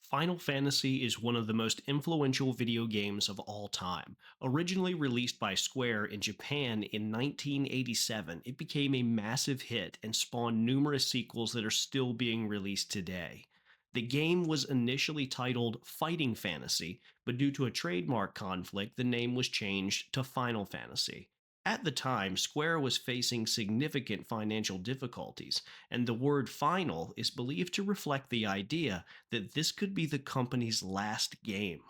Final Fantasy is one of the most influential video games of all time. Originally released by Square in Japan in 1987, it became a massive hit and spawned numerous sequels that are still being released today. The game was initially titled Fighting Fantasy, but due to a trademark conflict, the name was changed to Final Fantasy. At the time, Square was facing significant financial difficulties, and the word final is believed to reflect the idea that this could be the company's last game.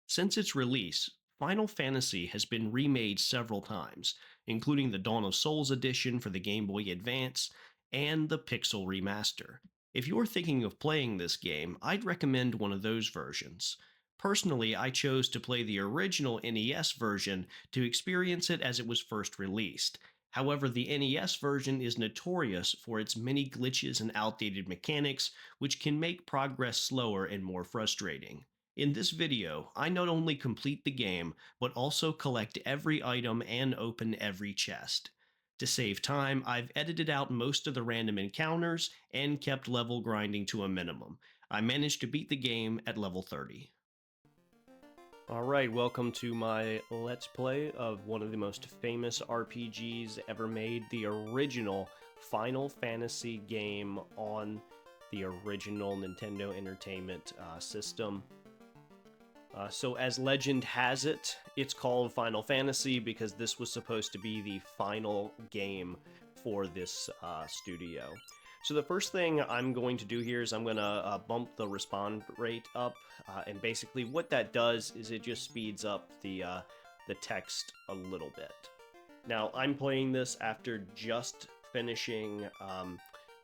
Since its release, Final Fantasy has been remade several times, including the Dawn of Souls edition for the Game Boy Advance and the Pixel remaster. If you're thinking of playing this game, I'd recommend one of those versions. Personally, I chose to play the original NES version to experience it as it was first released. However, the NES version is notorious for its many glitches and outdated mechanics, which can make progress slower and more frustrating. In this video, I not only complete the game, but also collect every item and open every chest. To save time, I've edited out most of the random encounters and kept level grinding to a minimum. I managed to beat the game at level 30. Alright, welcome to my Let's Play of one of the most famous RPGs ever made, the original Final Fantasy game on the original Nintendo Entertainment System. So as legend has it, it's called Final Fantasy because this was supposed to be the final game for this studio. So the first thing I'm going to do here is I'm going to bump the respawn rate up, and basically what that does is it just speeds up the text a little bit. Now I'm playing this after just finishing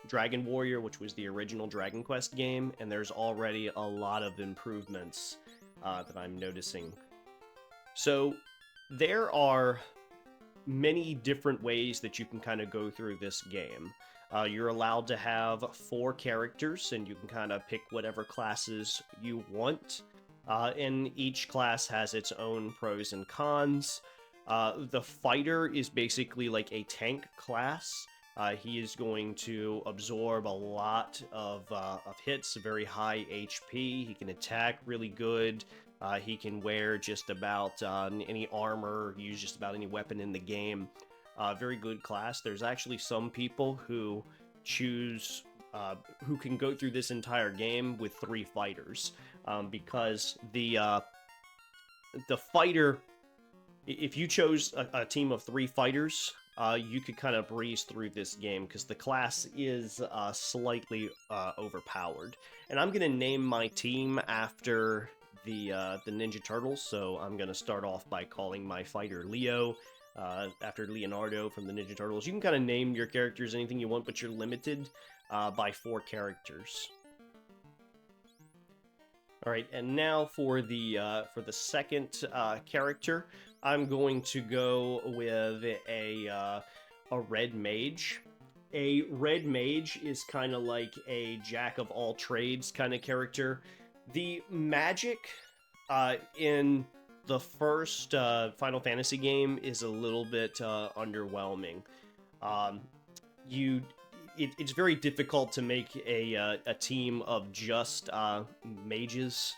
Dragon Warrior, which was the original Dragon Quest game, and there's already a lot of improvements that I'm noticing. So there are many different ways that you can kind of go through this game. You're allowed to have 4 characters, and you can kind of pick whatever classes you want. And each class has its own pros and cons. The fighter is basically like a tank class. He is going to absorb a lot of hits, very high HP. He can attack really good. He can wear just about any armor, use just about any weapon in the game. Very good class. There's actually some people who choose, who can go through this entire game with 3 fighters, because the fighter, if you chose a team of 3 fighters, you could kind of breeze through this game because the class is slightly overpowered. And I'm gonna name my team after the Ninja Turtles, so I'm gonna start off by calling my fighter Leo. After Leonardo from the Ninja Turtles. You can kind of name your characters anything you want, but you're limited by 4 characters. All right, and now for the second character, I'm going to go with a red mage. A red mage is kind of like a jack of all trades kind of character. The magic in the first Final Fantasy game is a little bit underwhelming. It's very difficult to make a team of just mages,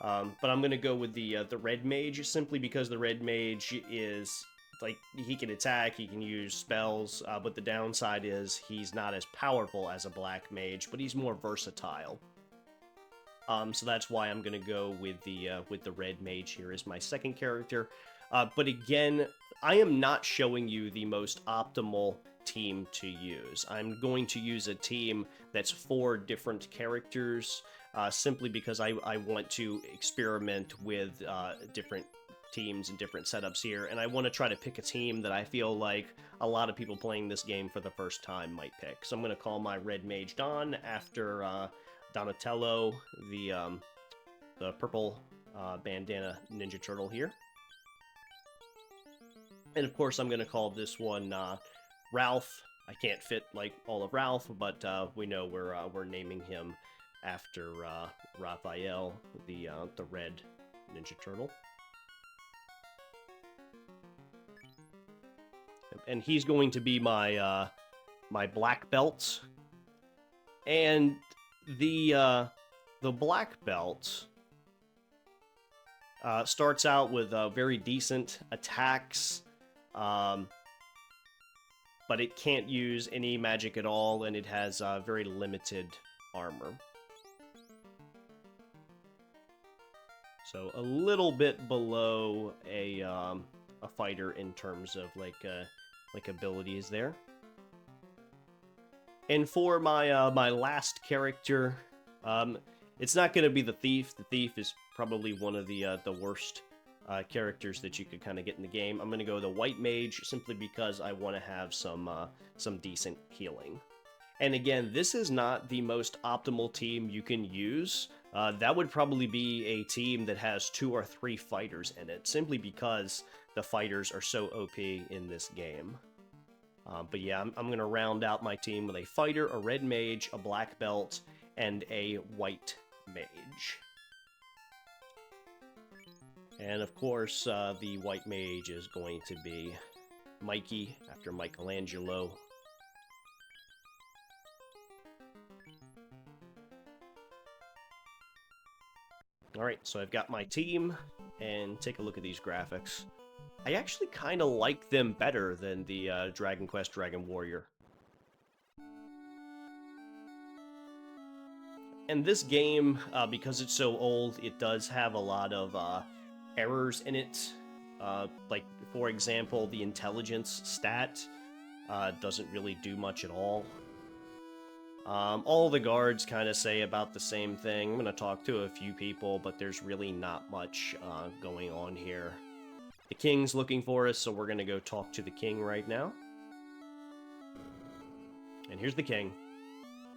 but I'm gonna go with the red mage simply because the red mage is like he can attack, he can use spells, but the downside is he's not as powerful as a black mage, but he's more versatile. So that's why I'm gonna go with the red mage here as my second character. But again, I am not showing you the most optimal team to use. I'm going to use a team that's 4 different characters, simply because I want to experiment with different teams and different setups here, and I want to try to pick a team that I feel like a lot of people playing this game for the first time might pick. So I'm going to call my red mage Don after Donatello, the purple bandana Ninja Turtle here. And of course I'm going to call this one Ralph. I can't fit like all of Ralph, but we know we're naming him after Raphael, the red Ninja Turtle. And he's going to be my my black belt. And the the black belt starts out with very decent attacks, but it can't use any magic at all, and it has very limited armor. So a little bit below a fighter in terms of like abilities there. And for my my last character, it's not going to be the thief. The thief is probably one of the worst characters that you could kind of get in the game. I'm going to go the White Mage simply because I want to have some decent healing. And again, this is not the most optimal team you can use. That would probably be a team that has 2 or 3 fighters in it, simply because the fighters are so OP in this game. But yeah, I'm going to round out my team with a fighter, a red mage, a black belt, and a white mage. And of course, the white mage is going to be Mikey, after Michelangelo. Alright, so I've got my team, and take a look at these graphics. I actually kind of like them better than the Dragon Quest Dragon Warrior. And this game, because it's so old, it does have a lot of errors in it. Like, for example, the intelligence stat doesn't really do much at all. All the guards kind of say about the same thing. I'm going to talk to a few people, but there's really not much going on here. The king's looking for us, so we're going to go talk to the king right now. And here's the king.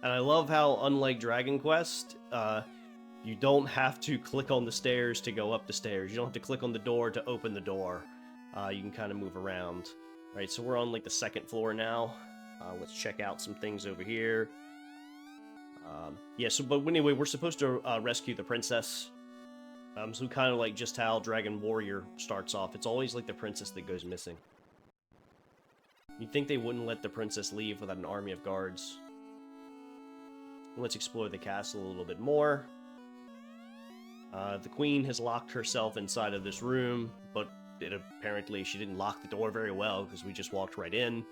And I love how, unlike Dragon Quest, you don't have to click on the stairs to go up the stairs. You don't have to click on the door to open the door. You can kind of move around. All right, so we're on like the 2nd floor now. Let's check out some things over here. Yeah, so but anyway, we're supposed to rescue the princess. So kind of like just how Dragon Warrior starts off. It's always like the princess that goes missing. You'd think they wouldn't let the princess leave without an army of guards. Let's explore the castle a little bit more. The queen has locked herself inside of this room, but apparently she didn't lock the door very well because we just walked right in.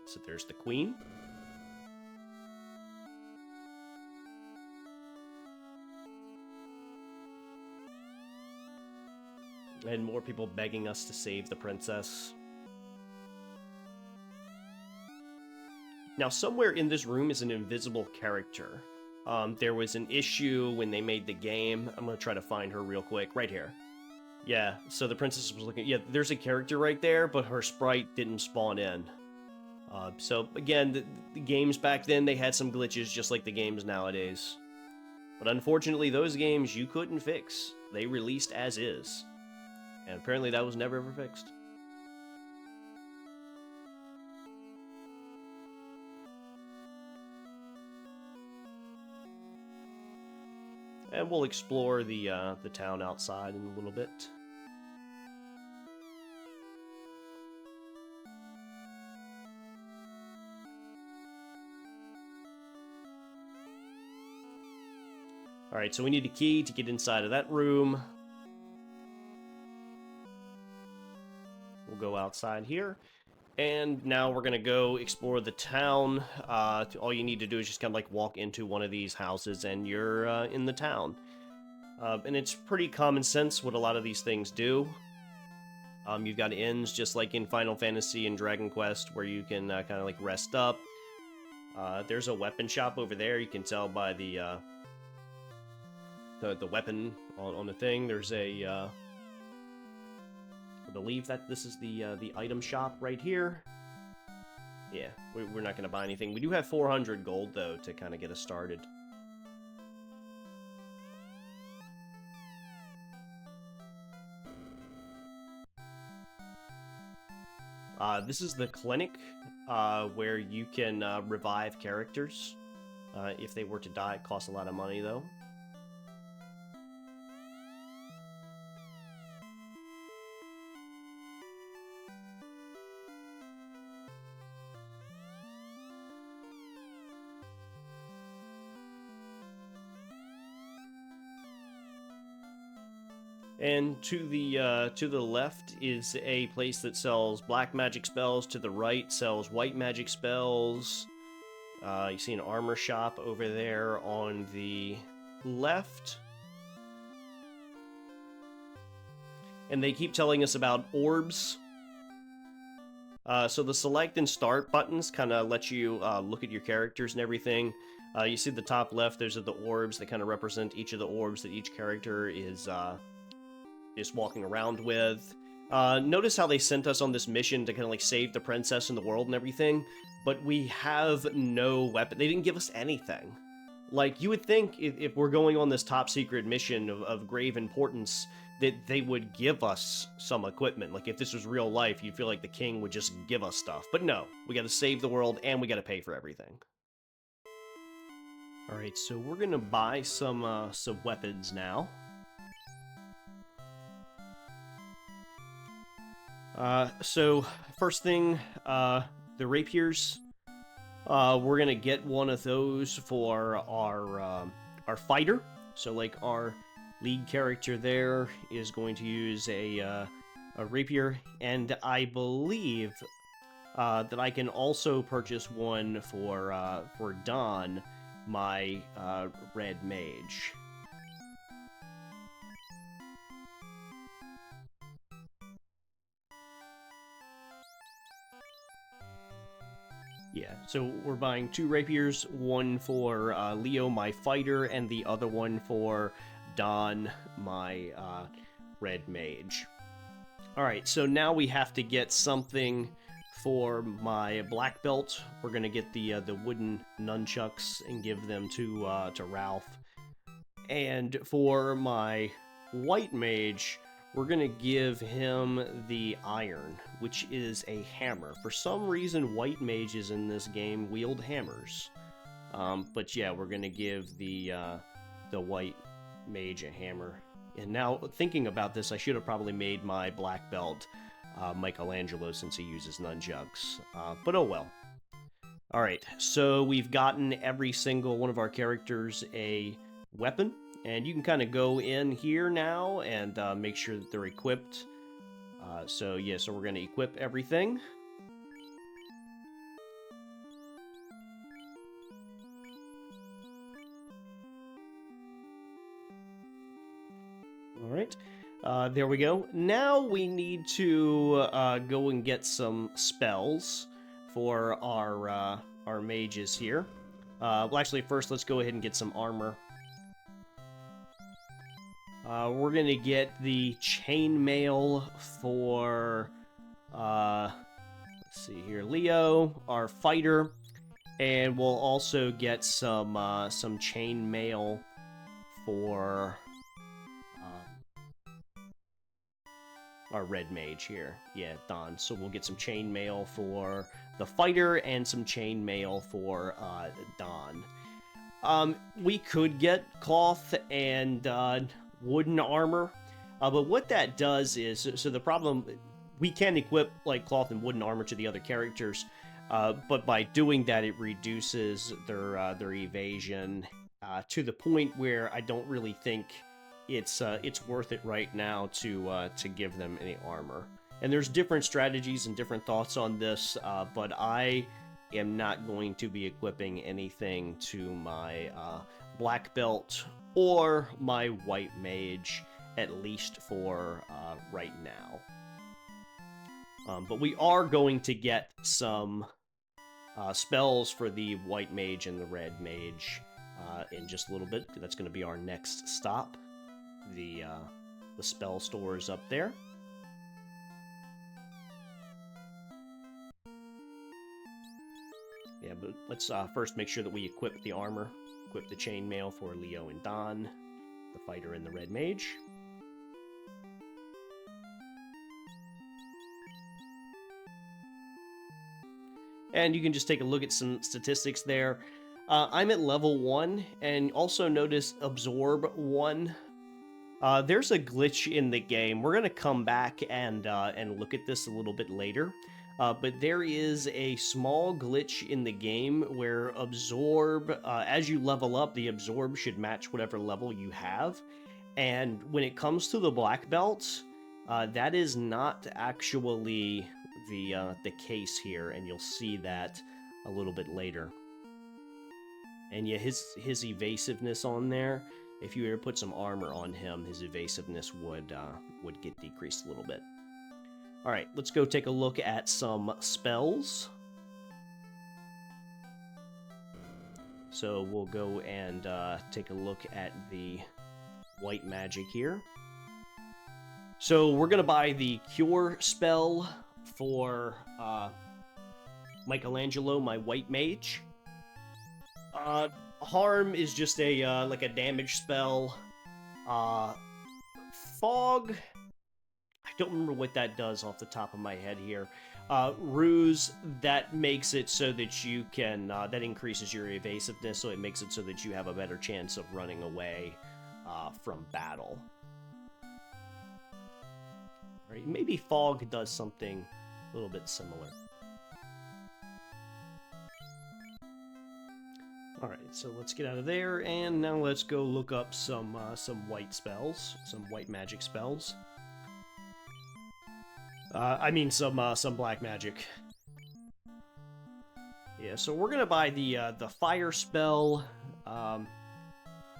So there's the queen. And more people begging us to save the princess. Now, somewhere in this room is an invisible character. There was an issue when they made the game. I'm going to try to find her real quick. Right here. Yeah, so the princess was looking... Yeah, there's a character right there, but her sprite didn't spawn in. So, again, the games back then, they had some glitches just like the games nowadays. But unfortunately, those games you couldn't fix. They released as is. And apparently that was never ever fixed. And we'll explore the town outside in a little bit. Alright, so we need a key to get inside of that room. We'll go outside here. And now we're going to go explore the town. All you need to do is just kind of like walk into one of these houses and you're in the town. And it's pretty common sense what a lot of these things do. You've got inns just like in Final Fantasy and Dragon Quest where you can kind of like rest up. There's a weapon shop over there. You can tell by the weapon on the thing. There's a... I believe that this is the item shop right here. Yeah, we're not going to buy anything. We do have 400 gold, though, to kind of get us started. This is the clinic where you can revive characters. If they were to die, it costs a lot of money, though. And to the left is a place that sells black magic spells. To the right sells white magic spells. You see an armor shop over there on the left. And they keep telling us about orbs. So the select and start buttons kind of let you look at your characters and everything. You see the top left, those are the orbs that kind of represent each of the orbs that each character is walking around with. Notice how they sent us on this mission to kind of like save the princess and the world and everything, but we have no weapon. They didn't give us anything. Like, you would think if we're going on this top secret mission of grave importance, that they would give us some equipment. Like, if this was real life, you'd feel like the king would just give us stuff. But no, we gotta save the world, and we gotta pay for everything. Alright, so we're gonna buy some weapons now. So, first thing, the rapiers. We're gonna get one of those for our fighter. So, like, our lead character there is going to use a rapier, and I believe that I can also purchase one for Don, my red mage. Yeah, so we're buying 2 rapiers, one for Leo, my fighter, and the other one for Don, my red mage. Alright, so now we have to get something for my black belt. We're gonna get the wooden nunchucks and give them to Ralph. And for my white mage, we're gonna give him the iron, which is a hammer. For some reason, white mages in this game wield hammers. But yeah, we're gonna give the white mage a hammer. And now, thinking about this, I should have probably made my black belt Michelangelo, since he uses nunchucks. But oh well. Alright, so we've gotten every single one of our characters a weapon. And you can kind of go in here now and make sure that they're equipped. So yeah, so we're going to equip everything. Alright, there we go. Now we need to go and get some spells for our mages here. Well, actually, first let's go ahead and get some armor. We're gonna get the chainmail for, let's see here, Leo, our fighter, and we'll also get some chainmail for our red mage here. Yeah, Don. So we'll get some chainmail for the fighter and some chainmail for Don. We could get cloth and wooden armor, but what that does is, so the problem, we can equip like cloth and wooden armor to the other characters, but by doing that it reduces their evasion to the point where I don't really think it's worth it right now to give them any armor. And there's different strategies and different thoughts on this, but I am not going to be equipping anything to my black belt or my white mage, at least for right now. But we are going to get some spells for the white mage and the red mage in just a little bit. That's going to be our next stop. The spell store is up there. Yeah, but let's first make sure that we equip the armor. Equip the chainmail for Leo and Don, the fighter and the red mage. And you can just take a look at some statistics there. I'm at level 1, and also notice Absorb 1. There's a glitch in the game. We're going to come back and look at this a little bit later. But there is a small glitch in the game where Absorb, as you level up, the Absorb should match whatever level you have. And when it comes to the black belts, that is not actually the case here, and you'll see that a little bit later. And yeah, his evasiveness on there, if you were to put some armor on him, his evasiveness would get decreased a little bit. All right, let's go take a look at some spells. So we'll go and take a look at the White Magic here. So we're going to buy the Cure spell for Michelangelo, my White Mage. Harm is just a like a damage spell. Fog, I don't remember what that does off the top of my head here. Ruse, that makes it so that you can, that increases your evasiveness, so it makes it so that you have a better chance of running away from battle. Right, maybe Fog does something a little bit similar. Alright, so let's get out of there, and now let's go look up some white spells, some white magic spells. I mean some black magic. Yeah, so we're gonna buy the fire spell.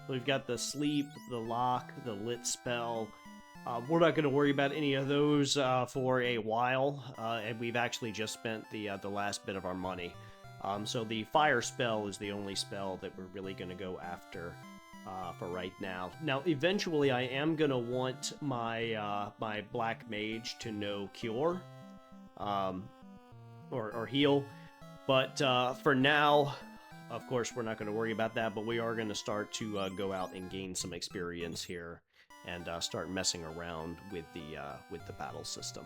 We've got the sleep, the lock, the lit spell. We're not gonna worry about any of those for a while, and we've actually just spent the last bit of our money. So the fire spell is the only spell that we're really gonna go after for right now. Now, eventually, I am gonna want my my black mage to know cure, or heal, but for now, of course, we're not gonna worry about that. But we are gonna start to go out and gain some experience here, and start messing around with the battle system.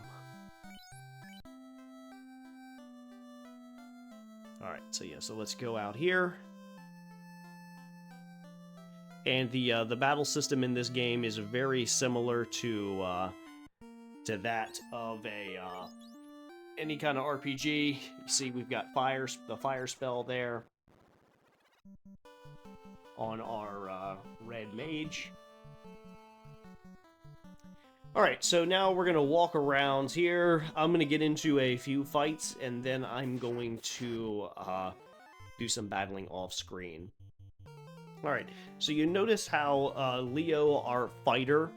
All right, so yeah, so let's go out here. And the battle system in this game is very similar to that of a any kind of RPG. You see, we've got the fire spell there on our red mage. All right, so now we're gonna walk around here. I'm gonna get into a few fights, and then I'm going to do some battling off screen. Alright, so you notice how Leo, our fighter,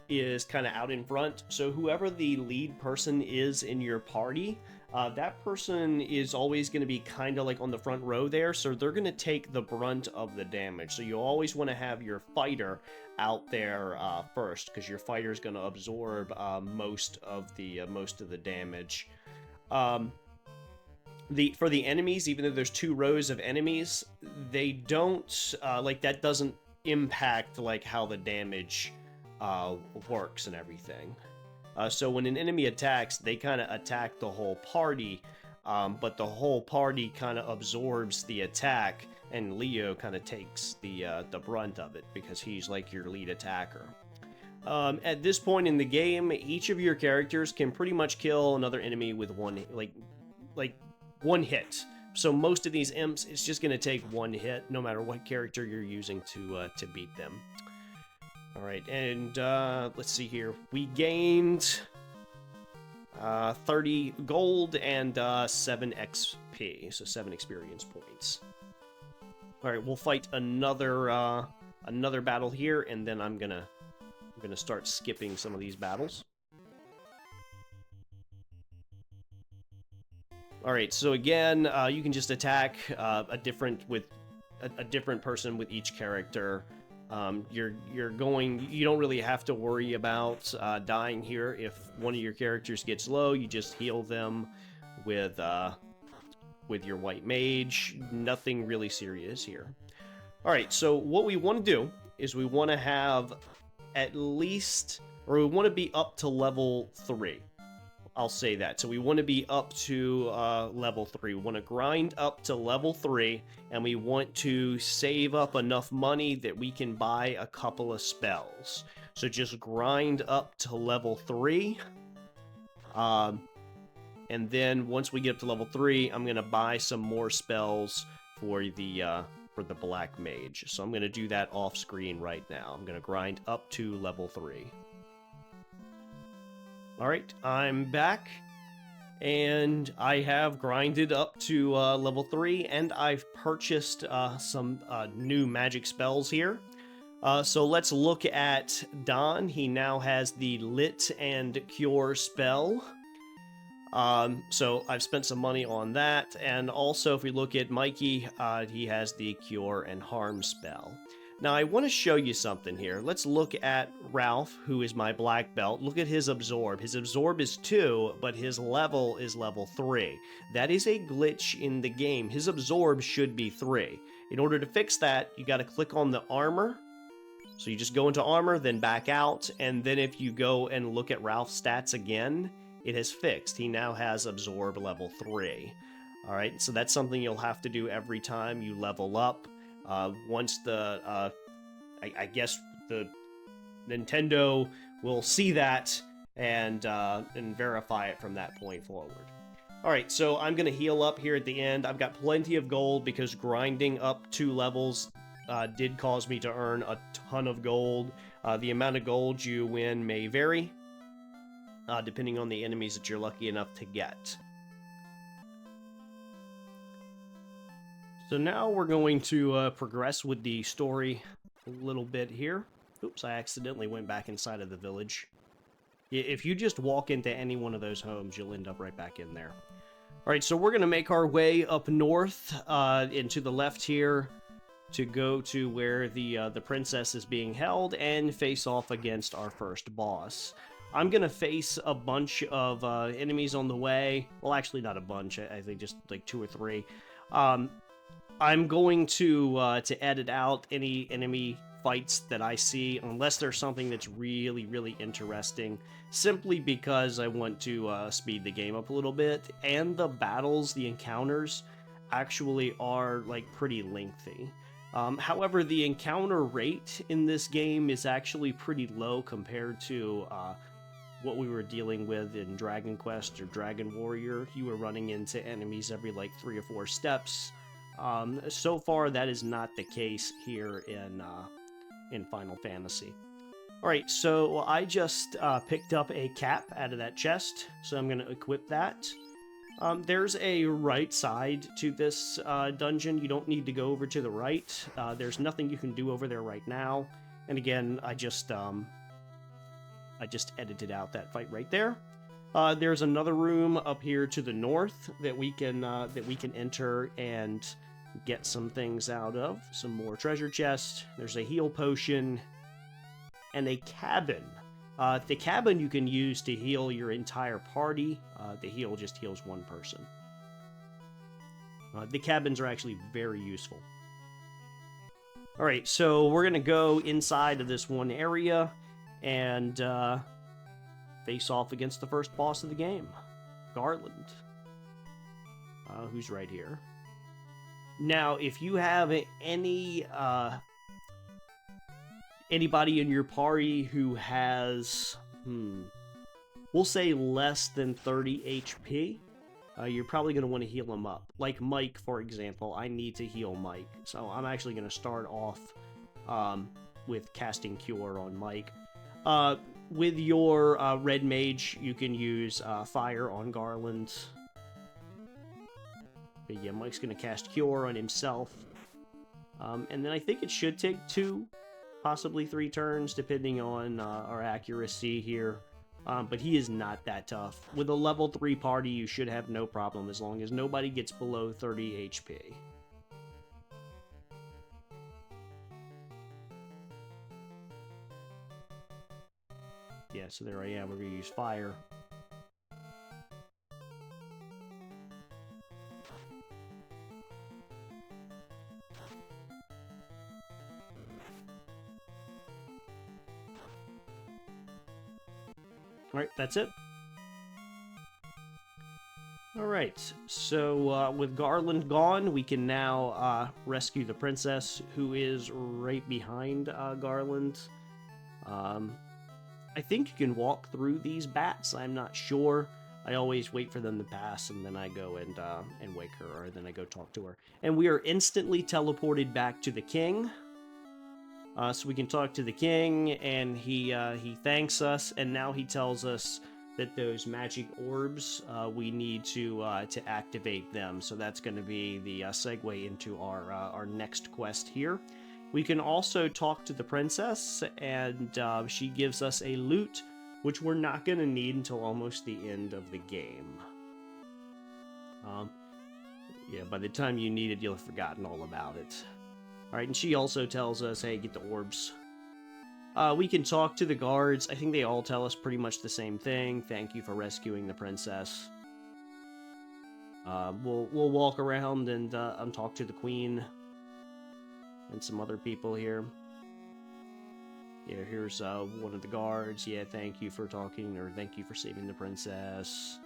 is kind of out in front. So whoever the lead person is in your party, that person is always going to be kind of like on the front row there, so they're going to take the brunt of the damage. So you always want to have your fighter out there first, because your fighter is going to absorb most of the damage. For the enemies, even though there's two rows of enemies, they don't like that doesn't impact like how the damage works and everything. So when an enemy attacks, they kind of attack the whole party, but the whole party kind of absorbs the attack, and Leo kind of takes the brunt of it because he's like your lead attacker. At this point in the game, each of your characters can pretty much kill another enemy with one one hit. So most of these imps, it's just going to take one hit, no matter what character you're using to beat them. All right, and let's see here. We gained 30 gold and 7 XP, so 7 experience points. All right, we'll fight another battle here, and then I'm gonna start skipping some of these battles. Alright, so again, you can just attack a different person with each character. You don't really have to worry about dying here. If one of your characters gets low, you just heal them with your White Mage. Nothing really serious here. Alright, so what we want to do is we want to have at least, or we want to be up to level 3. I'll say that. So we want to be up to level 3. We want to grind up to level 3, and we want to save up enough money that we can buy a couple of spells. So just grind up to level 3. And then once we get up to level 3, I'm going to buy some more spells for the for the Black Mage. So I'm going to do that off screen right now. I'm going to grind up to level 3. Alright, I'm back. And I have grinded up to level 3, and I've purchased some new magic spells here. So let's look at Don. He now has the Lit and Cure spell. So I've spent some money on that, and also if we look at Mikey, he has the Cure and Harm spell. Now I want to show you something here. Let's look at Ralph, who is my black belt. Look at his Absorb. His Absorb is 2, but his level is level 3. That is a glitch in the game. His Absorb should be 3. In order to fix that, you got to click on the armor. So you just go into armor, then back out, and then if you go and look at Ralph's stats again, it has fixed. He now has Absorb level 3. Alright, so that's something you'll have to do every time you level up. Once the, I guess the Nintendo will see that and verify it from that point forward. Alright, so I'm going to heal up here at the end. I've got plenty of gold because grinding up 2 levels did cause me to earn a ton of gold. The amount of gold you win may vary, depending on the enemies that you're lucky enough to get. So now we're going to progress with the story a little bit here. Oops, I accidentally went back inside of the village. If you just walk into any one of those homes, you'll end up right back in there. Alright, so we're going to make our way up north and to the left here to go to where the princess is being held and face off against our first boss. I'm going to face a bunch of enemies on the way. Well, actually not a bunch. I think just like 2 or 3. I'm going to edit out any enemy fights that I see, unless there's something that's really, really interesting, simply because I want to speed the game up a little bit, and the battles, the encounters, actually are, like, pretty lengthy. However, the encounter rate in this game is actually pretty low compared to what we were dealing with in Dragon Quest or Dragon Warrior. You were running into enemies every, like, 3 or 4 steps. So far, that is not the case here in Final Fantasy. Alright, so I just picked up a cap out of that chest, so I'm going to equip that. There's a right side to this dungeon. You don't need to go over to the right. There's nothing you can do over there right now. And again, I just edited out that fight right there. There's another room up here to the north that we can enter and get some things out of. Some more treasure chests. There's a heal potion and a cabin. The cabin you can use to heal your entire party. The heal just heals 1 person. The cabins are actually very useful. Alright, so we're gonna go inside of this one area and face off against the first boss of the game, Garland, who's right here. Now, if you have anybody in your party who has, we'll say less than 30 HP, you're probably going to want to heal them up. Like Mike, for example, I need to heal Mike, so I'm actually going to start off with casting Cure on Mike. With your Red Mage, you can use Fire on Garland. But yeah, Mike's going to cast Cure on himself. And then I think it should take 2, possibly 3 turns, depending on our accuracy here. But he is not that tough. With a level 3 party, you should have no problem, as long as nobody gets below 30 HP. Yeah, so there I am. We're going to use Fire. Alright, that's it. Alright, so with Garland gone, we can now rescue the princess, who is right behind Garland. I think you can walk through these bats, I'm not sure. I always wait for them to pass, and then I go and wake her, or then I go talk to her. And we are instantly teleported back to the king. So we can talk to the king, and he thanks us, and now he tells us that those magic orbs, we need to activate them. So that's going to be the segue into our next quest here. We can also talk to the princess, and she gives us a loot, which we're not going to need until almost the end of the game. Yeah, by the time you need it, you'll have forgotten all about it. Alright, and she also tells us, hey, get the orbs. We can talk to the guards. I think they all tell us pretty much the same thing. Thank you for rescuing the princess. We'll walk around and talk to the queen and some other people here. Yeah, here's one of the guards. Yeah, thank you for talking, or thank you for saving the princess.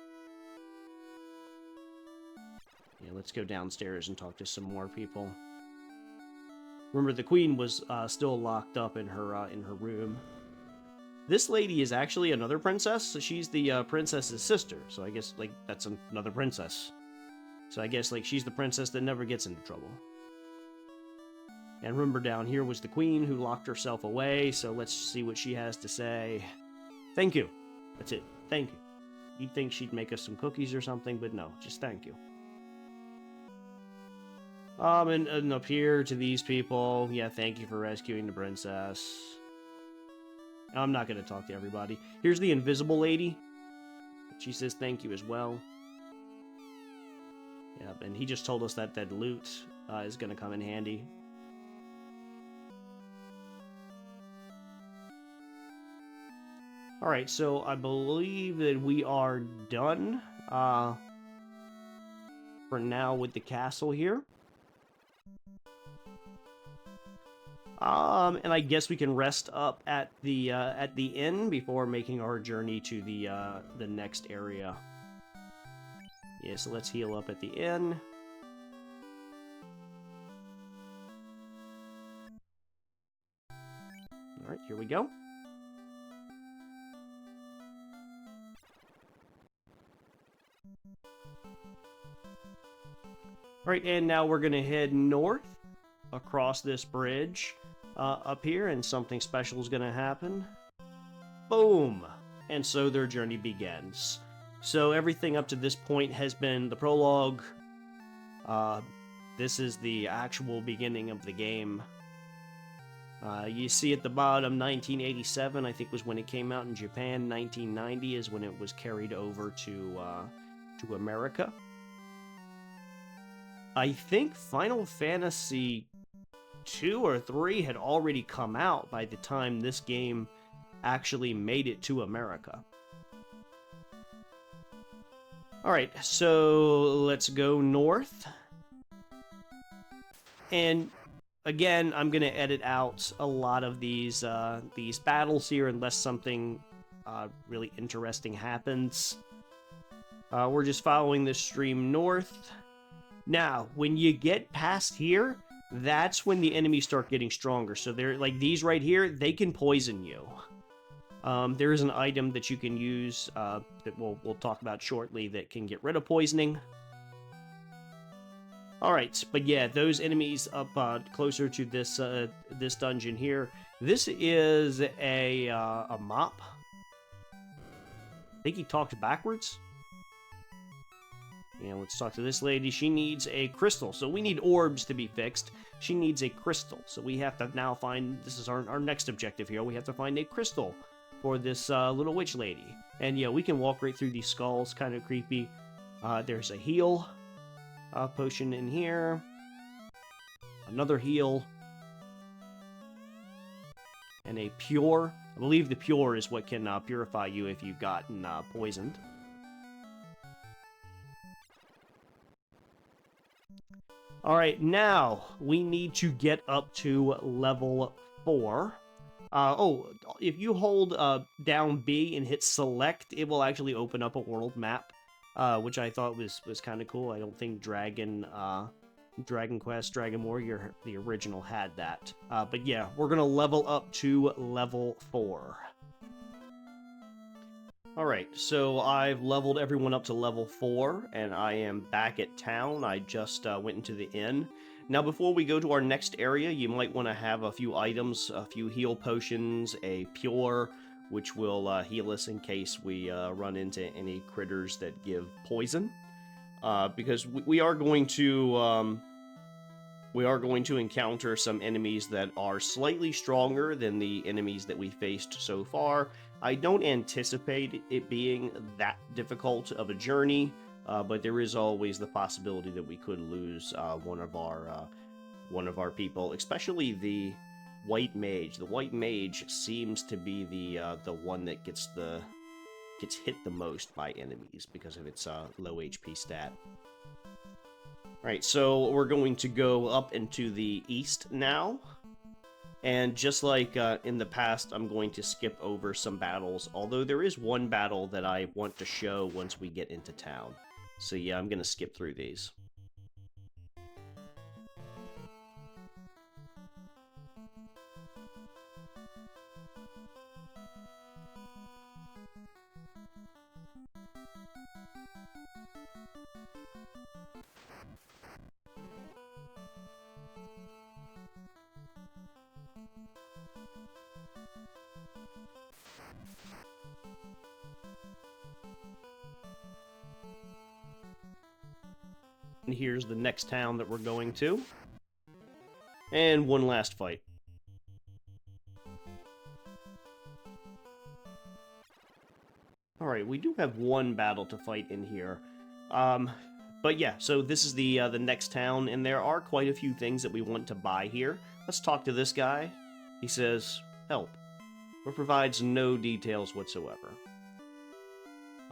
Yeah, let's go downstairs and talk to some more people. Remember, the queen was still locked up in her room. This lady is actually another princess. So she's the princess's sister. So I guess like that's another princess. So I guess like she's the princess that never gets into trouble. And remember, down here was the queen who locked herself away. So let's see what she has to say. Thank you. That's it. Thank you. You'd think she'd make us some cookies or something, but no, just thank you. And up here to these people, yeah, thank you for rescuing the princess. I'm not going to talk to everybody. Here's the invisible lady. She says thank you as well. Yeah, and he just told us that that loot is going to come in handy. Alright, so I believe that we are done for now with the castle here. And I guess we can rest up at the inn before making our journey to the next area. Yeah, so let's heal up at the inn. All right, here we go. All right, and now we're gonna head north across this bridge. Up here, and something special is going to happen. Boom! And so their journey begins. So everything up to this point has been the prologue. This is the actual beginning of the game. You see at the bottom, 1987, I think was when it came out in Japan. 1990 is when it was carried over to America. I think Final Fantasy 2 or 3 had already come out by the time this game actually made it to America. Alright, so let's go north. And again, I'm going to edit out a lot of these battles here unless something really interesting happens. We're just following this stream north. Now, when you get past here, that's when the enemies start getting stronger. So they're like these right here, they can poison you. There is an item that you can use that we'll talk about shortly that can get rid of poisoning. All right, but yeah, those enemies up closer to this this dungeon here. This is a mop. I think he talked backwards. Yeah, let's talk to this lady. She needs a crystal. So we need orbs to be fixed. She needs a crystal. So we have to now find... This is our next objective here. We have to find a crystal for this little witch lady. And yeah, we can walk right through these skulls. Kind of creepy. There's a heal potion in here. Another heal. And a pure. I believe the pure is what can purify you if you've gotten poisoned. Alright, now we need to get up to level 4. If you hold down B and hit select, it will actually open up a world map, which I thought was kind of cool. I don't think Dragon Quest, Dragon Warrior, the original, had that. But yeah, we're going to level up to level 4. Alright, so I've leveled everyone up to level 4, and I am back at town. I just went into the inn. Now, before we go to our next area, you might want to have a few items, a few heal potions, a pure, which will heal us in case we run into any critters that give poison. Because we are going to encounter some enemies that are slightly stronger than the enemies that we faced so far. I don't anticipate it being that difficult of a journey, but there is always the possibility that we could lose one of our people, especially the White Mage. The White Mage seems to be the one that gets hit the most by enemies because of its low HP stat. Alright, so we're going to go up into the east now. And just like in the past, I'm going to skip over some battles, although there is one battle that I want to show once we get into town. So yeah, I'm going to skip through these. And here's the next town that we're going to. And one last fight. Alright, we do have one battle to fight in here. But yeah, so this is the next town, and there are quite a few things that we want to buy here. Let's talk to this guy. He says, help, but provides no details whatsoever.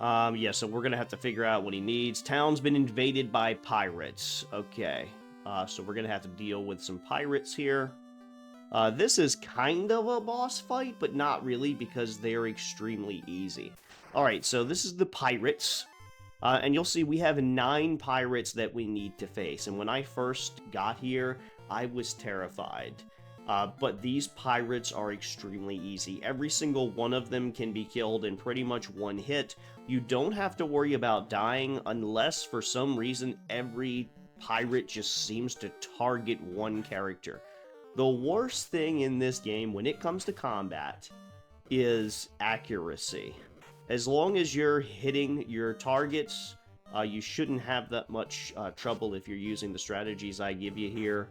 Yeah, so we're gonna have to figure out what he needs. Town's been invaded by pirates. Okay, so we're gonna have to deal with some pirates here. This is kind of a boss fight, but not really because they're extremely easy. Alright, so this is the pirates. And you'll see we have 9 pirates that we need to face. And when I first got here, I was terrified. But these pirates are extremely easy. Every single one of them can be killed in pretty much one hit. You don't have to worry about dying unless, for some reason, every pirate just seems to target one character. The worst thing in this game when it comes to combat is accuracy. As long as you're hitting your targets, you shouldn't have that much trouble if you're using the strategies I give you here.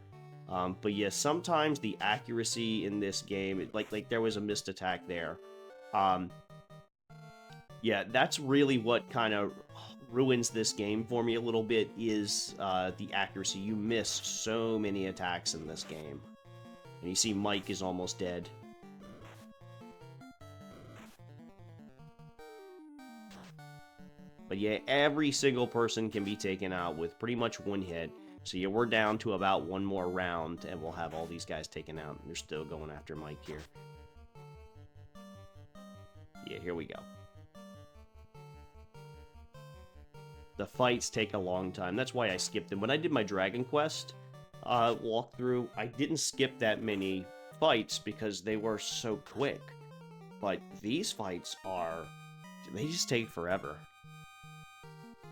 But yeah, sometimes the accuracy in this game, like there was a missed attack there. Yeah, that's really what kind of ruins this game for me a little bit, is the accuracy. You miss so many attacks in this game. And you see Mike is almost dead. But yeah, every single person can be taken out with pretty much one hit. So yeah, we're down to about one more round, and we'll have all these guys taken out. And they're still going after Mike here. Yeah, here we go. The fights take a long time. That's why I skipped them. When I did my Dragon Quest walkthrough, I didn't skip that many fights because they were so quick. But these fights they just take forever.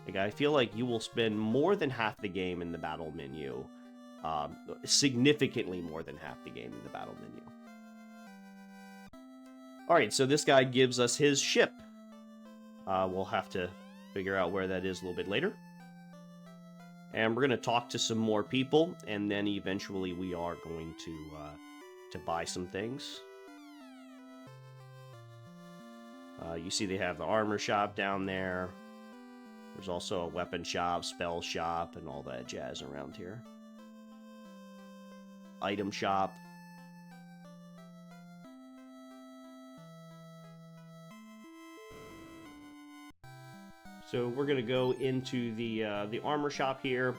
Like, I feel like you will spend more than half the game in the battle menu. Significantly more than half the game in the battle menu. Alright, so this guy gives us his ship. We'll have to figure out where that is a little bit later. And we're going to talk to some more people, and then eventually we are going to buy some things. You see they have the armor shop down there. There's also a weapon shop, spell shop, and all that jazz around here. Item shop. So we're going to go into the armor shop here,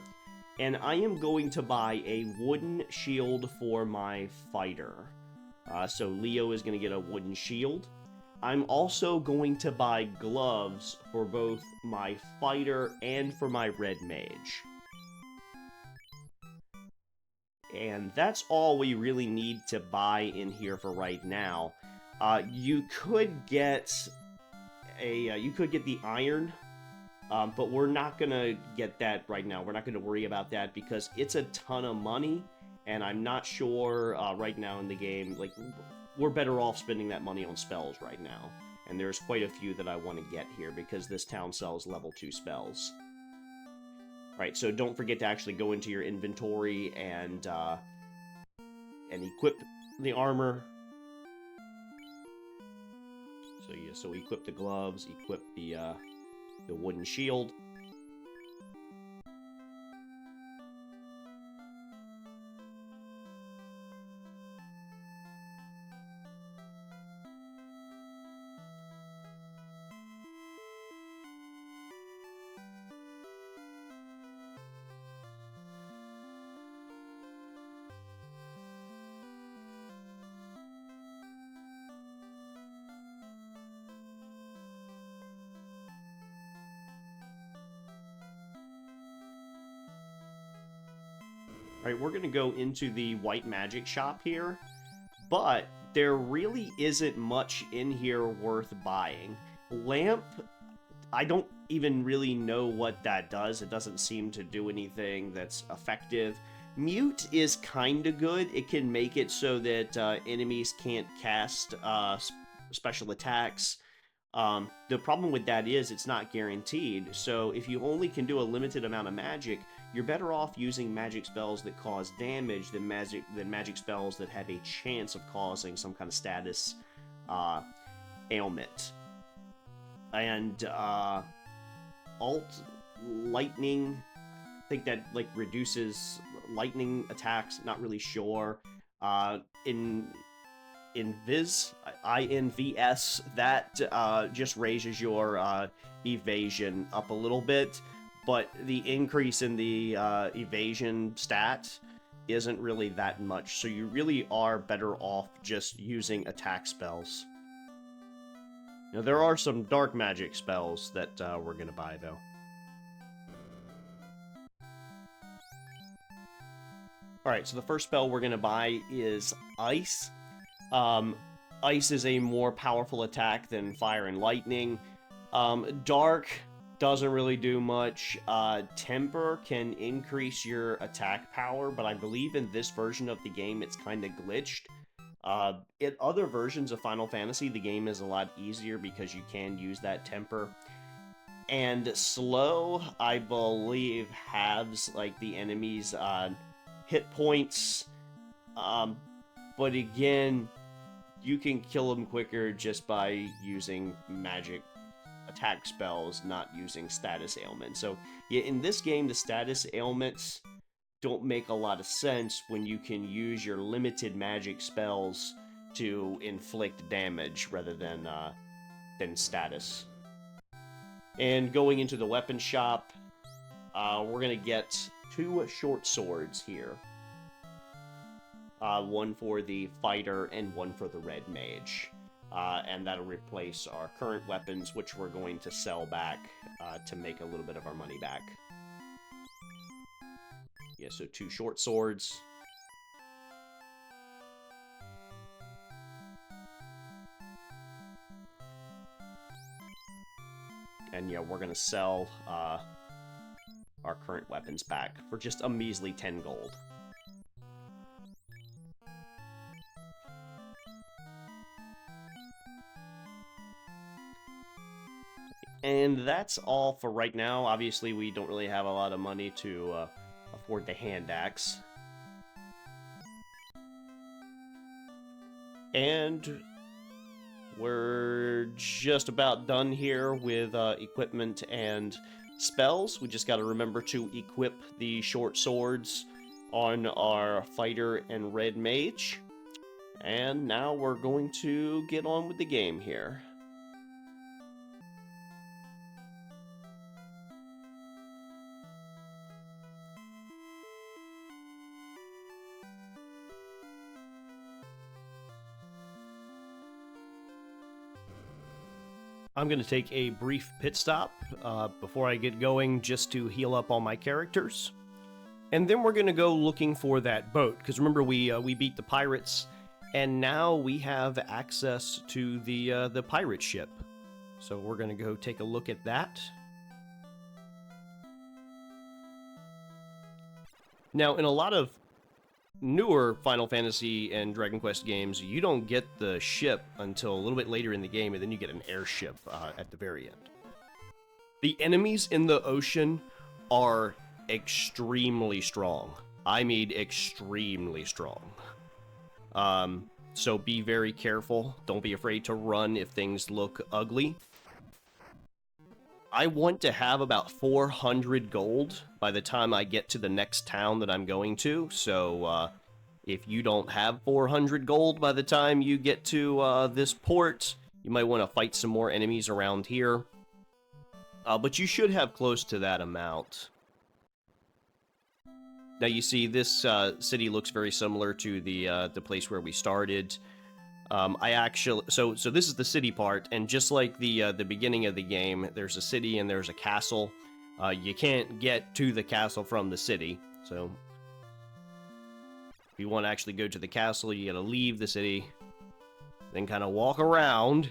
and I am going to buy a wooden shield for my fighter. So Leo is going to get a wooden shield. I'm also going to buy gloves for both my fighter and for my red mage. And that's all we really need to buy in here for right now. You could get you could get the iron, but we're not gonna get that right now. We're not gonna worry about that because it's a ton of money, and I'm not sure right now in the game, like, we're better off spending that money on spells right now. And there's quite a few that I want to get here because this town sells level 2 spells. Right, so don't forget to actually go into your inventory and equip the armor. So yeah, so equip the gloves, equip the wooden shield. All right, we're going to go into the White Magic shop here, but there really isn't much in here worth buying. Lamp, I don't even really know what that does. It doesn't seem to do anything that's effective. Mute is kind of good. It can make it so that enemies can't cast special attacks. The problem with that is it's not guaranteed, so if you only can do a limited amount of magic, you're better off using magic spells that cause damage than magic spells that have a chance of causing some kind of status ailment. And alt lightning, I think that like reduces lightning attacks, not really sure. Invis, INVS, that just raises your evasion up a little bit, but the increase in the evasion stat isn't really that much, so you really are better off just using attack spells. Now, there are some dark magic spells that we're going to buy, though. Alright, so the first spell we're going to buy is Ice. Ice is a more powerful attack than Fire and Lightning. Dark doesn't really do much. Temper can increase your attack power, but I believe in this version of the game it's kind of glitched. In other versions of Final Fantasy, the game is a lot easier because you can use that temper. And Slow, I believe, halves like the enemy's hit points. But again, you can kill them quicker just by using magic attack spells, not using status ailments. So yeah, in this game, the status ailments don't make a lot of sense when you can use your limited magic spells to inflict damage rather than status. And going into the weapon shop, we're gonna get 2 short swords here. One for the fighter and one for the red mage. And that'll replace our current weapons, which we're going to sell back to make a little bit of our money back. Yeah, so 2 short swords. And yeah, we're going to sell our current weapons back for just a measly 10 gold. And that's all for right now. Obviously, we don't really have a lot of money to afford the hand axe. And we're just about done here with equipment and spells. We just got to remember to equip the short swords on our fighter and red mage. And now we're going to get on with the game here. I'm going to take a brief pit stop before I get going just to heal up all my characters. And then we're going to go looking for that boat, because remember we beat the pirates, and now we have access to the pirate ship. So we're going to go take a look at that. Now, in a lot of newer Final Fantasy and Dragon Quest games, you don't get the ship until a little bit later in the game, and then you get an airship at the very end. The enemies in the ocean are extremely strong. I mean, extremely strong. So be very careful. Don't be afraid to run if things look ugly. I want to have about 400 gold by the time I get to the next town that I'm going to, so if you don't have 400 gold by the time you get to this port, you might want to fight some more enemies around here. But you should have close to that amount. Now you see this city looks very similar to the place where we started. I actually so this is the city part, and just like the beginning of the game, there's a city and there's a castle. You can't get to the castle from the city, so if you want to actually go to the castle, you gotta leave the city, then kind of walk around.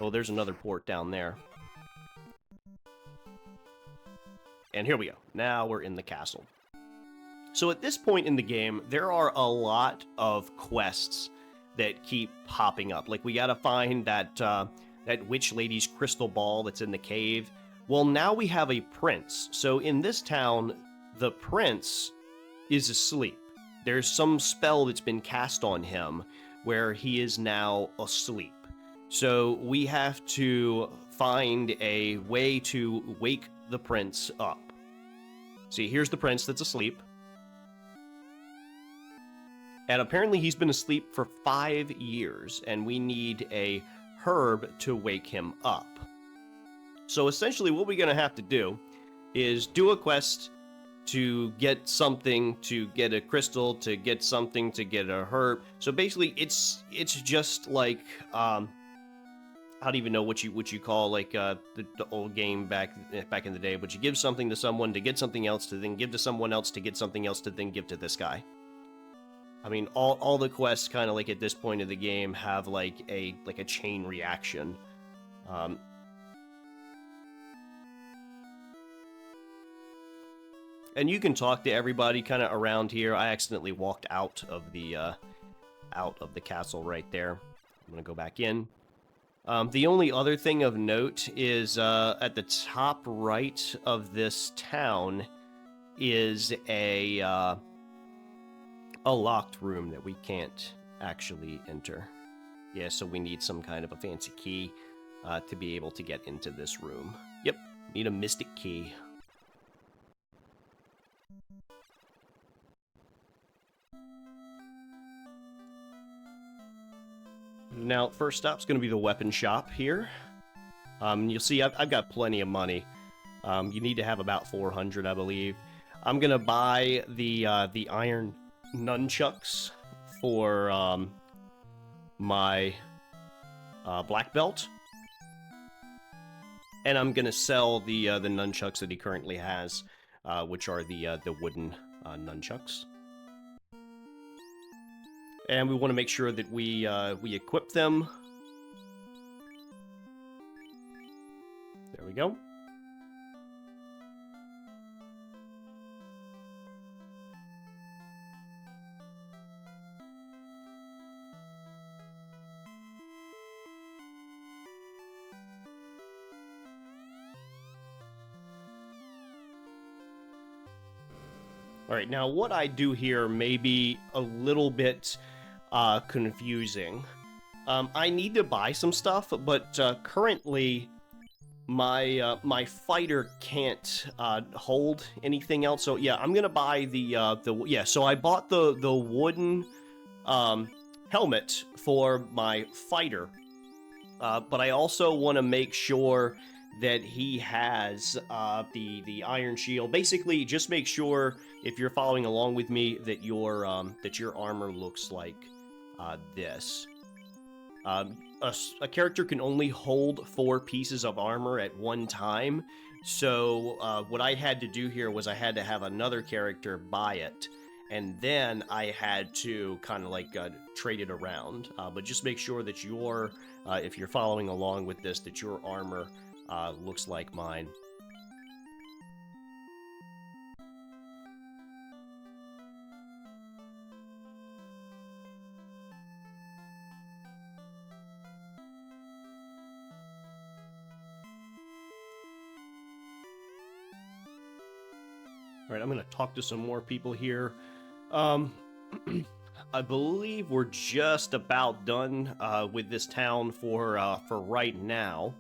Oh, there's another port down there. And here we go. Now we're in the castle. So at this point in the game, there are a lot of quests that keep popping up. Like, we gotta find that witch lady's crystal ball that's in the cave. Well, now we have a prince. So in this town, the prince is asleep. There's some spell that's been cast on him where he is now asleep. So we have to find a way to wake the prince up. See, here's the prince that's asleep. And apparently he's been asleep for 5 years, and we need a herb to wake him up. So essentially what we're going to have to do is do a quest to get something, to get a crystal, to get something, to get a herb. So basically it's just like, I don't even know what you call like the old game back in the day, but you give something to someone to get something else, to then give to someone else to get something else, to then give to this guy. I mean, all the quests kind of like at this point of the game have like a chain reaction. And you can talk to everybody kind of around here. I accidentally walked out of the castle right there. I'm gonna go back in. The only other thing of note is at the top right of this town is a locked room that we can't actually enter. Yeah, so we need some kind of a fancy key to be able to get into this room. Yep, need a mystic key. Now, first stop's going to be the weapon shop here. You'll see I've got plenty of money. You need to have about 400, I believe. I'm going to buy the iron nunchucks for my black belt. And I'm going to sell the nunchucks that he currently has, which are the wooden nunchucks. And we want to make sure that we equip them. There we go. Alright, now what I do here may be a little bit confusing. I need to buy some stuff, but currently my fighter can't hold anything else. So yeah, I'm gonna buy the so I bought the wooden helmet for my fighter, but I also want to make sure that he has the iron shield. Basically, just make sure, if you're following along with me, that your armor looks like this. A character can only hold 4 pieces of armor at one time, so what I had to do here was I had to have another character buy it, and then I had to kind of like trade it around. But just make sure that if you're following along with this, that your armor looks like mine. All right, I'm going to talk to some more people here. I believe we're just about done with this town for right now.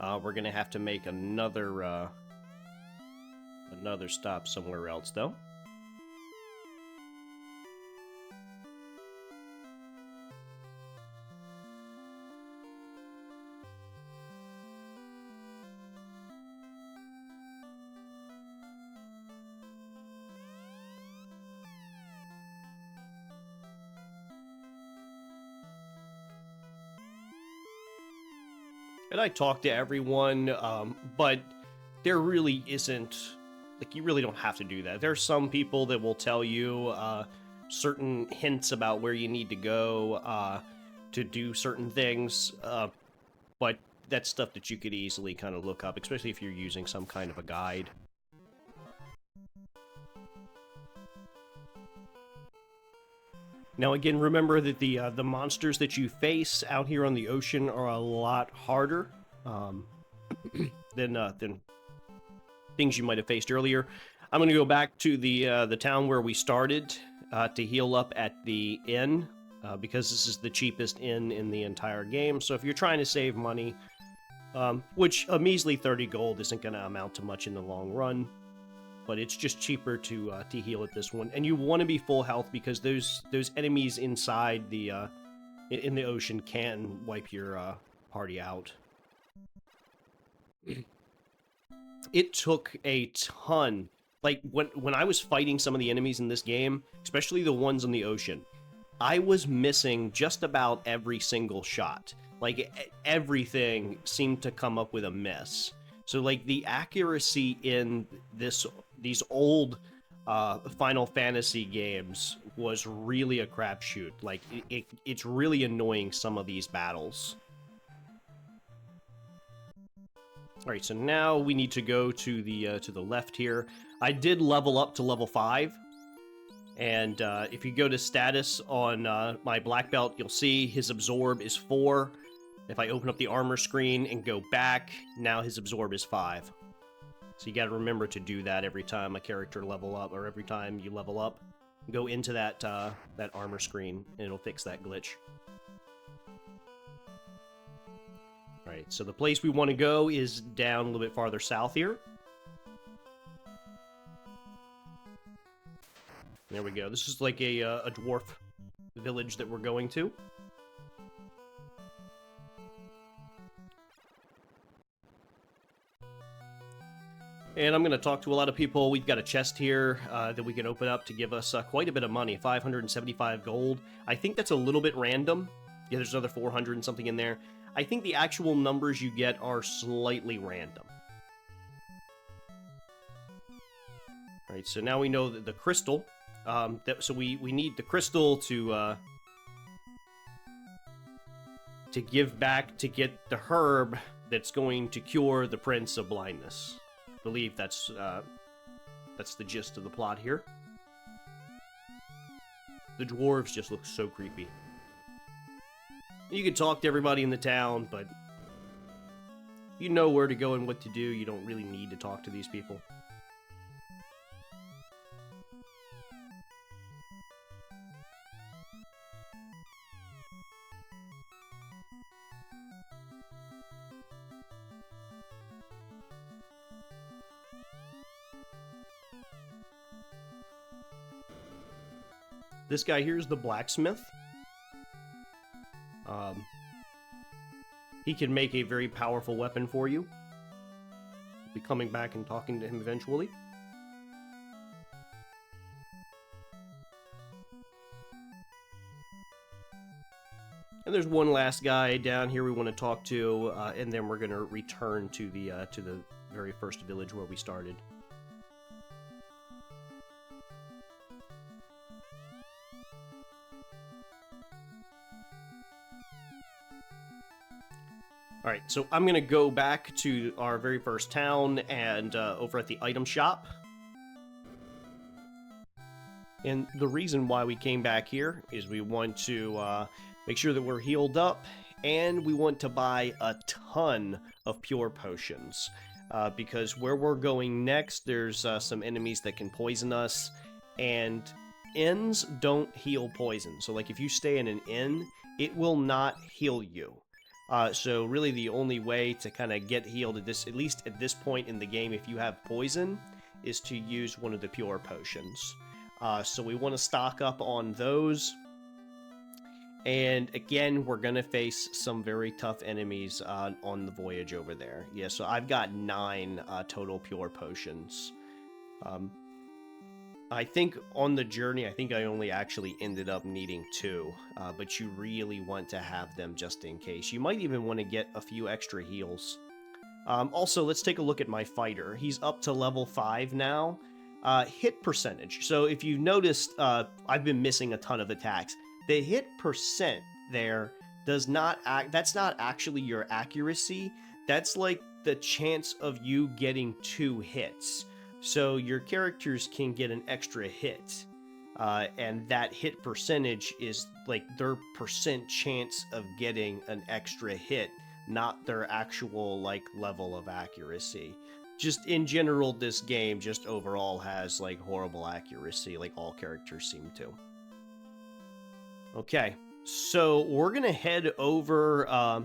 We're going to have to make another stop somewhere else, though. And I talk to everyone, but there really isn't, like, you really don't have to do that. There's some people that will tell you certain hints about where you need to go to do certain things, but that's stuff that you could easily kind of look up, especially if you're using some kind of a guide. Now, again, remember that the monsters that you face out here on the ocean are a lot harder than things you might have faced earlier. I'm going to go back to the town where we started to heal up at the inn because this is the cheapest inn in the entire game. So if you're trying to save money, which a measly 30 gold isn't going to amount to much in the long run, but it's just cheaper to heal at this one. And you want to be full health because those enemies inside in the ocean can wipe your party out. It took a ton. Like when I was fighting some of the enemies in this game, especially the ones on the ocean, I was missing just about every single shot. Like everything seemed to come up with a miss. So like the accuracy in these old Final Fantasy games was really a crapshoot. Like it's really annoying, some of these battles. All right, so now we need to go to the left here. I did level up to level 5, and if you go to status on my black belt, you'll see his absorb is 4. If I open up the armor screen and go back, now his absorb is 5. So you got to remember to do that every time a character level up, or every time you level up. Go into that armor screen, and it'll fix that glitch. Alright, so the place we want to go is down a little bit farther south here. There we go. This is like a dwarf village that we're going to. And I'm going to talk to a lot of people. We've got a chest here that we can open up to give us quite a bit of money, 575 gold. I think that's a little bit random. Yeah, there's another 400 and something in there. I think the actual numbers you get are slightly random. Alright, so now we know that the crystal, so we need the crystal to give back to get the herb that's going to cure the Prince of Blindness. I believe that's the gist of the plot here. The dwarves just look so creepy. You can talk to everybody in the town, but you know where to go and what to do. You don't really need to talk to these people. This guy here is the blacksmith. He can make a very powerful weapon for you. I'll be coming back and talking to him eventually. And there's one last guy down here we want to talk to, and then we're going to return to the very first village where we started. All right, so I'm going to go back to our very first town and over at the item shop. And the reason why we came back here is we want to make sure that we're healed up, and we want to buy a ton of pure potions. Because where we're going next, there's some enemies that can poison us, and inns don't heal poison. So like if you stay in an inn, it will not heal you. So really the only way to kind of get healed at least at this point in the game, if you have poison, is to use one of the pure potions. So we want to stock up on those. And again, we're going to face some very tough enemies on the voyage over there. Yeah, so I've got 9 total pure potions. I think on the journey, I think I only actually ended up needing 2. But you really want to have them just in case. You might even want to get a few extra heals. Also, let's take a look at my fighter. He's up to level 5 now. Hit percentage. So if you've noticed, I've been missing a ton of attacks. The hit percent there does not that's not actually your accuracy. That's like the chance of you getting 2 hits. So your characters can get an extra hit. And that hit percentage is like their percent chance of getting an extra hit, not their actual like level of accuracy. Just in general, this game just overall has like horrible accuracy, like all characters seem to. Okay, so we're gonna head over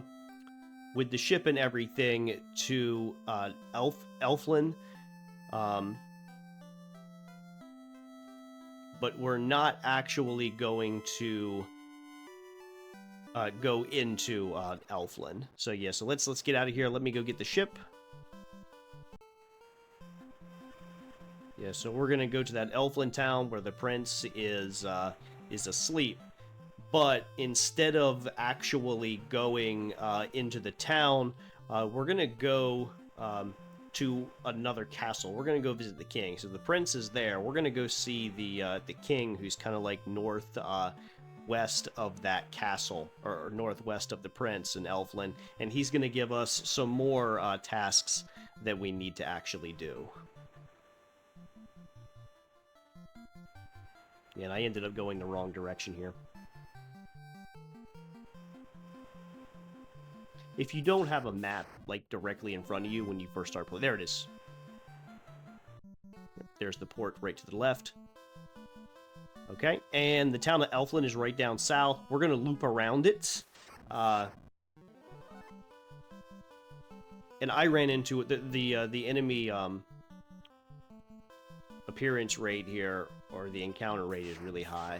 with the ship and everything to Elflin, but we're not actually going to go into Elflin. So yeah, so let's get out of here. Let me go get the ship. Yeah, so we're gonna go to that Elflin town where the prince is asleep. But instead of actually going into the town, we're gonna go to another castle. We're gonna go visit the king. So the prince is there. We're gonna go see the king, who's kind of like north west of that castle, or northwest of the prince in Elflin, and he's gonna give us some more tasks that we need to actually do. Yeah, and I ended up going the wrong direction here. If you don't have a map, like, directly in front of you when you first start playing... There it is. There's the port right to the left. Okay, and the town of Elflin is right down south. We're going to loop around it. And I ran into the enemy appearance rate here, or the encounter rate, is really high.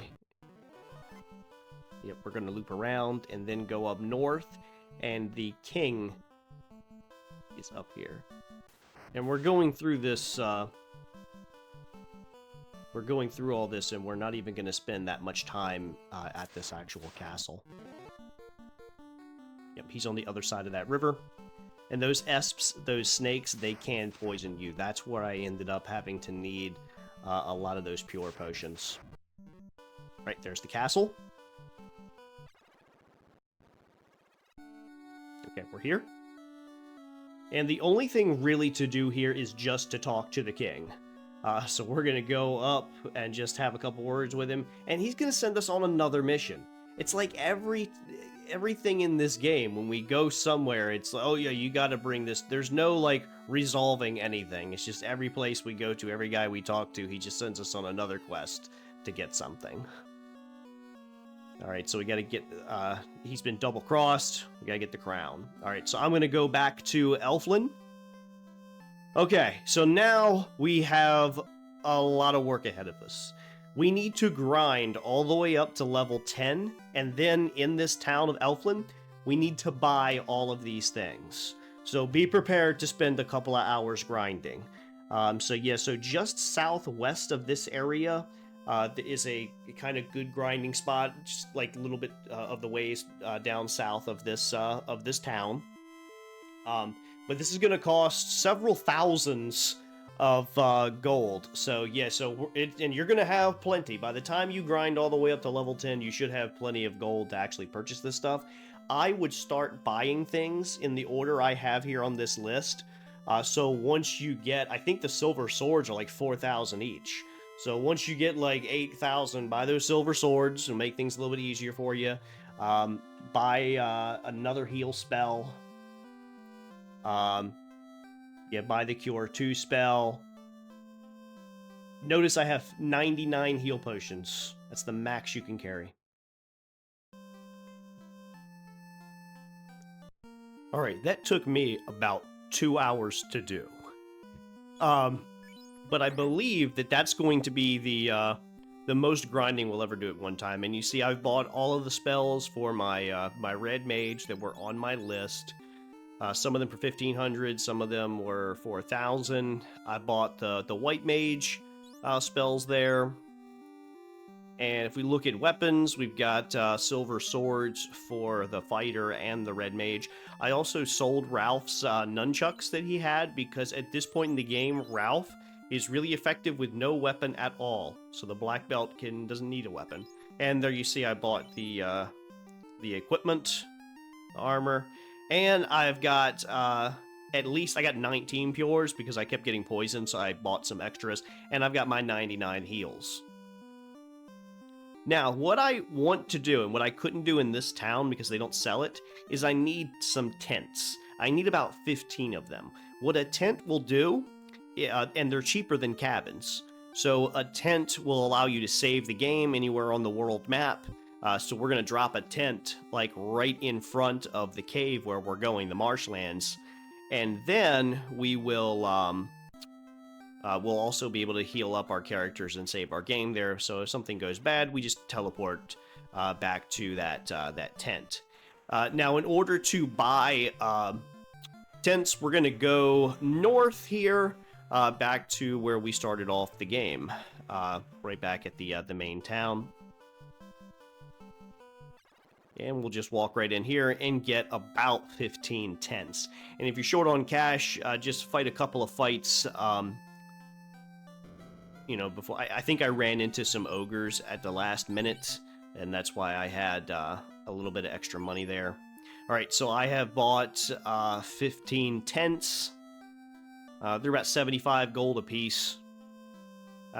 Yep, we're going to loop around and then go up north. And the king is up here. And we're going through this, we're going through all this, and we're not even going to spend that much time at this actual castle. Yep, he's on the other side of that river. And those esps, those snakes, they can poison you. That's where I ended up having to need a lot of those pure potions. Right, there's the castle. Okay, we're here. And the only thing really to do here is just to talk to the king. So we're going to go up and just have a couple words with him, and he's going to send us on another mission. It's like everything in this game, when we go somewhere, it's like, oh yeah, you got to bring this. There's no, like, resolving anything. It's just every place we go to, every guy we talk to, he just sends us on another quest to get something. Alright, so we gotta get, he's been double-crossed. We gotta get the crown. Alright, so I'm gonna go back to Elflin. Okay, so now we have a lot of work ahead of us. We need to grind all the way up to level 10, and then in this town of Elflin, we need to buy all of these things. So be prepared to spend a couple of hours grinding. So yeah, so just southwest of this area, is a kind of good grinding spot, just like a little bit of the ways down south of this town. But this is going to cost several thousands of gold. So yeah, and you're going to have plenty. By the time you grind all the way up to level 10, you should have plenty of gold to actually purchase this stuff. I would start buying things in the order I have here on this list. So once you get, I think the silver swords are like 4,000 each. So once you get like 8,000, buy those silver swords and make things a little bit easier for you. Buy another heal spell. Yeah, buy the Cure 2 spell. Notice I have 99 heal potions. That's the max you can carry. Alright, that took me about 2 hours to do. But I believe that that's going to be the most grinding we'll ever do at one time. And you see, I've bought all of the spells for my my Red Mage that were on my list. Some of them for 1,500, some of them were for 1,000. I bought the White Mage spells there. And if we look at weapons, we've got silver swords for the fighter and the Red Mage. I also sold Ralph's nunchucks that he had, because at this point in the game, Ralph is really effective with no weapon at all. So the black belt doesn't need a weapon. And there you see I bought the equipment, the armor, and I've got at least I got 19 pures because I kept getting poisoned, so I bought some extras, and I've got my 99 heals. Now, what I want to do, and what I couldn't do in this town because they don't sell it, is I need some tents. I need about 15 of them. What a tent will do, and they're cheaper than cabins, so a tent will allow you to save the game anywhere on the world map. So we're going to drop a tent, like, right in front of the cave where we're going, the marshlands, and then we will, we'll also be able to heal up our characters and save our game there, so if something goes bad, we just teleport back to that tent. Now, in order to buy tents, we're going to go north here, back to where we started off the game, right back at the main town. And we'll just walk right in here and get about 15 tents. And if you're short on cash, just fight a couple of fights. You know, before I think I ran into some ogres at the last minute, and that's why I had a little bit of extra money there. All right, so I have bought 15 tents. They're about 75 gold a piece.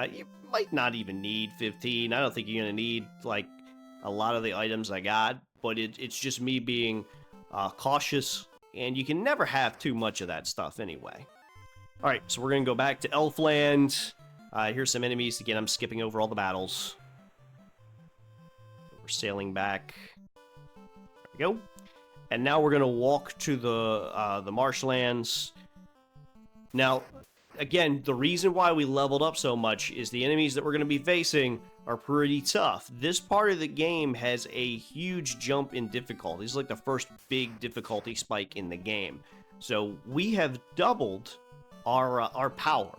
You might not even need 15. I don't think you're gonna need like a lot of the items I got, but it's just me being cautious, and you can never have too much of that stuff anyway. All right, so we're gonna go back to Elfland. Here's some enemies. Again, I'm skipping over all the battles. We're sailing back. There we go. And now we're gonna walk to the marshlands. Now, again, the reason why we leveled up so much is the enemies that we're gonna be facing are pretty tough. This part of the game has a huge jump in difficulty. This is like the first big difficulty spike in the game. So we have doubled our power.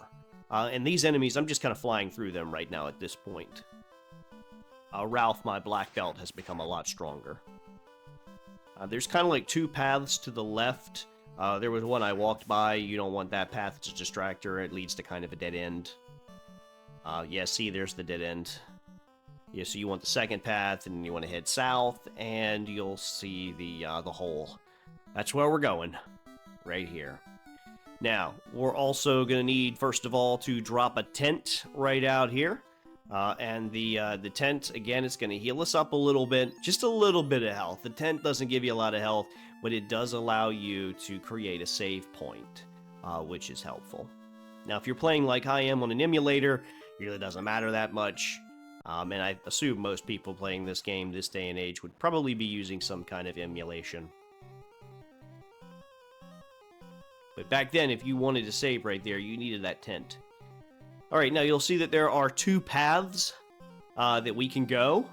And these enemies, I'm just kind of flying through them right now at this point. Ralph, my black belt, has become a lot stronger. There's kind of like two paths to the left. There was one I walked by. You don't want that path. It's a distractor. It leads to kind of a dead end. Yeah, see, there's the dead end. Yeah, so you want the second path, and you want to head south, and you'll see the hole. That's where we're going. Right here. Now, we're also going to need, first of all, to drop a tent right out here. And the tent, again, it's going to heal us up a little bit. Just a little bit of health. The tent doesn't give you a lot of health, but it does allow you to create a save point, which is helpful. Now, if you're playing like I am on an emulator, it really doesn't matter that much. And I assume most people playing this game this day and age would probably be using some kind of emulation. But back then, if you wanted to save right there, you needed that tent. Alright, now you'll see that there are two paths that we can go.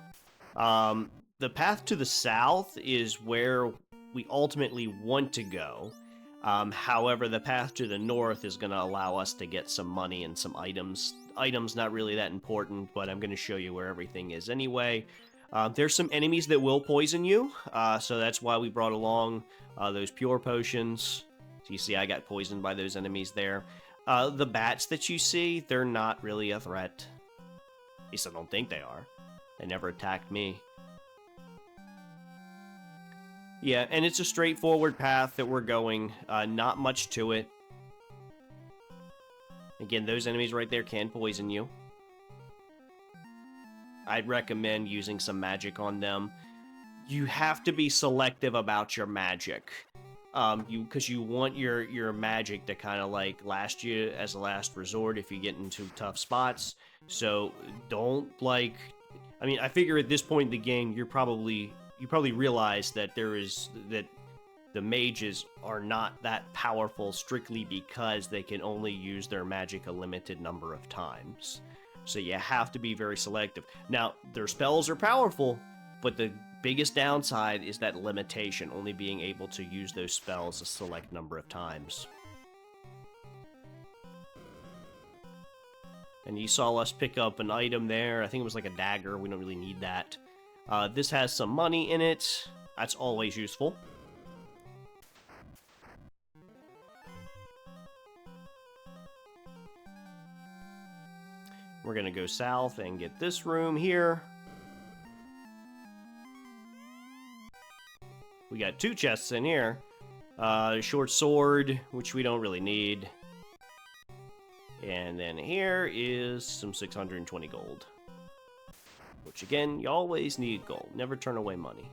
The path to the south is where we ultimately want to go. However, the path to the north is going to allow us to get some money and some items. Items not really that important, but I'm going to show you where everything is anyway. There's some enemies that will poison you, so that's why we brought along those pure potions. So you see I got poisoned by those enemies there. The bats that you see, they're not really a threat. At least I don't think they are. They never attacked me. Yeah, and it's a straightforward path that we're going. Not much to it. Again, those enemies right there can poison you. I'd recommend using some magic on them. You have to be selective about your magic. Because you want your magic to kind of like last you as a last resort if you get into tough spots. So don't like... I mean, I figure at this point in the game, you probably realize that the mages are not that powerful strictly because they can only use their magic a limited number of times. So you have to be very selective. Now, their spells are powerful, but the biggest downside is that limitation, only being able to use those spells a select number of times. And you saw us pick up an item there. I think it was like a dagger. We don't really need that. This has some money in it. That's always useful. We're going to go south and get this room here. We got 2 chests in here. Short sword, which we don't really need. And then here is some 620 gold. Which again, you always need gold. Never turn away money.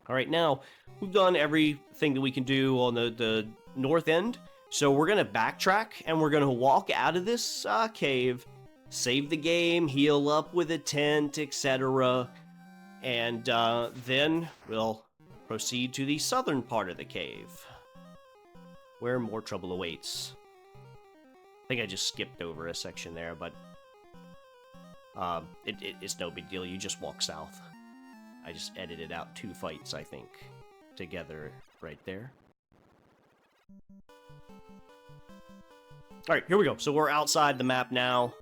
Alright, now, we've done everything that we can do on the north end, so we're going to backtrack, and we're going to walk out of this cave, save the game, heal up with a tent, etc., and then we'll proceed to the southern part of the cave, where more trouble awaits. I think I just skipped over a section there, but it's no big deal, you just walk south. I just edited out 2 fights, I think, together right there. Alright, here we go. So we're outside the map now.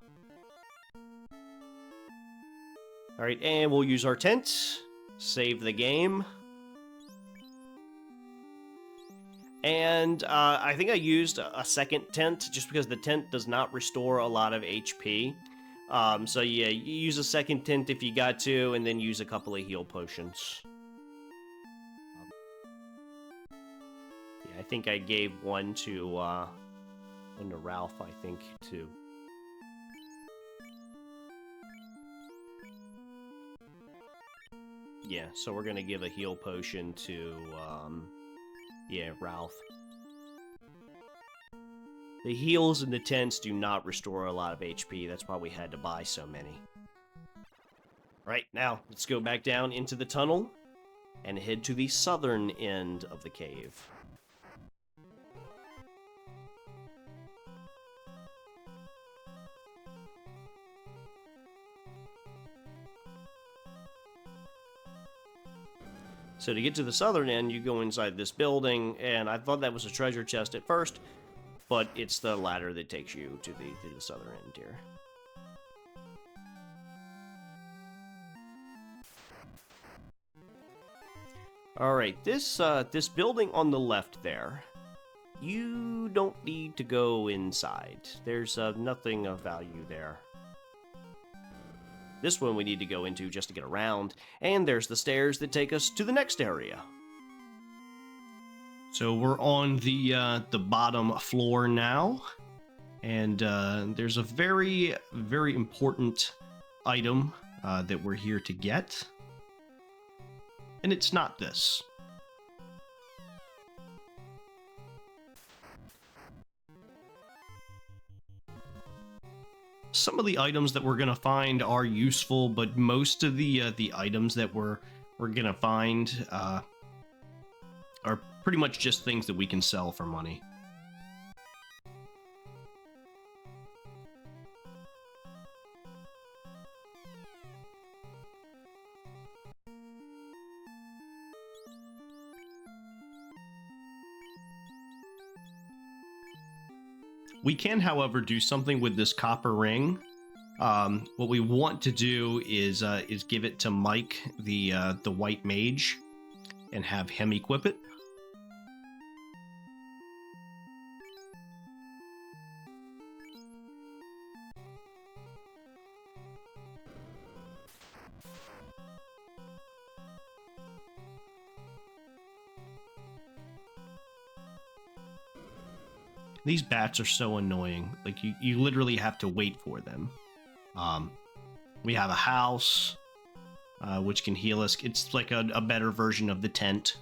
Alright, and we'll use our tent. Save the game. And I think I used a second tent, just because the tent does not restore a lot of HP. So yeah, you use a second tent if you got to, and then use a couple of heal potions. Yeah, I think I gave one to Ralph, I think, too. Yeah, so we're gonna give a heal potion to, yeah, Ralph. The heals and the tents do not restore a lot of HP. That's why we had to buy so many. Right, now, let's go back down into the tunnel and head to the southern end of the cave. So to get to the southern end, you go inside this building, and I thought that was a treasure chest at first, but it's the ladder that takes you to the southern end here. Alright, this building on the left there, you don't need to go inside. There's nothing of value there. This one we need to go into just to get around, and there's the stairs that take us to the next area. So we're on the bottom floor now, and there's a very, very important item that we're here to get, and it's not this. Some of the items that we're gonna find are useful, but most of the items that we're gonna find are pretty much just things that we can sell for money. We can, however, do something with this copper ring. What we want to do is give it to Mike, the White Mage, and have him equip it. These bats are so annoying. Like, you literally have to wait for them. We have a house, which can heal us. It's like a better version of the tent.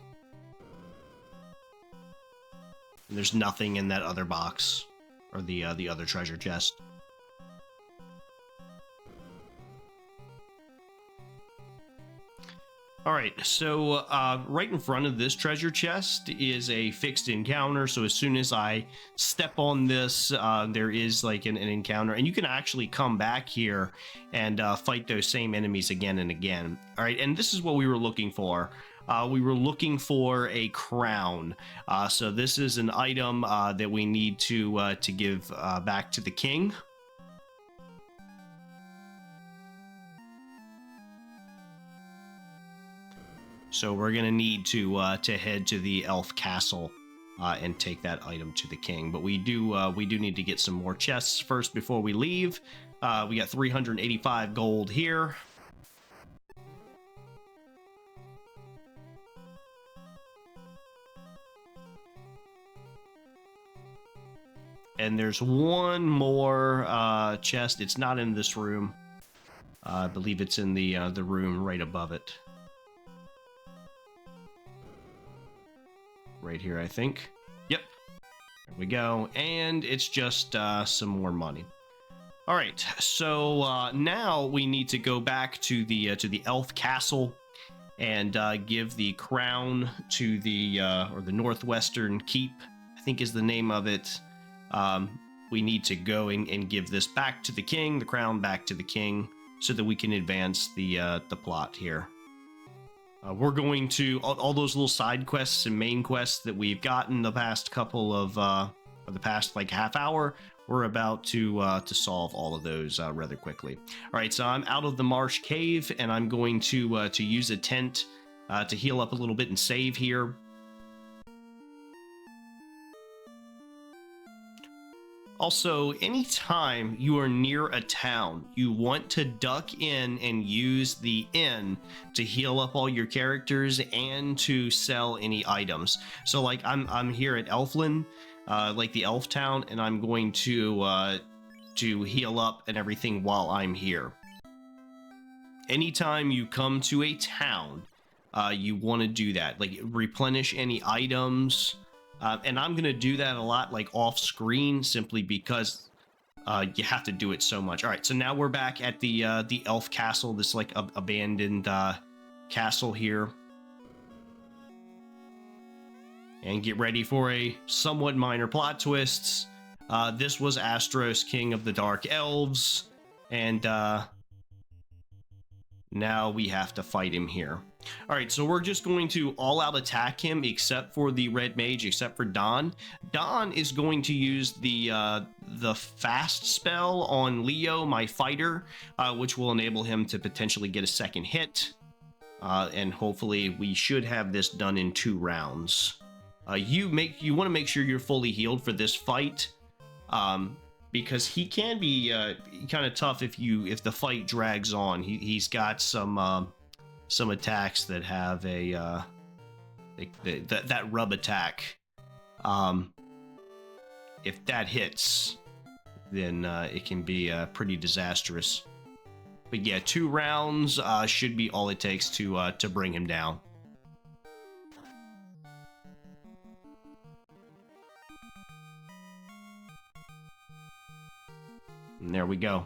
And there's nothing in that other box, or the other treasure chest. Alright, so right in front of this treasure chest is a fixed encounter, so as soon as I step on this, there is like an encounter, and you can actually come back here and fight those same enemies again and again. Alright, and this is what we were looking for. We were looking for a crown, so this is an item that we need to give back to the king. So we're gonna need to head to the elf castle and take that item to the king. But we do need to get some more chests first before we leave. We got 385 gold here. And there's one more chest. It's not in this room. I believe it's in the room right above it. Right here, I think. Yep. There we go. And it's just some more money. All right. So now we need to go back to the elf castle and give the crown to the or the Northwestern Keep, I think is the name of it. We need to go and give this back to the king, the crown back to the king, so that we can advance the plot here. We're going to all those little side quests and main quests that we've gotten the past couple of or the past like half hour. We're about to solve all of those rather quickly. All right, so I'm out of the marsh cave, and I'm going to use a tent to heal up a little bit and save here. Also, anytime you are near a town, you want to duck in and use the inn to heal up all your characters and to sell any items. So like I'm here at Elflin, like the elf town, and I'm going to heal up and everything while I'm here. Anytime you come to a town, you want to do that, like replenish any items. And I'm going to do that a lot, like off screen, simply because you have to do it so much. All right, so now we're back at the elf castle, this like abandoned castle here. And get ready for a somewhat minor plot twists. This was Astros, king of the Dark Elves, and now we have to fight him here. All right, so we're just going to all-out attack him, except for the red mage, except for Don. Don is going to use the fast spell on Leo, my fighter, which will enable him to potentially get a second hit. And hopefully we should have this done in 2 rounds. You want to make sure you're fully healed for this fight, because he can be kind of tough if the fight drags on. He's got some attacks that have a that rub attack. If that hits, then it can be pretty disastrous. But yeah, 2 rounds should be all it takes to bring him down. And there we go.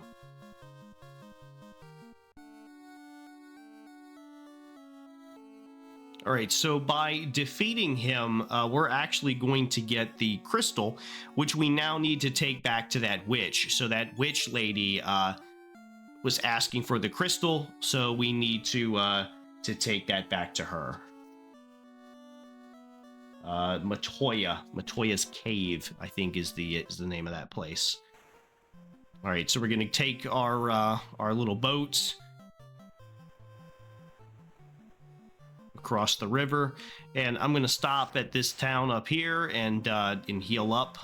All right, so by defeating him, we're actually going to get the crystal, which we now need to take back to that witch. So that witch lady was asking for the crystal, so we need to take that back to her. Matoya's Cave, I think, is the name of that place. All right, so we're gonna take our little boats across the river, and I'm gonna stop at this town up here and heal up.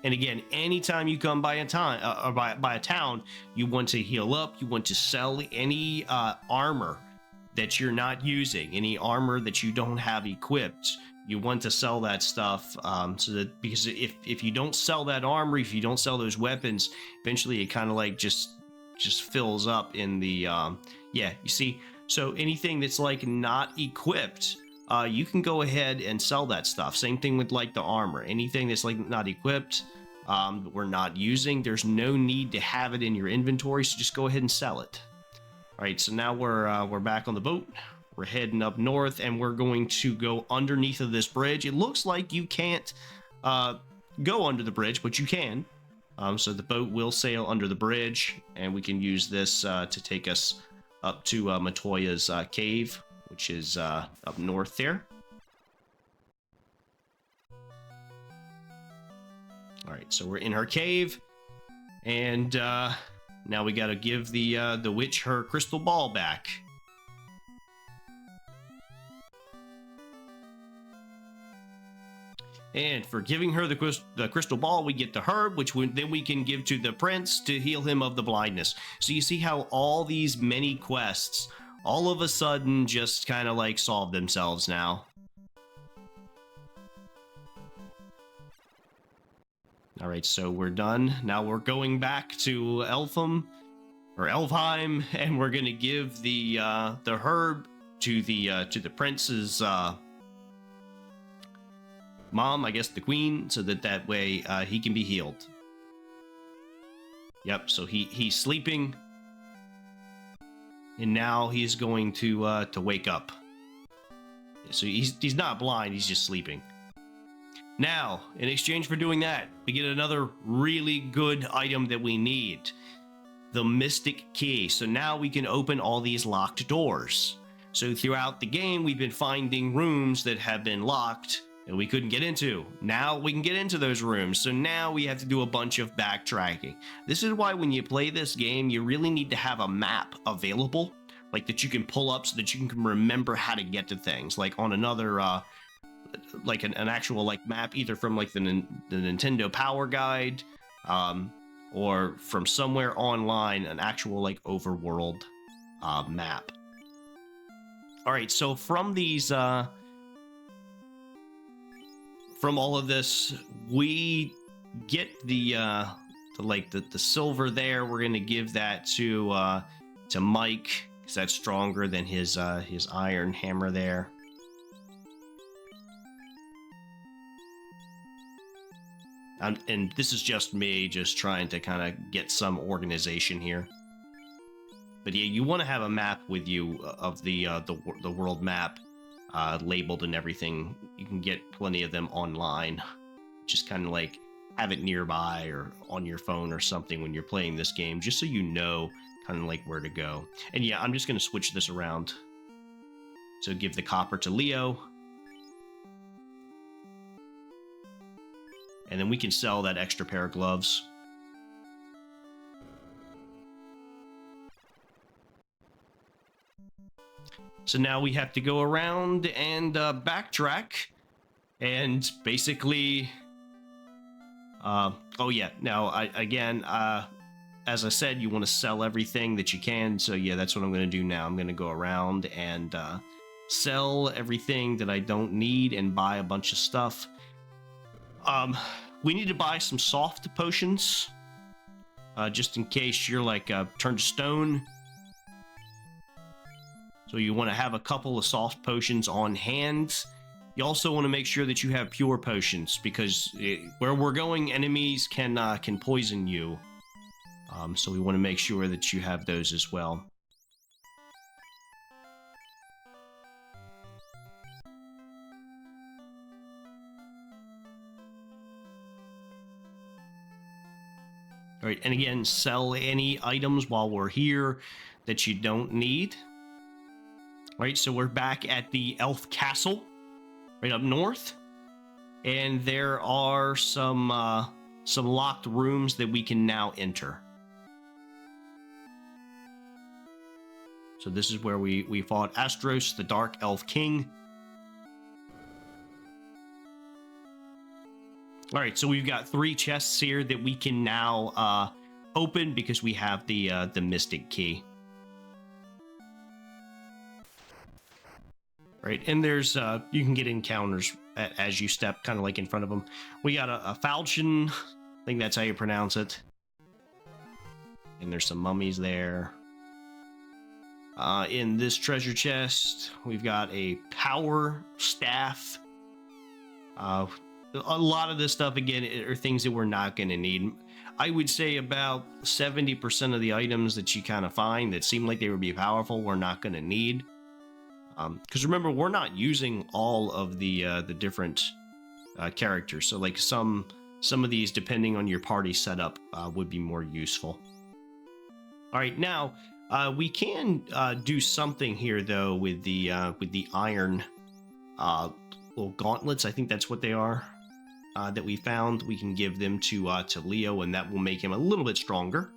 And again, anytime you come by a town, or by a town, you want to heal up. You want to sell any armor that you're not using, any armor that you don't have equipped. You want to sell that stuff, so that, because if you don't sell that armor, if you don't sell those weapons, eventually it kind of like just fills up in the yeah, you see. So anything that's like not equipped, you can go ahead and sell that stuff. Same thing with like the armor. Anything that's like not equipped, we're not using, there's no need to have it in your inventory, so just go ahead and sell it. All right, so now we're back on the boat. We're heading up north, and we're going to go underneath of this bridge. It looks like you can't go under the bridge, but you can. So the boat will sail under the bridge, and we can use this to take us up to Matoya's cave, which is up north there. All right, so we're in her cave, and now we got to give the witch her crystal ball back. And for giving her the crystal ball, we get the herb, which then we can give to the prince to heal him of the blindness. So you see how all these many quests all of a sudden just kind of like solve themselves now. All right, so we're done. Now we're going back to Elfheim, and we're gonna give the herb to the prince's mom, I guess the queen, so that way he can be healed. Yep, so he's sleeping, and now he's going to wake up. So he's not blind, he's just sleeping. Now, in exchange for doing that, we get another really good item that we need. The Mystic Key. So now we can open all these locked doors. So throughout the game, we've been finding rooms that have been locked and we couldn't get into. Now we can get into those rooms. So now we have to do a bunch of backtracking. This is why when you play this game, you really need to have a map available, like that you can pull up so that you can remember how to get to things. Like on another, like an actual like map, either from like the Nintendo Power Guide, or from somewhere online, an actual like overworld map. All right, so from these, from all of this, we get the silver there. We're gonna give that to Mike, because that's stronger than his iron hammer there. And this is just me just trying to kind of get some organization here. But yeah, you want to have a map with you of the world map, labeled and everything. You can get plenty of them online. Just kind of like have it nearby or on your phone or something when you're playing this game, just so you know kind of like where to go. And yeah, I'm just going to switch this around. So give the copper to Leo. And then we can sell that extra pair of gloves. So now we have to go around and backtrack. And basically... oh yeah, now, again, as I said, you want to sell everything that you can. So yeah, that's what I'm going to do now. I'm going to go around and sell everything that I don't need and buy a bunch of stuff. We need to buy some soft potions, just in case you're like turned to stone. So you want to have a couple of soft potions on hand. You also want to make sure that you have pure potions, because where we're going, enemies can poison you. So we want to make sure that you have those as well. All right, and again, sell any items while we're here that you don't need. All right, so we're back at the Elf Castle, right up north. And there are some locked rooms that we can now enter. So this is where we fought Astros, the Dark Elf King. All right, so we've got 3 chests here that we can now open because we have the Mystic Key. Right, and there's you can get encounters as you step, kind of like in front of them. We got a falchion, I think that's how you pronounce it. And there's some mummies there. In this treasure chest, we've got a power staff. A lot of this stuff, again, are things that we're not going to need. I would say about 70% of the items that you kind of find that seem like they would be powerful, we're not going to need. Because remember, we're not using all of the different characters. So like some of these, depending on your party setup, would be more useful. All right, now we can do something here though with the iron little gauntlets. I think that's what they are that we found. We can give them to Leo, and that will make him a little bit stronger.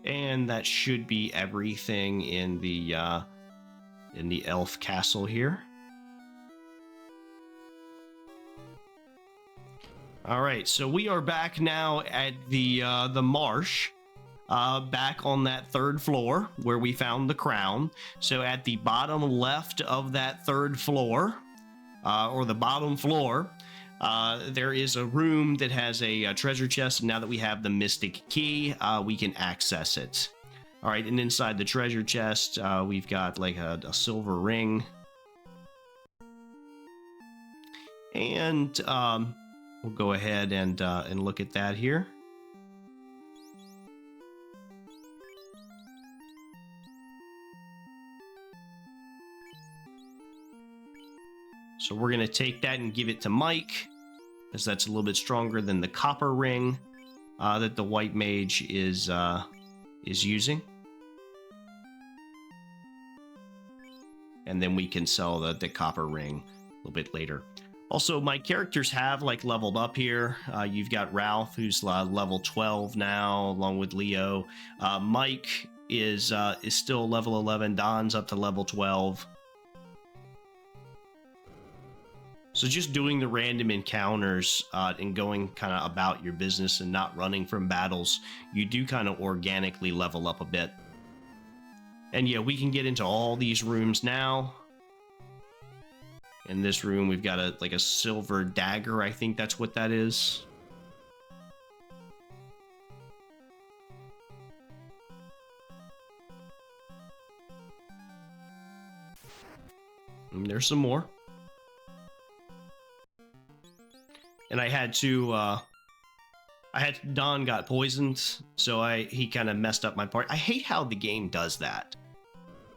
And that should be everything in the elf castle here. All right, so we are back now at the marsh, back on that 3rd floor where we found the crown. So at the bottom left of that 3rd floor, or the bottom floor, there is a room that has a treasure chest, and now that we have the Mystic Key, we can access it. All right, and inside the treasure chest, we've got like a silver ring. And we'll go ahead and look at that here. So we're going to take that and give it to Mike, because that's a little bit stronger than the copper ring that the White Mage is using. And then we can sell the copper ring a little bit later. Also, my characters have like leveled up here. You've got Ralph, who's level 12 now, along with Leo. Mike is still level 11. Don's up to level 12. So just doing the random encounters and going kind of about your business and not running from battles, you do kind of organically level up a bit. And yeah, we can get into all these rooms now. In this room, we've got a silver dagger. I think that's what that is. And there's some more. And I had to, Don got poisoned, so he kind of messed up my part. I hate how the game does that.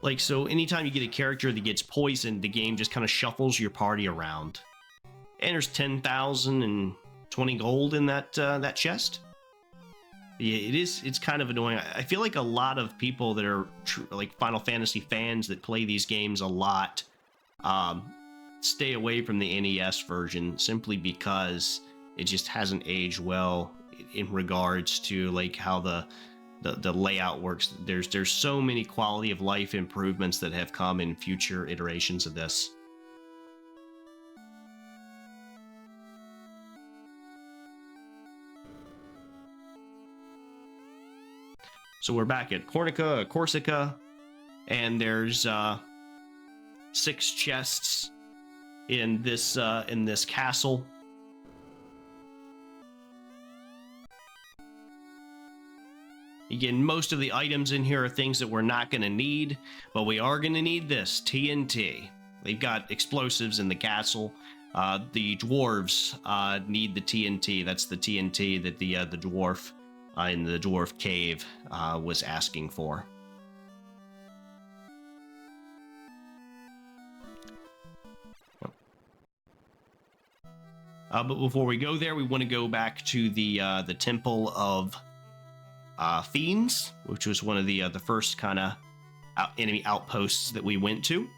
Like, so anytime you get a character that gets poisoned, the game just kind of shuffles your party around. And there's 10,020 gold in that chest. Yeah, it's kind of annoying. I feel like a lot of people that are like Final Fantasy fans that play these games a lot stay away from the NES version simply because it just hasn't aged well in regards to like how the layout works. There's so many quality of life improvements that have come in future iterations of this. So we're back at Corsica, and there's 6 chests in this castle. Again, most of the items in here are things that we're not going to need, but we are going to need this TNT. They've got explosives in the castle. The dwarves need the TNT. That's the TNT that the dwarf in the dwarf cave was asking for. But before we go there, we want to go back to the Temple of Fiends, which was one of the first kind of enemy outposts that we went to.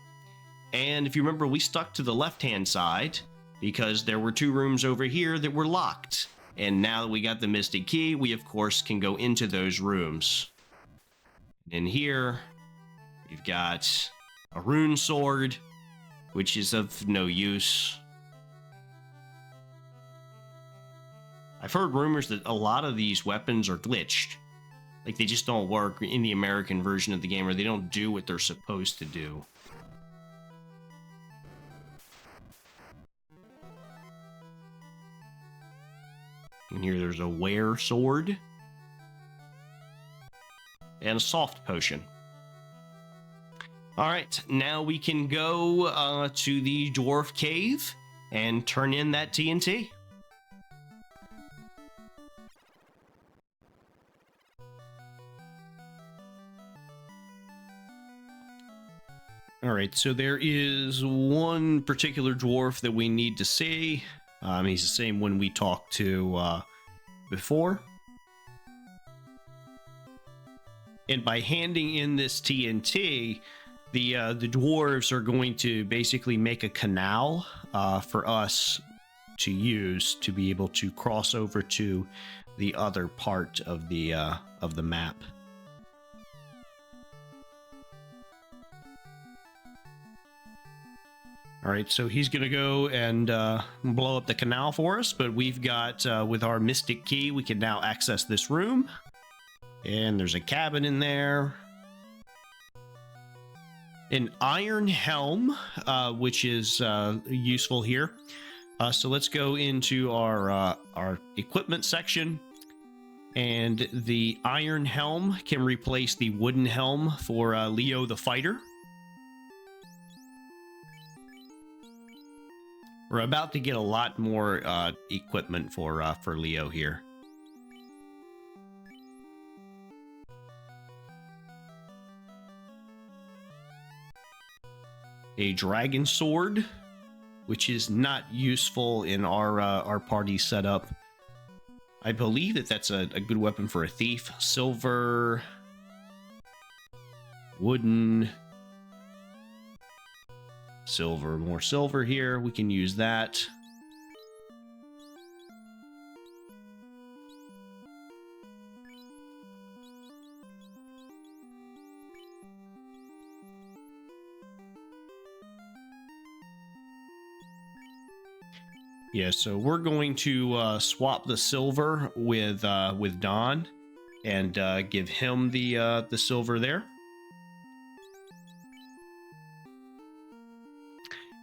And if you remember, we stuck to the left-hand side because there were 2 rooms over here that were locked. And now that we got the Mystic Key, we of course can go into those rooms. In here, we've got a rune sword, which is of no use. I've heard rumors that a lot of these weapons are glitched. Like, they just don't work in the American version of the game, or they don't do what they're supposed to do. And here there's a wear sword. And a soft potion. Alright, now we can go to the dwarf cave and turn in that TNT. Alright, so there is one particular dwarf that we need to see. He's the same one we talked to before. And by handing in this TNT, the dwarves are going to basically make a canal for us to use to be able to cross over to the other part of the map. All right, so he's going to go and blow up the canal for us, but we've got, with our Mystic Key, we can now access this room. And there's a cabin in there. An iron helm, which is useful here. So let's go into our equipment section. And the iron helm can replace the wooden helm for Leo the Fighter. We're about to get a lot more equipment for Leo here. A dragon sword, which is not useful in our party setup. I believe that that's a good weapon for a thief. Silver, wooden. Silver, more silver here. We can use that. Yeah, so we're going to swap the silver with Don and give him the silver there.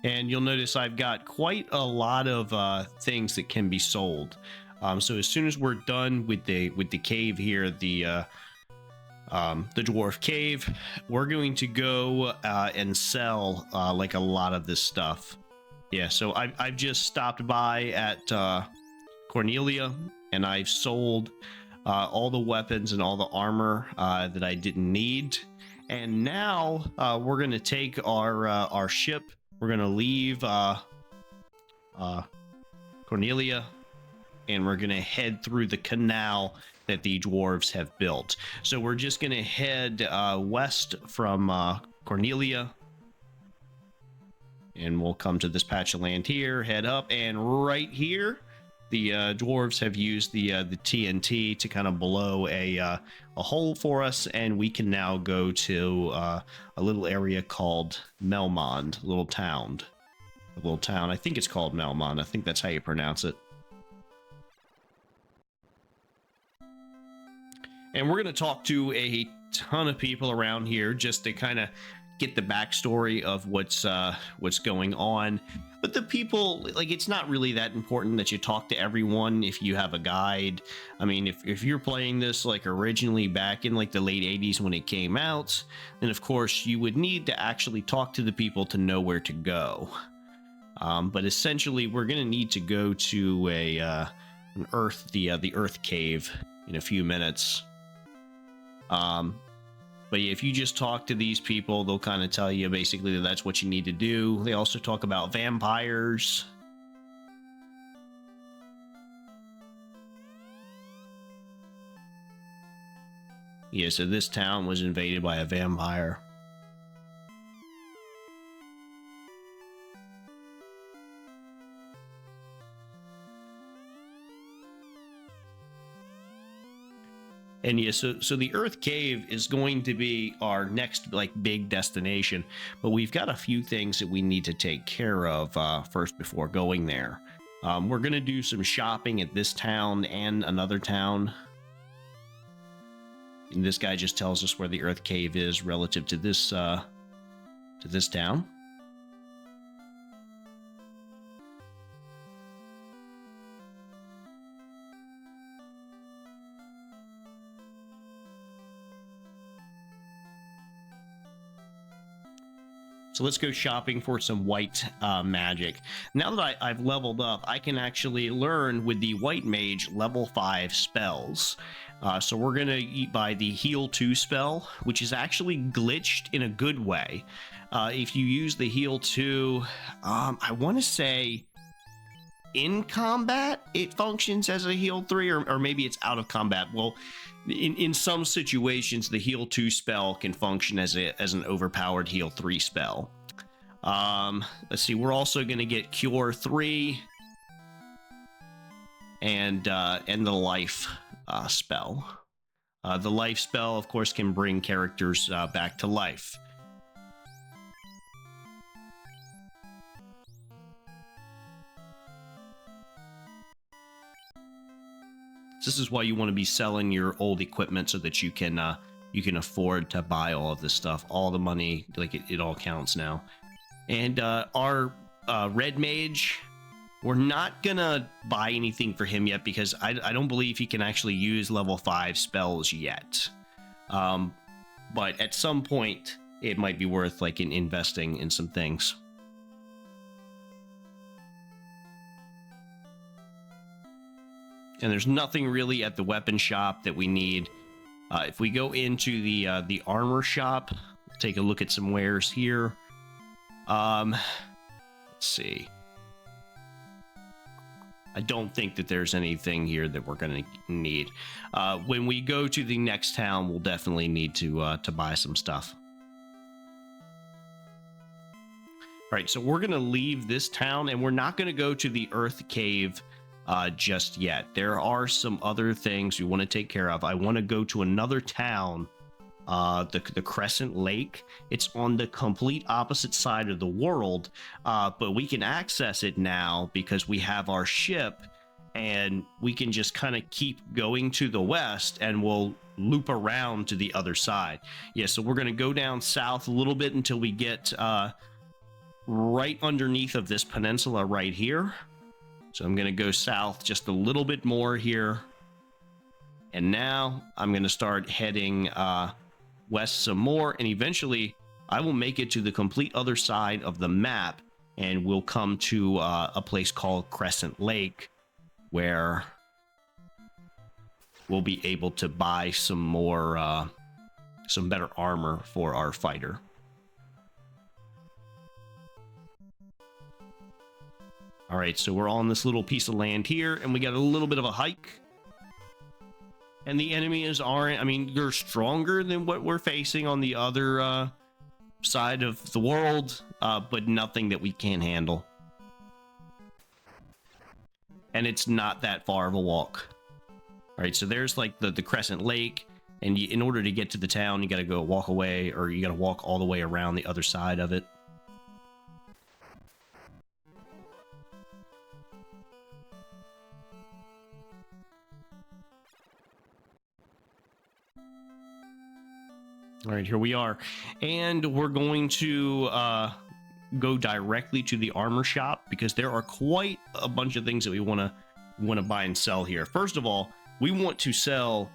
And you'll notice I've got quite a lot of things that can be sold. So as soon as we're done with the cave here, the dwarf cave, we're going to go and sell like a lot of this stuff. Yeah, so I've just stopped by at Cornelia, and I've sold all the weapons and all the armor that I didn't need. And now we're going to take our ship. We're going to leave Cornelia, and we're going to head through the canal that the dwarves have built. So we're just going to head west from Cornelia, and we'll come to this patch of land here, head up, and right here, the dwarves have used the TNT to kind of blow a hole for us, and we can now go to a little area called Melmond, a little town. I think it's called Melmond. I think that's how you pronounce it. And we're going to talk to a ton of people around here just to kind of get the backstory of what's going on. But the people, like, it's not really that important that you talk to everyone if you have a guide. I mean, if you're playing this like originally back in like the late 80s when it came out, then of course you would need to actually talk to the people to know where to go. But essentially we're going to need to go to the Earth Cave in a few minutes. But if you just talk to these people, they'll kind of tell you basically that that's what you need to do. They also talk about vampires. Yeah, so this town was invaded by a vampire. And yeah, so the Earth Cave is going to be our next like big destination, but we've got a few things that we need to take care of first before going there. We're gonna do some shopping at this town and another town. And this guy just tells us where the Earth Cave is relative to this town. So let's go shopping for some white magic. Now that I've leveled up, I can actually learn with the White Mage level 5 spells. So we're going to buy the Heal 2 spell, which is actually glitched in a good way. If you use the Heal 2, I want to say in combat, it functions as a Heal 3, or maybe it's out of combat. Well, in some situations, the Heal 2 spell can function as an overpowered Heal 3 spell. Let's see, we're also going to get Cure 3 and the Life spell. The Life spell, of course, can bring characters back to life. This is why you want to be selling your old equipment so that you can afford to buy all of this stuff. All the money, like it all counts now. And our Red Mage, we're not gonna buy anything for him yet because I don't believe he can actually use level 5 spells yet. But at some point, it might be worth like investing in some things. And there's nothing really at the weapon shop that we need. If we go into the armor shop, take a look at some wares here. Let's see. I don't think that there's anything here that we're going to need. When we go to the next town, we'll definitely need to buy some stuff. All right, so we're going to leave this town, and we're not going to go to the Earth Cave just yet. There are some other things we want to take care of. I want to go to another town, the Crescent Lake. It's on the complete opposite side of the world, but we can access it now because we have our ship, and we can just kind of keep going to the west, and we'll loop around to the other side. Yeah, so we're going to go down south a little bit until we get right underneath of this peninsula right here. So I'm going to go south just a little bit more here. And now I'm going to start heading west some more. And eventually I will make it to the complete other side of the map. And we'll come to a place called Crescent Lake, where we'll be able to buy some more, some better armor for our fighter. All right, so we're on this little piece of land here, and we got a little bit of a hike. And the enemies aren't, I mean, they're stronger than what we're facing on the other side of the world, but nothing that we can't handle. And it's not that far of a walk. All right, so there's like the Crescent Lake, and in order to get to the town, you got to go walk away, or you got to walk all the way around the other side of it. All right, here we are, and we're going to go directly to the armor shop because there are quite a bunch of things that we want to buy and sell here. First of all, we want to sell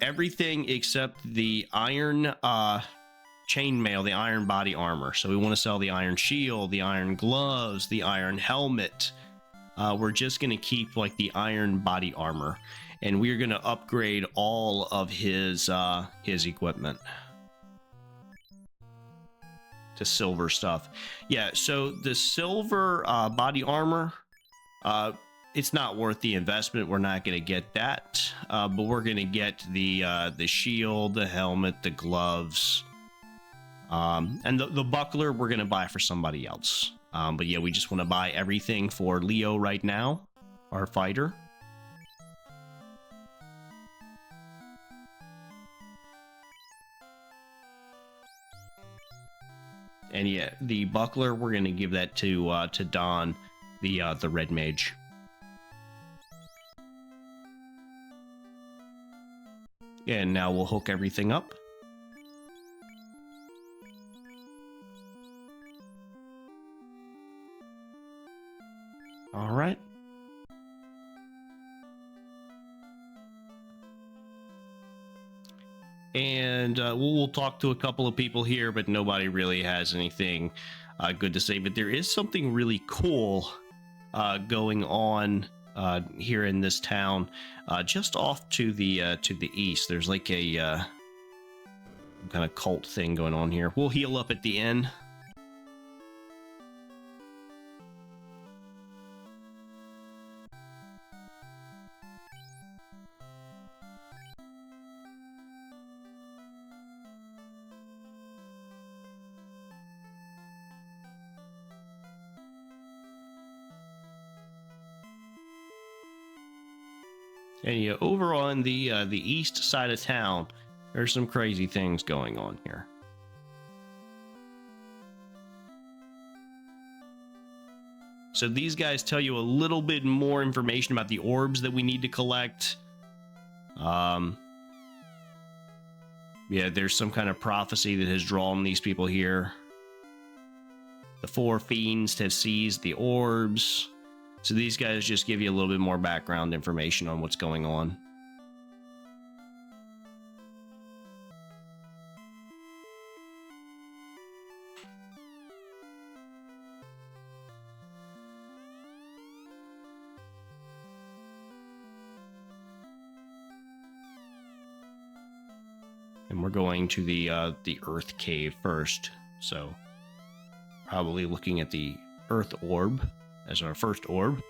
everything except the iron chainmail, the iron body armor. So we want to sell the iron shield, the iron gloves, the iron helmet. We're just going to keep like the iron body armor. And we're going to upgrade all of his equipment to silver stuff. Yeah, so the silver body armor, it's not worth the investment. We're not going to get that, but we're going to get the shield, the helmet, the gloves, and the buckler we're going to buy for somebody else. But yeah, we just want to buy everything for Leo right now, our fighter. And yeah, the buckler, we're gonna give that to Don, the red mage. And now we'll hook everything up. All right. And we'll talk to a couple of people here, but nobody really has anything good to say. But there is something really cool going on here in this town, just off to the east. There's like a kind of cult thing going on here. We'll heal up at the end. And yeah, over on the east side of town, there's some crazy things going on here. So these guys tell you a little bit more information about the orbs that we need to collect. Yeah, there's some kind of prophecy that has drawn these people here. The 4 fiends have seized the orbs. So these guys just give you a little bit more background information on what's going on. And we're going to the Earth Cave first. So probably looking at the Earth Orb as our first orb.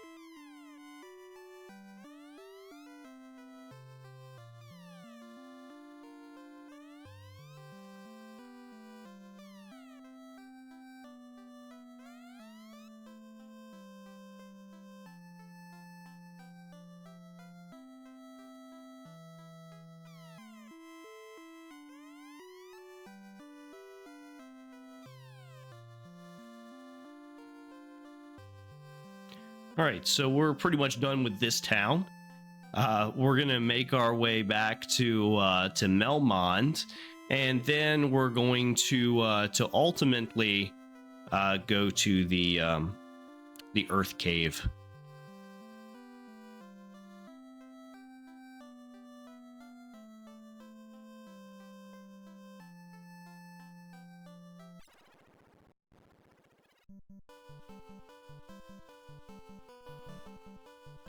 All right, so we're pretty much done with this town. We're gonna make our way back to Melmond, and then we're going to ultimately go to the Earth Cave.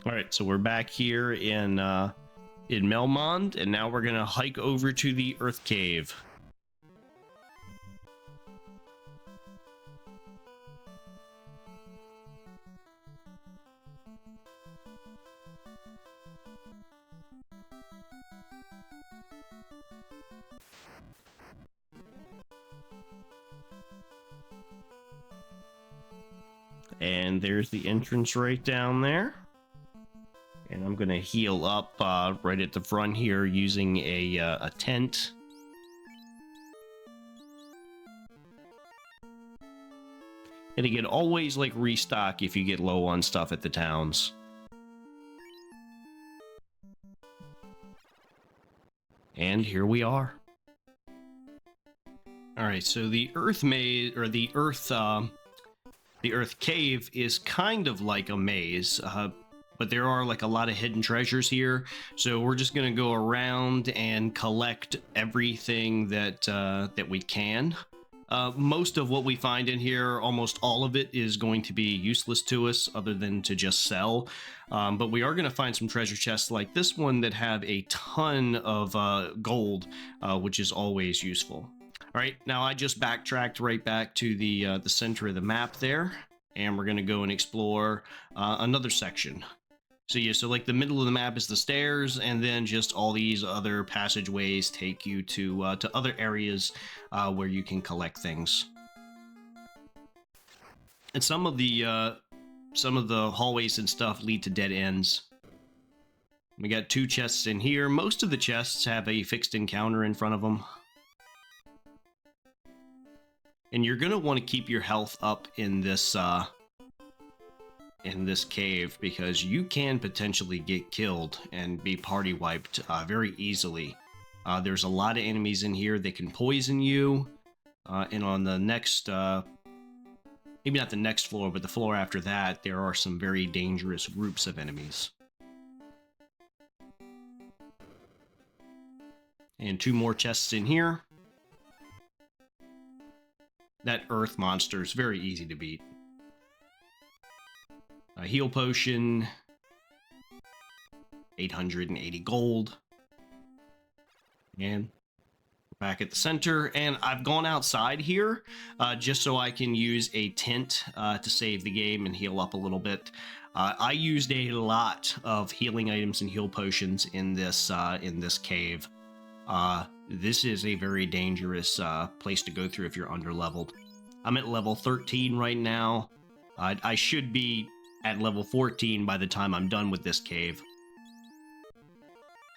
All right, so we're back here in Melmond, and now we're gonna hike over to the Earth Cave. And there's the entrance right down there. And I'm gonna heal up right at the front here using a tent. And again, always like restock if you get low on stuff at the towns. And here we are. All right, so the Earth maze, or the Earth Cave is kind of like a maze. But there are like a lot of hidden treasures here, so we're just gonna go around and collect everything that we can. Most of what we find in here, almost all of it, is going to be useless to us other than to just sell. But we are going to find some treasure chests like this one that have a ton of gold, which is always useful. All right, now I just backtracked right back to the center of the map there, and we're going to go and explore another section. So yeah, so like the middle of the map is the stairs, and then just all these other passageways take you to other areas where you can collect things. And some of the hallways and stuff lead to dead ends. We got 2 chests in here. Most of the chests have a fixed encounter in front of them. And you're going to want to keep your health up in this cave, because you can potentially get killed and be party wiped very easily. There's a lot of enemies in here that can poison you, and on the next, maybe not the next floor, but the floor after that, there are some very dangerous groups of enemies. And 2 more chests in here. That earth monster is very easy to beat. A heal potion, 880 gold. And we're back at the center, and I've gone outside here just so I can use a tent to save the game and heal up a little bit. I used a lot of healing items and heal potions in this cave. This is a very dangerous place to go through if you're underleveled. I'm at level 13 right now. I should be at level 14 by the time I'm done with this cave.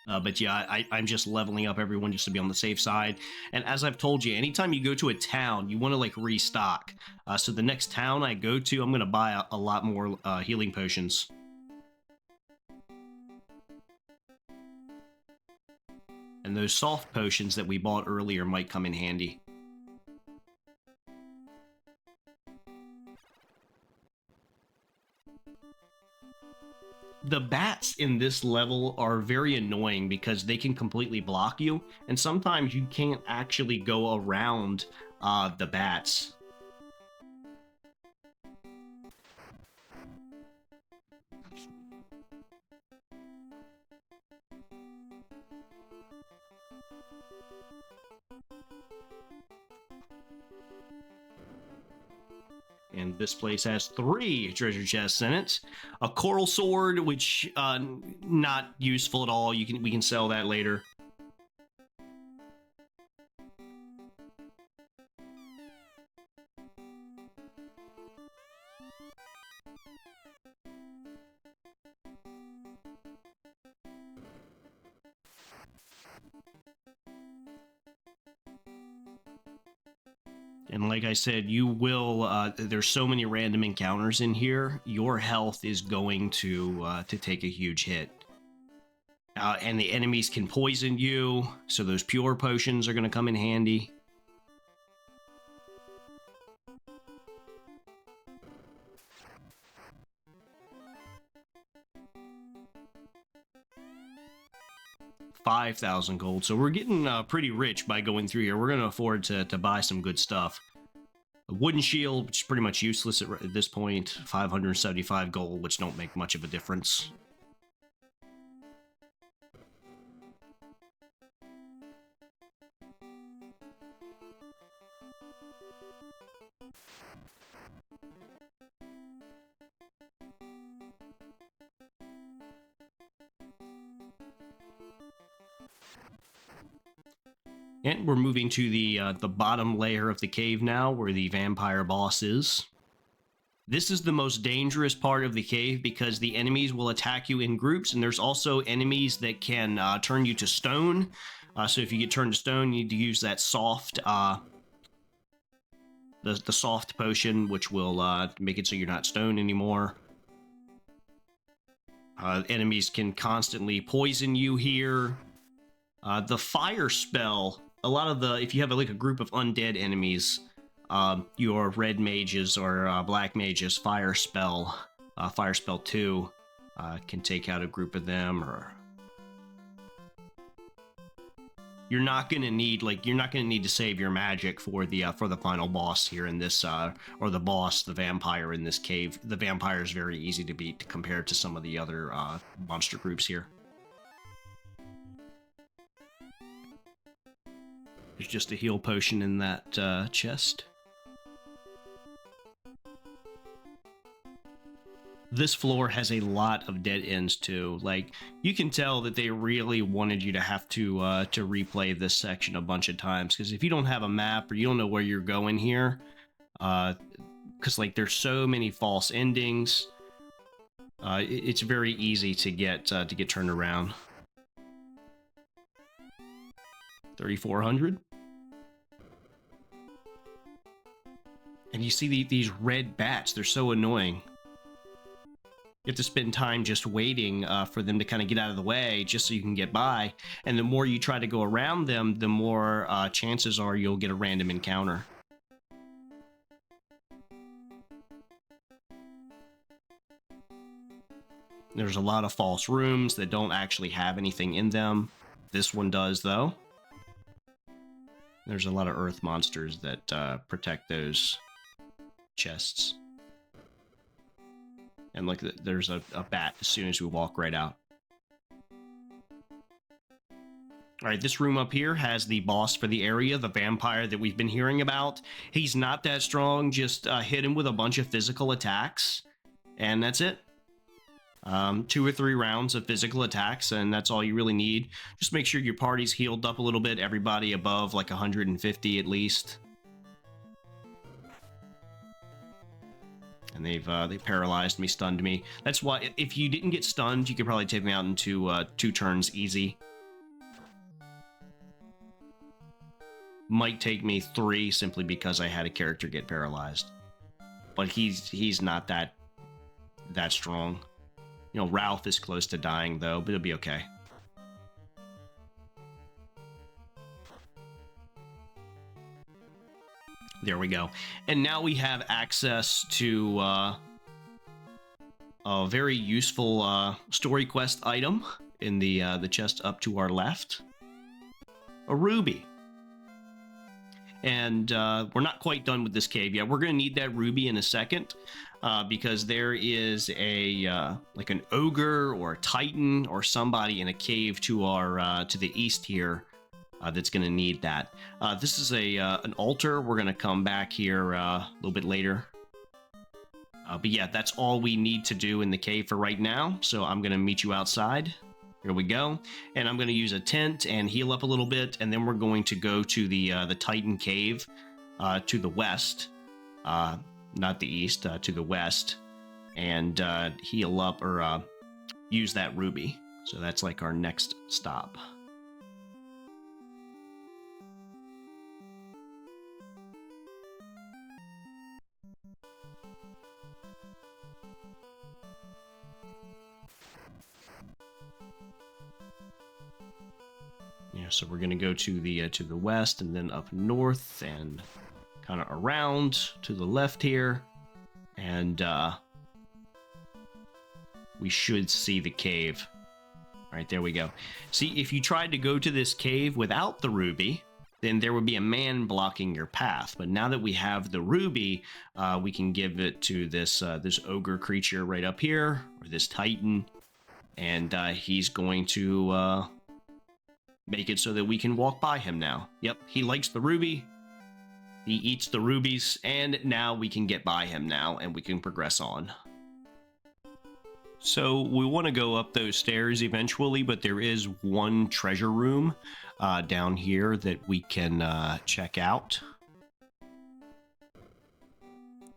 But yeah, I'm just leveling up everyone just to be on the safe side. And as I've told you, anytime you go to a town, you want to like restock. So the next town I go to, I'm going to buy a lot more healing potions. And those soft potions that we bought earlier might come in handy. The bats in this level are very annoying because they can completely block you, and sometimes you can't actually go around the bats. And this place has 3 treasure chests in it. A coral sword, which not useful at all. We can sell that later. And like I said, you will, there's so many random encounters in here, your health is going to take a huge hit. And the enemies can poison you, so those pure potions are going to come in handy. $5,000 gold, so we're getting pretty rich by going through here. We're going to afford to buy some good stuff. A wooden shield, which is pretty much useless at this point. 575 gold, which don't make much of a difference. And we're moving to the bottom layer of the cave now, where the vampire boss is. This is the most dangerous part of the cave because the enemies will attack you in groups, and there's also enemies that can turn you to stone. So if you get turned to stone, you need to use that soft, the soft potion, which will make it so you're not stone anymore. Enemies can constantly poison you here. The fire spell, a lot of if you have like a group of undead enemies, your red mages or black mages fire spell 2 can take out a group of them. Or you're not gonna need to save your magic for the final boss here in this or the boss, the vampire in this cave. The vampire is very easy to beat compared to some of the other monster groups here. There's just a heal potion in that chest. This floor has a lot of dead ends too. Like, you can tell that they really wanted you to have to replay this section a bunch of times, because if you don't have a map or you don't know where you're going here, because like there's so many false endings, it's very easy to get turned around. 3,400. And you see these red bats. They're so annoying. You have to spend time just waiting for them to kind of get out of the way just so you can get by. And the more you try to go around them, the more chances are you'll get a random encounter. There's a lot of false rooms that don't actually have anything in them. This one does, though. There's a lot of earth monsters that protect those chests. And look, there's a bat as soon as we walk right out. All right, this room up here has the boss for the area, the vampire that we've been hearing about. He's not that strong, just hit him with a bunch of physical attacks, and that's it. 2 or 3 rounds of physical attacks, and that's all you really need. Just make sure your party's healed up a little bit, everybody above like 150 at least. And they paralyzed me, stunned me. That's why, if you didn't get stunned, you could probably take me out into 2 turns easy. Might take me 3 simply because I had a character get paralyzed. But he's not that strong. You know, Ralph is close to dying though, but it'll be okay. There we go. And now we have access to a very useful story quest item in the chest up to our left. A ruby. And we're not quite done with this cave yet. We're going to need that ruby in a second because there is a like an ogre or a titan or somebody in a cave to our to the east here that's going to need that. This is an altar. We're going to come back here a little bit later. But yeah, that's all we need to do in the cave for right now. So I'm going to meet you outside. Here we go. And I'm going to use a tent and heal up a little bit. And then we're going to go to the Titan cave to the west. Not the east, to the west. And heal up or use that ruby. So that's like our next stop. Yeah, so we're going to go to the west and then up north and kind of around to the left here. And we should see the cave. All right, there we go. See, if you tried to go to this cave without the ruby, then there would be a man blocking your path. But now that we have the ruby, we can give it to this ogre creature right up here, or this titan, and he's going to make it so that we can walk by him now. Yep, he likes the ruby. He eats the rubies, and now we can get by him now, and we can progress on. So we want to go up those stairs eventually, but there is one treasure room down here that we can check out.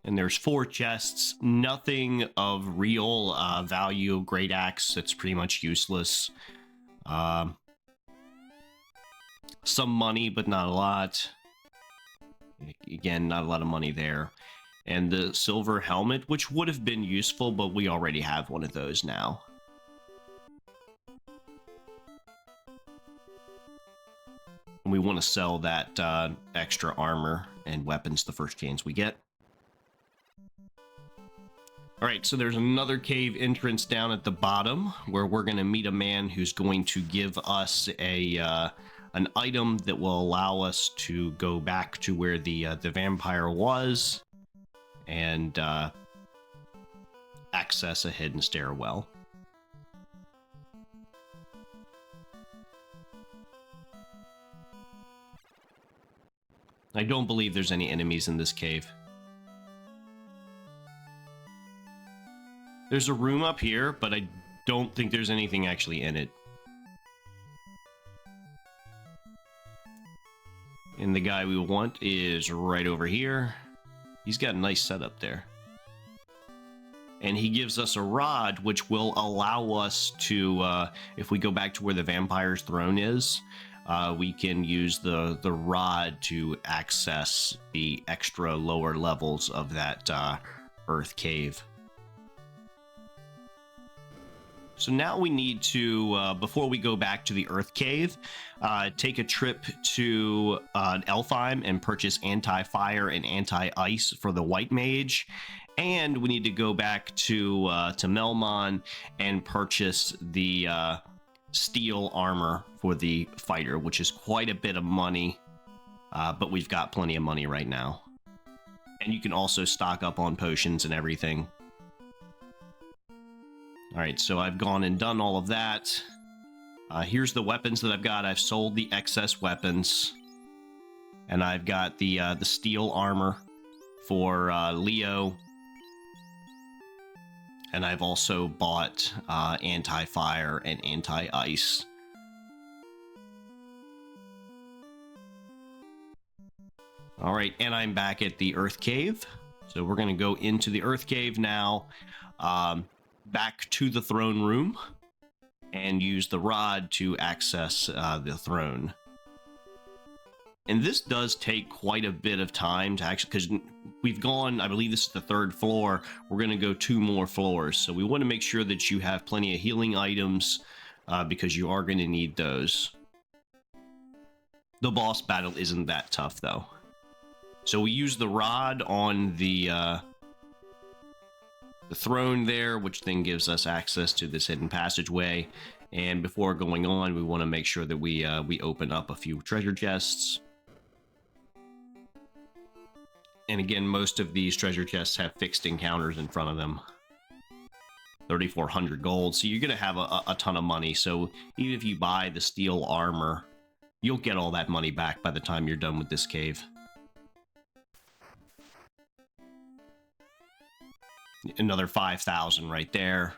And there's 4 chests, nothing of real value. Great axe, that's pretty much useless. Some money, but not a lot. Again, not a lot of money there. And the silver helmet, which would have been useful, but we already have one of those now. And we want to sell that extra armor and weapons the first chance we get. Alright, so there's another cave entrance down at the bottom, where we're going to meet a man who's going to give us an item that will allow us to go back to where the vampire was and access a hidden stairwell. I don't believe there's any enemies in this cave. There's a room up here, but I don't think there's anything actually in it. And the guy we want is right over here. He's got a nice setup there. And he gives us a rod, which will allow us to, if we go back to where the vampire's throne is, we can use the rod to access the extra lower levels of that earth cave. So now we need to, before we go back to the Earth Cave, take a trip to Elfheim and purchase anti-fire and anti-ice for the White Mage. And we need to go back to Melmon and purchase the steel armor for the fighter, which is quite a bit of money, but we've got plenty of money right now. And you can also stock up on potions and everything. All right, so I've gone and done all of that. Here's the weapons that I've got. I've sold the excess weapons. And I've got the steel armor for Leo. And I've also bought anti-fire and anti-ice. All right, and I'm back at the Earth Cave. So we're going to go into the Earth Cave now. Back to the throne room and use the rod to access the throne. And this does take quite a bit of time to actually, because we've gone, I believe this is the 3rd floor. We're going to go 2 more floors. So we want to make sure that you have plenty of healing items because you are going to need those. The boss battle isn't that tough though. So we use the rod on the throne there, which then gives us access to this hidden passageway. And before going on, we want to make sure that we open up a few treasure chests. And again, most of these treasure chests have fixed encounters in front of them. 3,400 gold, so you're going to have a ton of money. So even if you buy the steel armor, you'll get all that money back by the time you're done with this cave. Another 5,000 right there.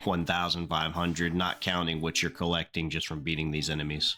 1,500, not counting what you're collecting just from beating these enemies.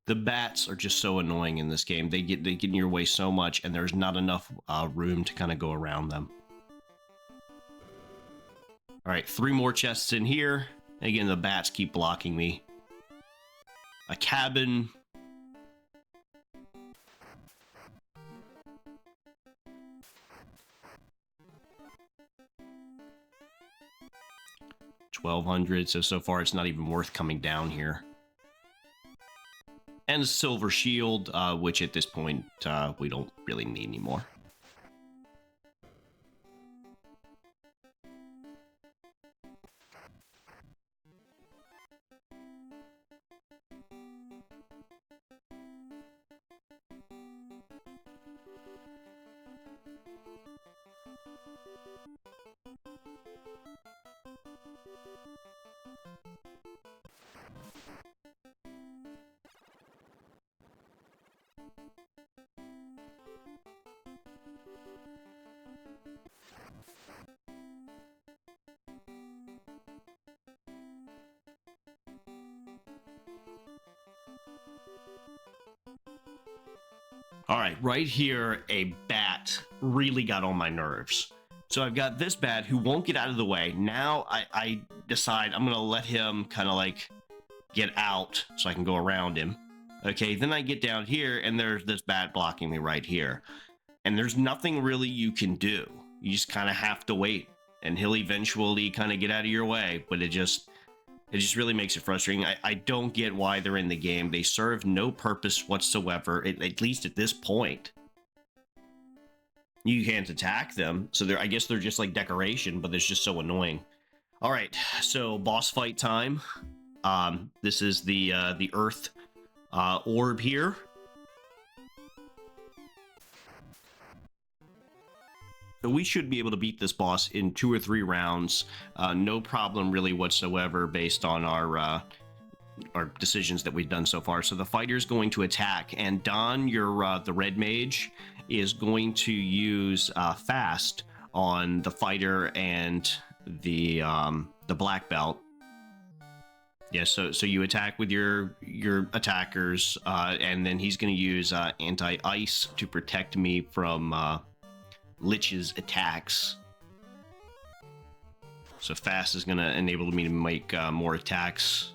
The bats are just so annoying in this game. They get in your way so much, and there's not enough room to kind of go around them. All right, 3 more chests in here. Again, the bats keep blocking me. A cabin. $1,200. So far, it's not even worth coming down here. And a silver shield, which at this point we don't really need anymore. All right, right here, a bat really got on my nerves. So I've got this bat who won't get out of the way. Now I decide I'm going to let him kind of like get out so I can go around him. Okay, then I get down here and there's this bat blocking me right here. And there's nothing really you can do. You just kind of have to wait and he'll eventually kind of get out of your way. But it just really makes it frustrating. I don't get why they're in the game. They serve no purpose whatsoever, at least at this point. You can't attack them, so I guess they're just like decoration, but it's just so annoying. All right, so boss fight time. This is the Earth orb here. So we should be able to beat this boss in 2 or 3 rounds. No problem really whatsoever based on our decisions that we've done so far. So the fighter's going to attack, and Don, your the red mage, is going to use fast on the fighter and the black belt. Yeah, so you attack with your attackers, and then he's going to use anti-ice to protect me from Lich's attacks. So fast is going to enable me to make more attacks.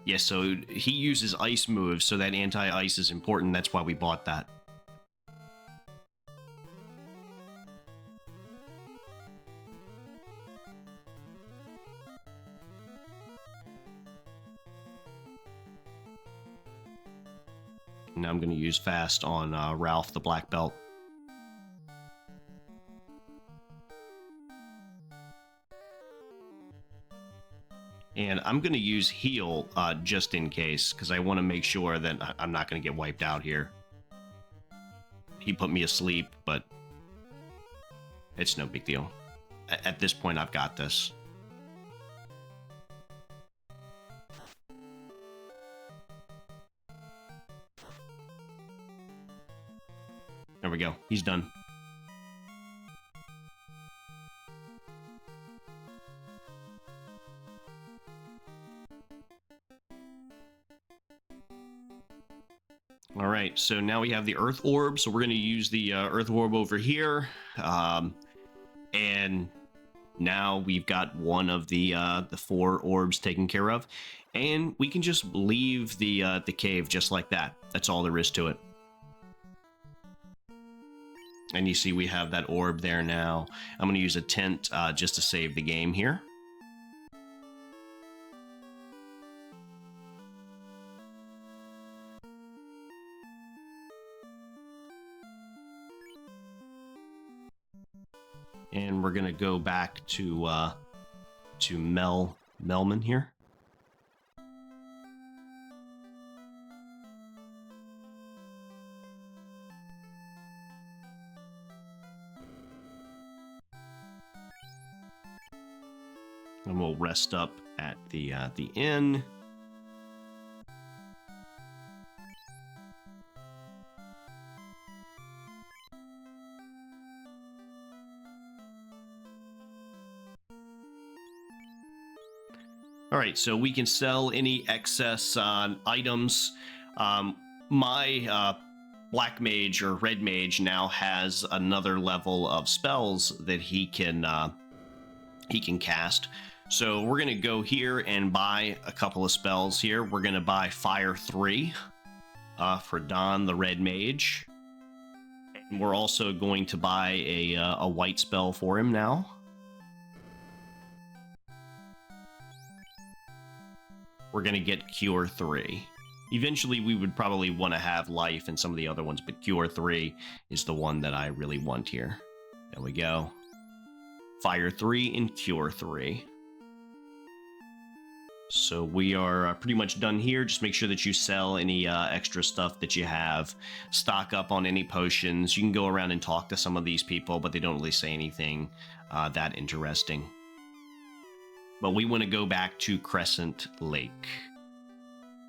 Yeah, so he uses ice moves, so that anti-ice is important. That's why we bought that. Now I'm going to use fast on Ralph the black belt. And I'm going to use heal just in case, because I want to make sure that I'm not going to get wiped out here. He put me asleep, but it's no big deal. At this point, I've got this. There we go. He's done. All right, so now we have the Earth Orb, so we're going to use the Earth Orb over here. And now we've got one of the 4 orbs taken care of. And we can just leave the cave just like that. That's all there is to it. And you see we have that orb there now. I'm going to use a tent just to save the game here. And we're going to go back to Melman here. And we'll rest up at the inn. All right, so we can sell any excess items. My black mage or red mage now has another level of spells that he can cast. So we're going to go here and buy a couple of spells here. We're going to buy Fire 3 for Don the red mage. And we're also going to buy a white spell for him now. We're going to get Cure 3. Eventually, we would probably want to have Life and some of the other ones, but Cure 3 is the one that I really want here. There we go. Fire 3 and Cure 3. So we are pretty much done here. Just make sure that you sell any extra stuff that you have. Stock up on any potions. You can go around and talk to some of these people, but they don't really say anything that interesting. But we want to go back to Crescent Lake.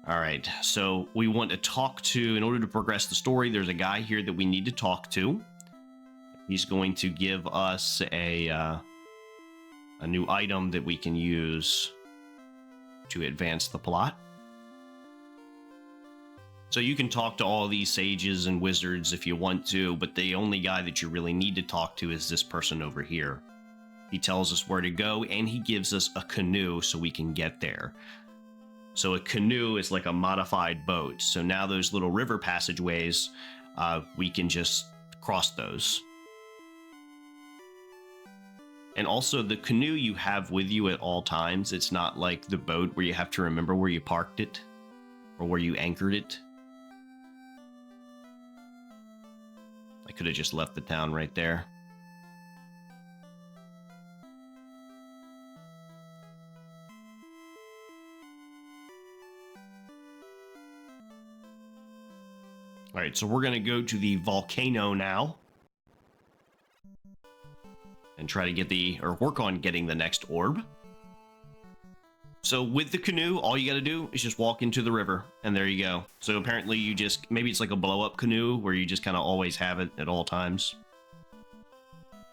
All right, so we want to talk to, in order to progress the story, there's a guy here that we need to talk to. He's going to give us a new item that we can use to advance the plot. So you can talk to all these sages and wizards if you want to, but the only guy that you really need to talk to is this person over here. He tells us where to go, and he gives us a canoe so we can get there. So a canoe is like a modified boat. So now those little river passageways, we can just cross those. And also the canoe you have with you at all times. It's not like the boat where you have to remember where you parked it or where you anchored it. I could have just left the town right there. All right, so we're going to go to the volcano now. and try to get or work on getting the next orb. So with the canoe, all you got to do is just walk into the river, and there you go. So apparently you just, maybe it's like a blow-up canoe where you just kind of always have it at all times.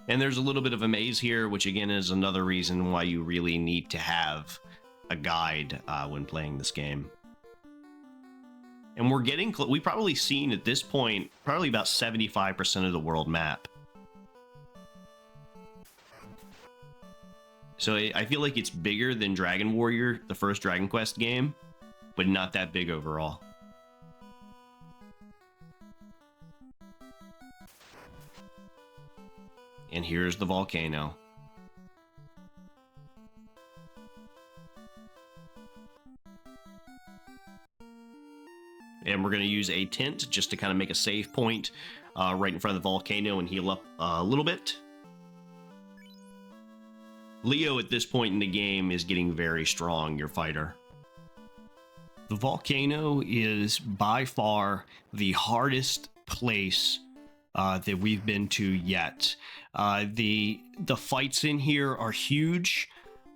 And there's a little bit of a maze here, which again is another reason why you really need to have a guide when playing this game. And we're getting, we've probably seen at this point, probably about 75% of the world map. So I feel like it's bigger than Dragon Warrior, the first Dragon Quest game, but not that big overall. And here's the volcano. And we're going to use a tent just to kind of make a save point right in front of the volcano and heal up a little bit. Leo at this point in the game is getting very strong, your fighter. The volcano is by far the hardest place that we've been to yet. The fights in here are huge.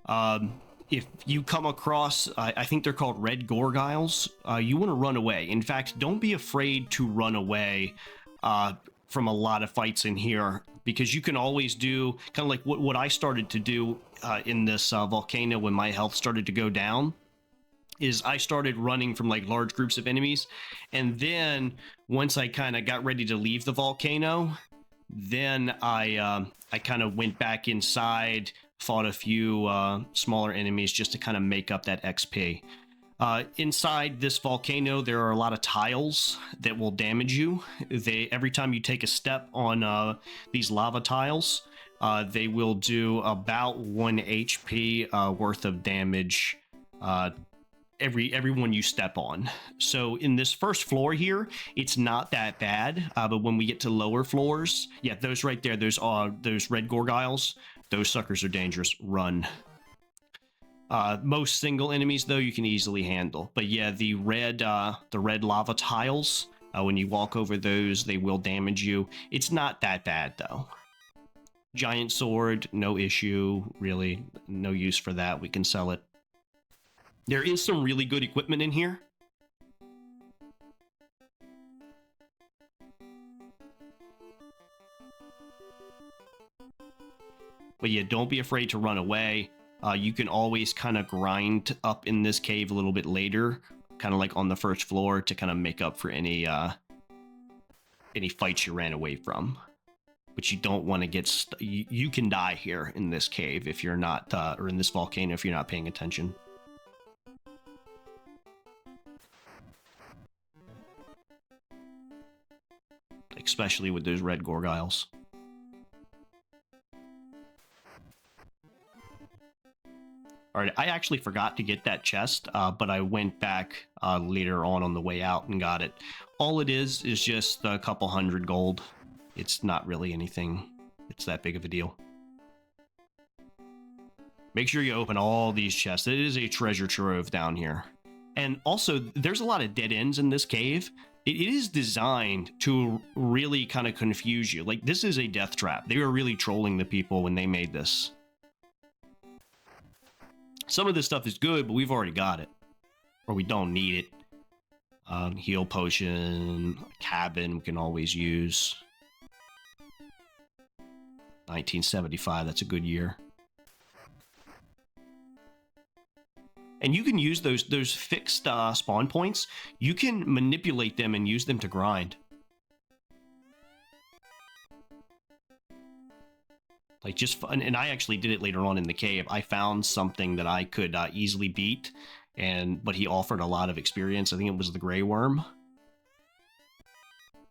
If you come across, I think they're called red gorgiles, you want to run away. In fact, don't be afraid to run away from a lot of fights in here, because you can always do kind of like what I started to do in this volcano when my health started to go down. Is I started running from like large groups of enemies, and then once I kind of got ready to leave the volcano, then I kind of went back inside, fought a few smaller enemies just to kind of make up that XP. Inside this volcano, there are a lot of tiles that will damage you. Every time you take a step on these lava tiles, they will do about 1 HP worth of damage every one you step on. So in this first floor here, it's not that bad, but when we get to lower floors, yeah, those right there, those red gorgiles, those suckers are dangerous. Run. Most single enemies though you can easily handle, but yeah, the red lava tiles, when you walk over those, they will damage you. It's not that bad though. Giant sword, no issue, really, no use for that. We can sell it. There is some really good equipment in here. But yeah, don't be afraid to run away. You can always kind of grind up in this cave a little bit later, kind of like on the first floor, to kind of make up for any fights you ran away from. But you don't want to get you can die here in this cave if you're not, or in this volcano if you're not paying attention. Especially with those red gorgiles. Alright, I actually forgot to get that chest, but I went back later on the way out and got it. All it is just a couple hundred gold. It's not really anything. It's that big of a deal. Make sure you open all these chests. It is a treasure trove down here. And also, there's a lot of dead ends in this cave. It is designed to really kind of confuse you. Like, this is a death trap. They were really trolling the people when they made this. Some of this stuff is good, but we've already got it. Or we don't need it. Heal potion, cabin we can always use. 1975, that's a good year. And you can use those fixed spawn points. You can manipulate them and use them to grind. Like, just fun. And I actually did it later on in the cave. I found something that I could easily beat, but he offered a lot of experience. I think it was the Grey Worm.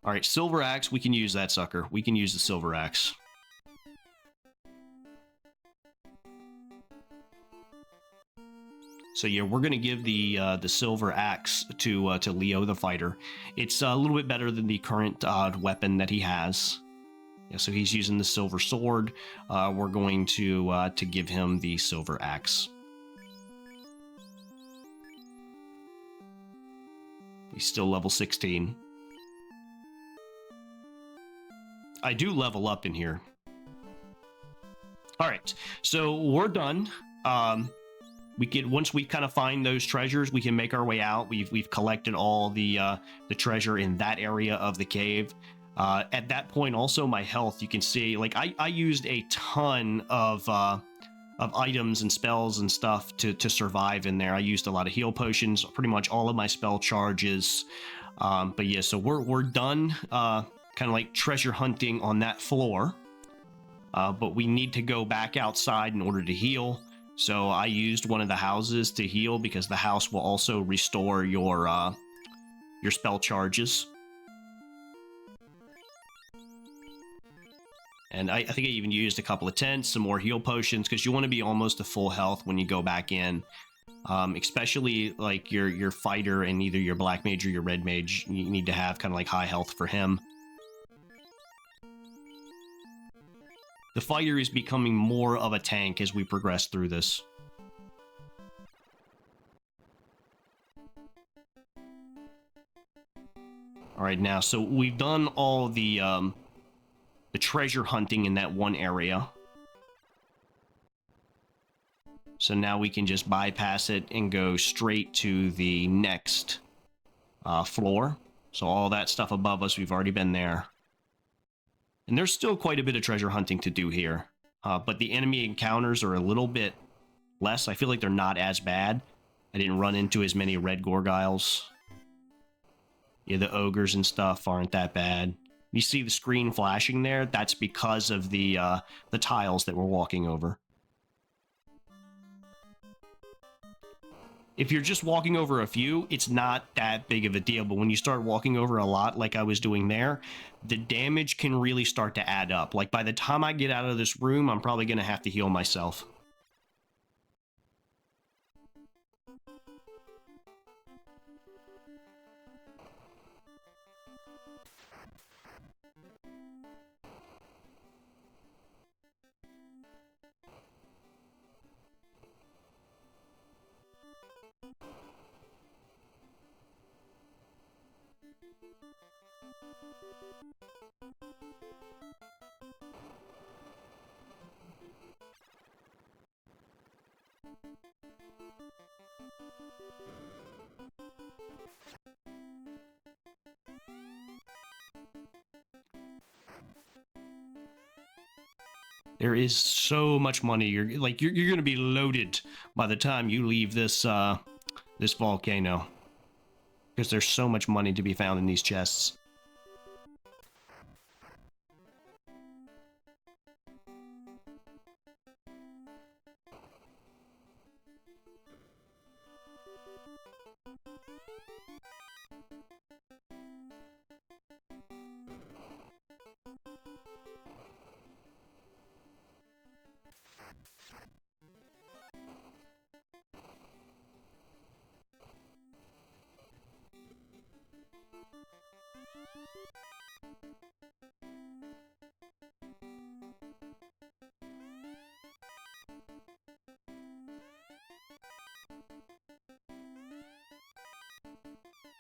All right, Silver Axe. We can use that sucker. We can use the Silver Axe. So yeah, we're gonna give the Silver Axe to Leo the fighter. It's a little bit better than the current weapon that he has. Yeah, so he's using the Silver Sword. We're going to give him the Silver Axe. He's still level 16. I do level up in here. So we're done. We can, once we kind of find those treasures, we can make our way out. We've collected all the treasure in that area of the cave. At that point, also my health, you can see, like I used a ton of items and spells and stuff to survive in there. I used a lot of heal potions, pretty much all of my spell charges. But yeah, so we're done, kind of like treasure hunting on that floor. But we need to go back outside in order to heal. So I used one of the houses to heal because the house will also restore your spell charges. And I think I even used a couple of tents, some more heal potions, because you want to be almost to full health when you go back in. Especially like your fighter and either your black mage or your red mage, you need to have kind of like high health for him. The fighter is becoming more of a tank as we progress through this. All right, now, so we've done all the treasure hunting in that one area. So now we can just bypass it and go straight to the next floor. So all that stuff above us, we've already been there. And there's still quite a bit of treasure hunting to do here. But the enemy encounters are a little bit less. I feel like they're not as bad. I didn't run into as many red Gorgiles. Yeah, the ogres and stuff aren't that bad. You see the screen flashing there? That's because of the tiles that we're walking over. If you're just walking over a few, it's not that big of a deal. But when you start walking over a lot, like I was doing there, the damage can really start to add up. Like by the time I get out of this room, I'm probably going to have to heal myself. There is so much money. You're going to be loaded by the time you leave this this volcano, because there's so much money to be found in these chests.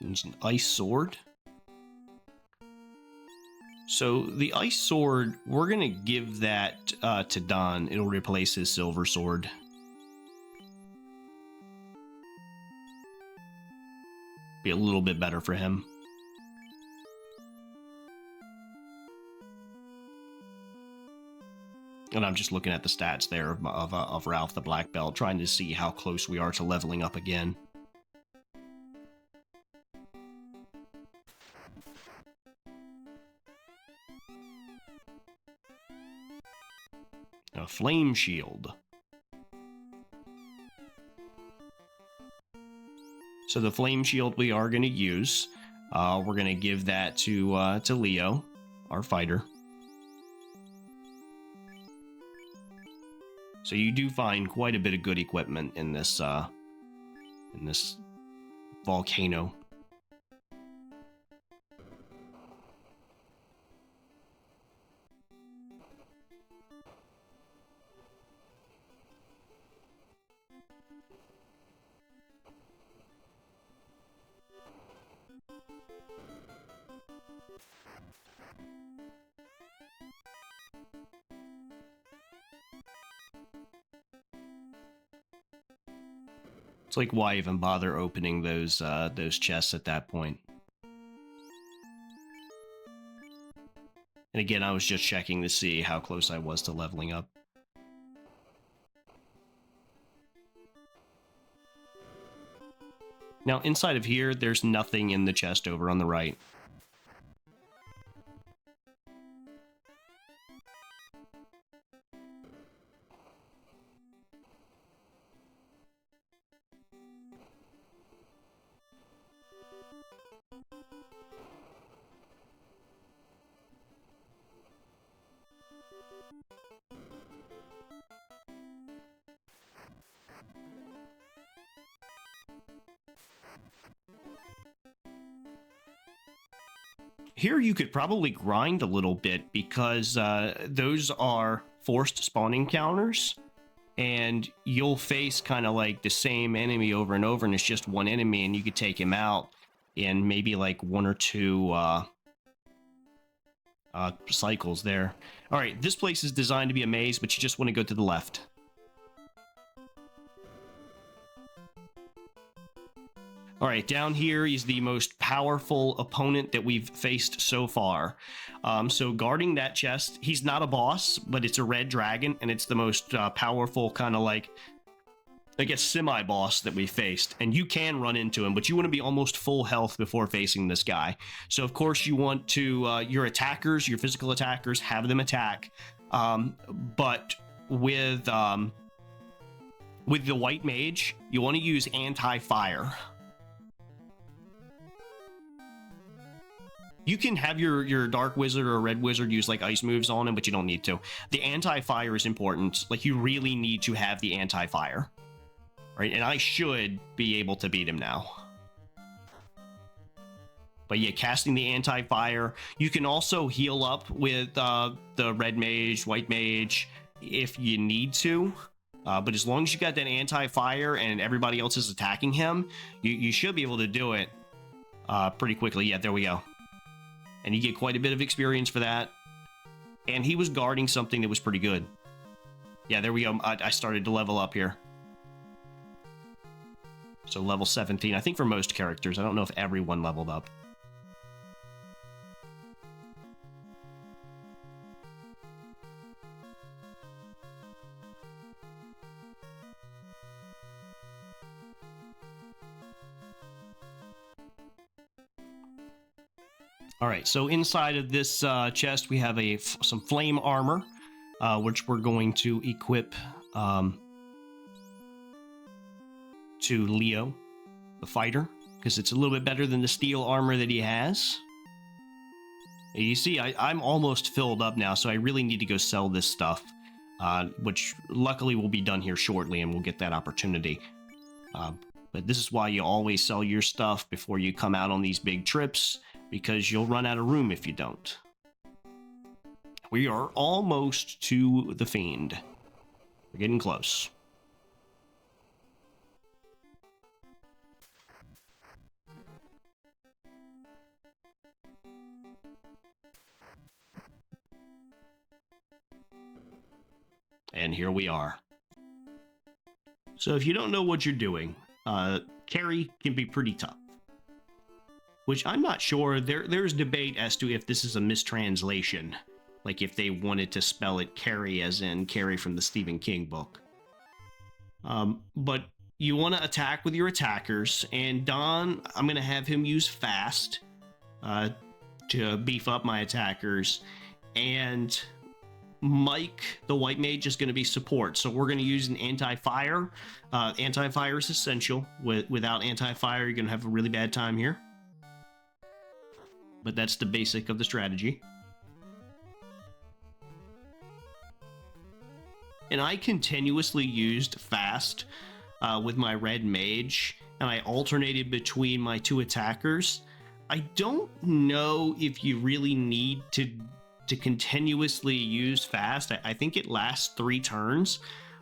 There's an ice sword. So the ice sword, we're going to give that to Don. It'll replace his silver sword. Be a little bit better for him. And I'm just looking at the stats there of Ralph the Black Belt, trying to see how close we are to leveling up again. A flame shield. So the flame shield we are going to use. We're going to give that to Leo, our fighter. So you do find quite a bit of good equipment in this volcano. It's like, why even bother opening those chests at that point? And again, I was just checking to see how close I was to leveling up. Now, inside of here, there's nothing in the chest over on the right. Here you could probably grind a little bit because those are forced spawning counters, and you'll face kind of like the same enemy over and over, and it's just one enemy, and you could take him out in maybe like 1 or 2 cycles there. All right, this place is designed to be a maze, but you just want to go to the left. All right, down here is the most powerful opponent that we've faced so far. So guarding that chest, he's not a boss, but it's a red dragon, and it's the most powerful kind of like, I guess, semi-boss that we faced. And you can run into him, but you want to be almost full health before facing this guy. So of course you want to, your attackers, your physical attackers, have them attack. But with the White Mage, you want to use anti-fire. You can have your Dark Wizard or Red Wizard use like ice moves on him, but you don't need to. The anti-fire is important. Like, you really need to have the anti-fire. Right? And I should be able to beat him now. But yeah, casting the anti-fire. You can also heal up with the Red Mage, White Mage, if you need to. But as long as you got that anti-fire and everybody else is attacking him, you should be able to do it pretty quickly. Yeah, there we go. And you get quite a bit of experience for that. And he was guarding something that was pretty good. Yeah, there we go. I started to level up here. So level 17, I think for most characters. I don't know if everyone leveled up. All right, so inside of this chest, we have some flame armor, which we're going to equip to Leo, the fighter, because it's a little bit better than the steel armor that he has. And you see, I'm almost filled up now, so I really need to go sell this stuff, which luckily will be done here shortly, and we'll get that opportunity. But this is why you always sell your stuff before you come out on these big trips, because you'll run out of room if you don't. We are almost to the Fiend. We're getting close. And here we are. So if you don't know what you're doing, carry can be pretty tough. Which I'm not sure. There's debate as to if this is a mistranslation. Like if they wanted to spell it carry as in Carrie from the Stephen King book. But you want to attack with your attackers. And Don, I'm going to have him use fast to beef up my attackers. And Mike, the White Mage, is going to be support. So we're going to use an anti-fire. Anti-fire is essential. Without anti-fire, you're going to have a really bad time here. But that's the basic of the strategy. And I continuously used fast with my Red Mage, and I alternated between my 2 attackers. I don't know if you really need to continuously use fast. I think it lasts 3 turns,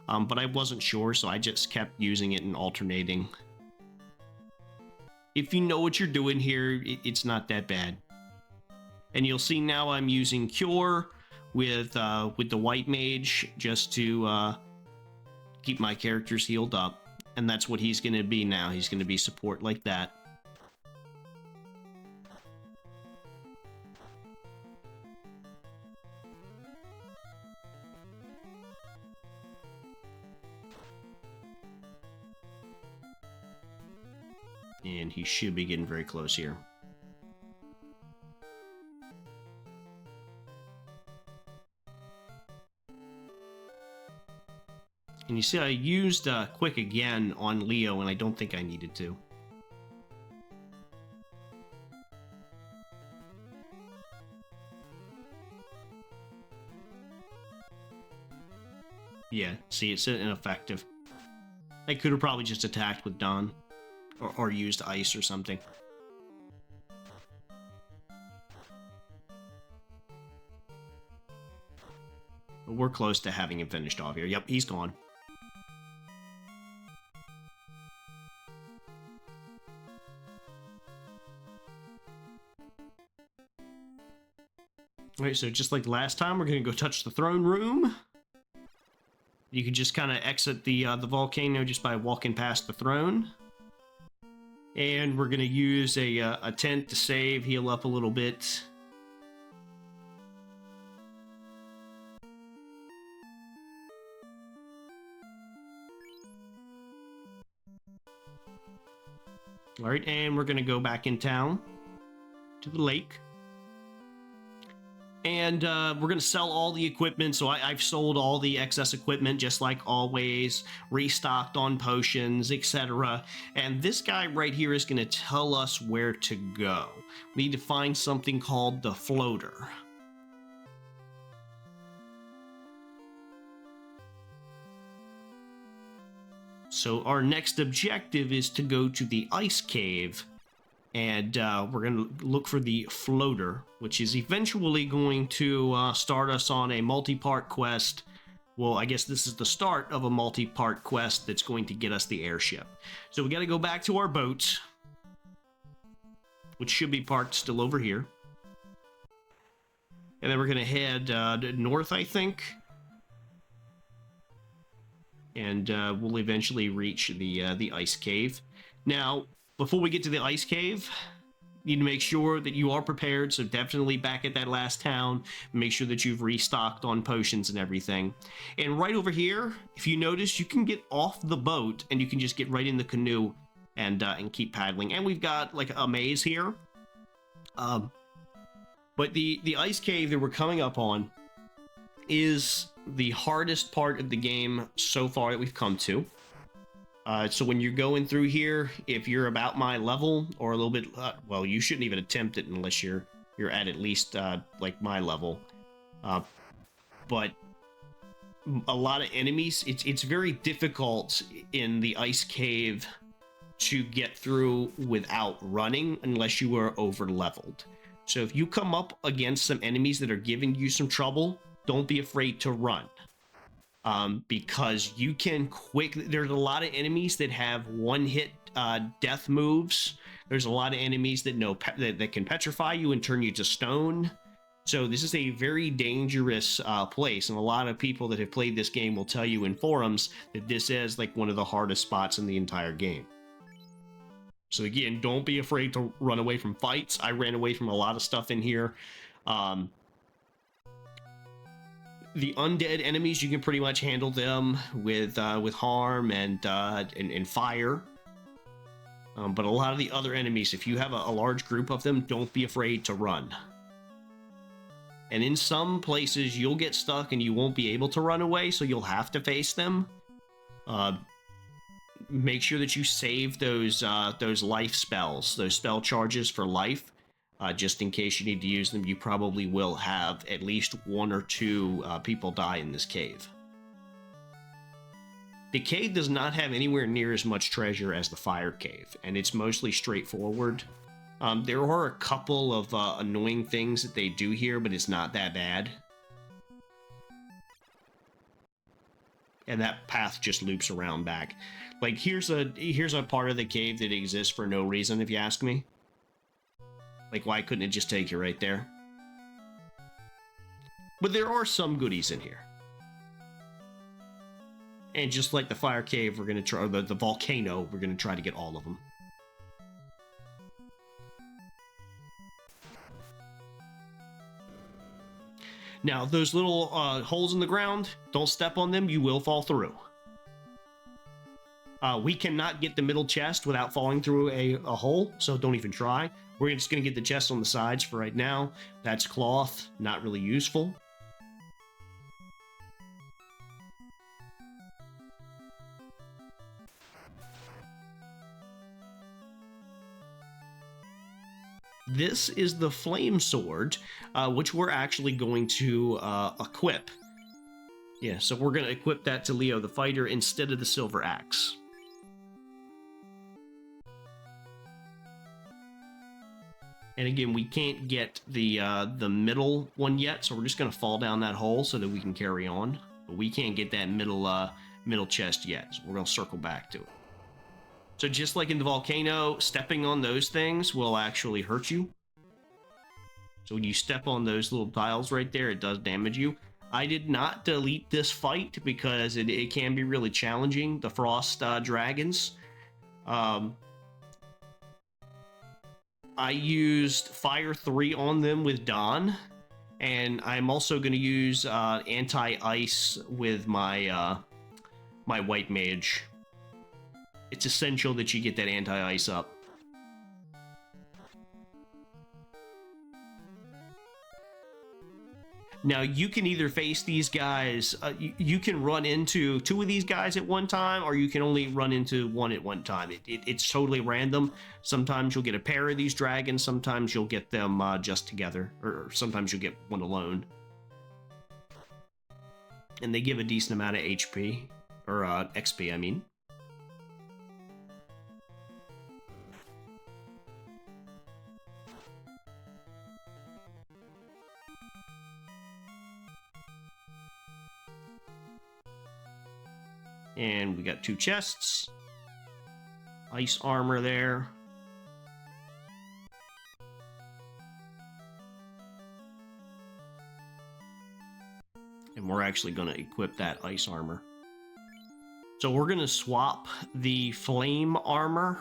but I wasn't sure, so I just kept using it and alternating. If you know what you're doing here, it's not that bad. And you'll see now I'm using Cure with the White Mage just to keep my characters healed up. and that's what he's going to be now. He's going to be support like that. And he should be getting very close here. And you see I used Quick again on Leo, and I don't think I needed to. Yeah, see, it's ineffective. I could have probably just attacked with Dawn. Or used ice or something. But we're close to having him finished off here. Yep, he's gone. Alright, so just like last time, we're going to go touch the throne room. You can just kind of exit the volcano just by walking past the throne. And we're going to use a tent to save, heal up a little bit. Alright, and we're going to go back in town to the lake. And we're going to sell all the equipment. So I've sold all the excess equipment, just like always, restocked on potions, etc. And this guy right here is going to tell us where to go. We need to find something called the floater. So our next objective is to go to the ice cave. And we're going to look for the floater, which is eventually going to start us on a multi-part quest. Well, I guess this is the start of a multi-part quest that's going to get us the airship. So we got to go back to our boat, which should be parked still over here. And then we're going to head north, I think. And we'll eventually reach the ice cave. Now, before we get to the ice cave, you need to make sure that you are prepared. So definitely back at that last town, make sure that you've restocked on potions and everything. And right over here, if you notice, you can get off the boat and you can just get right in the canoe and keep paddling. And we've got like a maze here. But the ice cave that we're coming up on is the hardest part of the game so far that we've come to. So when you're going through here, if you're about my level or a little bit, well, you shouldn't even attempt it unless you're at least like my level. But a lot of enemies, it's very difficult in the ice cave to get through without running unless you are over leveled. So if you come up against some enemies that are giving you some trouble, don't be afraid to run. Because you can there's a lot of enemies that have one-hit death moves. There's a lot of enemies that that can petrify you and turn you to stone. So this is a very dangerous place, and a lot of people that have played this game will tell you in forums that this is like one of the hardest spots in the entire game. So again, don't be afraid to run away from fights. I ran away from a lot of stuff in here. The undead enemies, you can pretty much handle them with harm and fire. But a lot of the other enemies, if you have a large group of them, don't be afraid to run. And in some places, you'll get stuck and you won't be able to run away, so you'll have to face them. Make sure that you save those life spells, those spell charges for life. Just in case you need to use them, you probably will have at least one or two people die in this cave. The cave does not have anywhere near as much treasure as the fire cave, and it's mostly straightforward. There are a couple of annoying things that they do here, but it's not that bad. And that path just loops around back. Like, here's a part of the cave that exists for no reason, if you ask me. Like, why couldn't it just take you right there? But there are some goodies in here. And just like the fire cave, we're going to try, or the volcano, we're going to try to get all of them. Now, those little holes in the ground, don't step on them, you will fall through. We cannot get the middle chest without falling through a hole, so don't even try. We're just going to get the chest on the sides for right now. That's cloth, not really useful. This is the flame sword, which we're actually going to equip. Yeah, so we're going to equip that to Leo the Fighter instead of the silver axe. And again, we can't get the middle one yet, so we're just going to fall down that hole so that we can carry on. But we can't get that middle chest yet, so we're going to circle back to it. So just like in the volcano, stepping on those things will actually hurt you. So when you step on those little tiles right there, it does damage you. I did not delete this fight because it can be really challenging, the frost dragons. I used Fire 3 on them with Dawn, and I'm also going to use anti-ice with my my White Mage. It's essential that you get that anti-ice up. Now, you can either face these guys, you can run into 2 of these guys at one time, or you can only run into 1 at one time. It's totally random. Sometimes you'll get a pair of these dragons, sometimes you'll get them just together, or sometimes you'll get one alone. And they give a decent amount of HP, or XP, I mean. And we got 2 chests. Ice armor there. And we're actually going to equip that ice armor. So we're going to swap the flame armor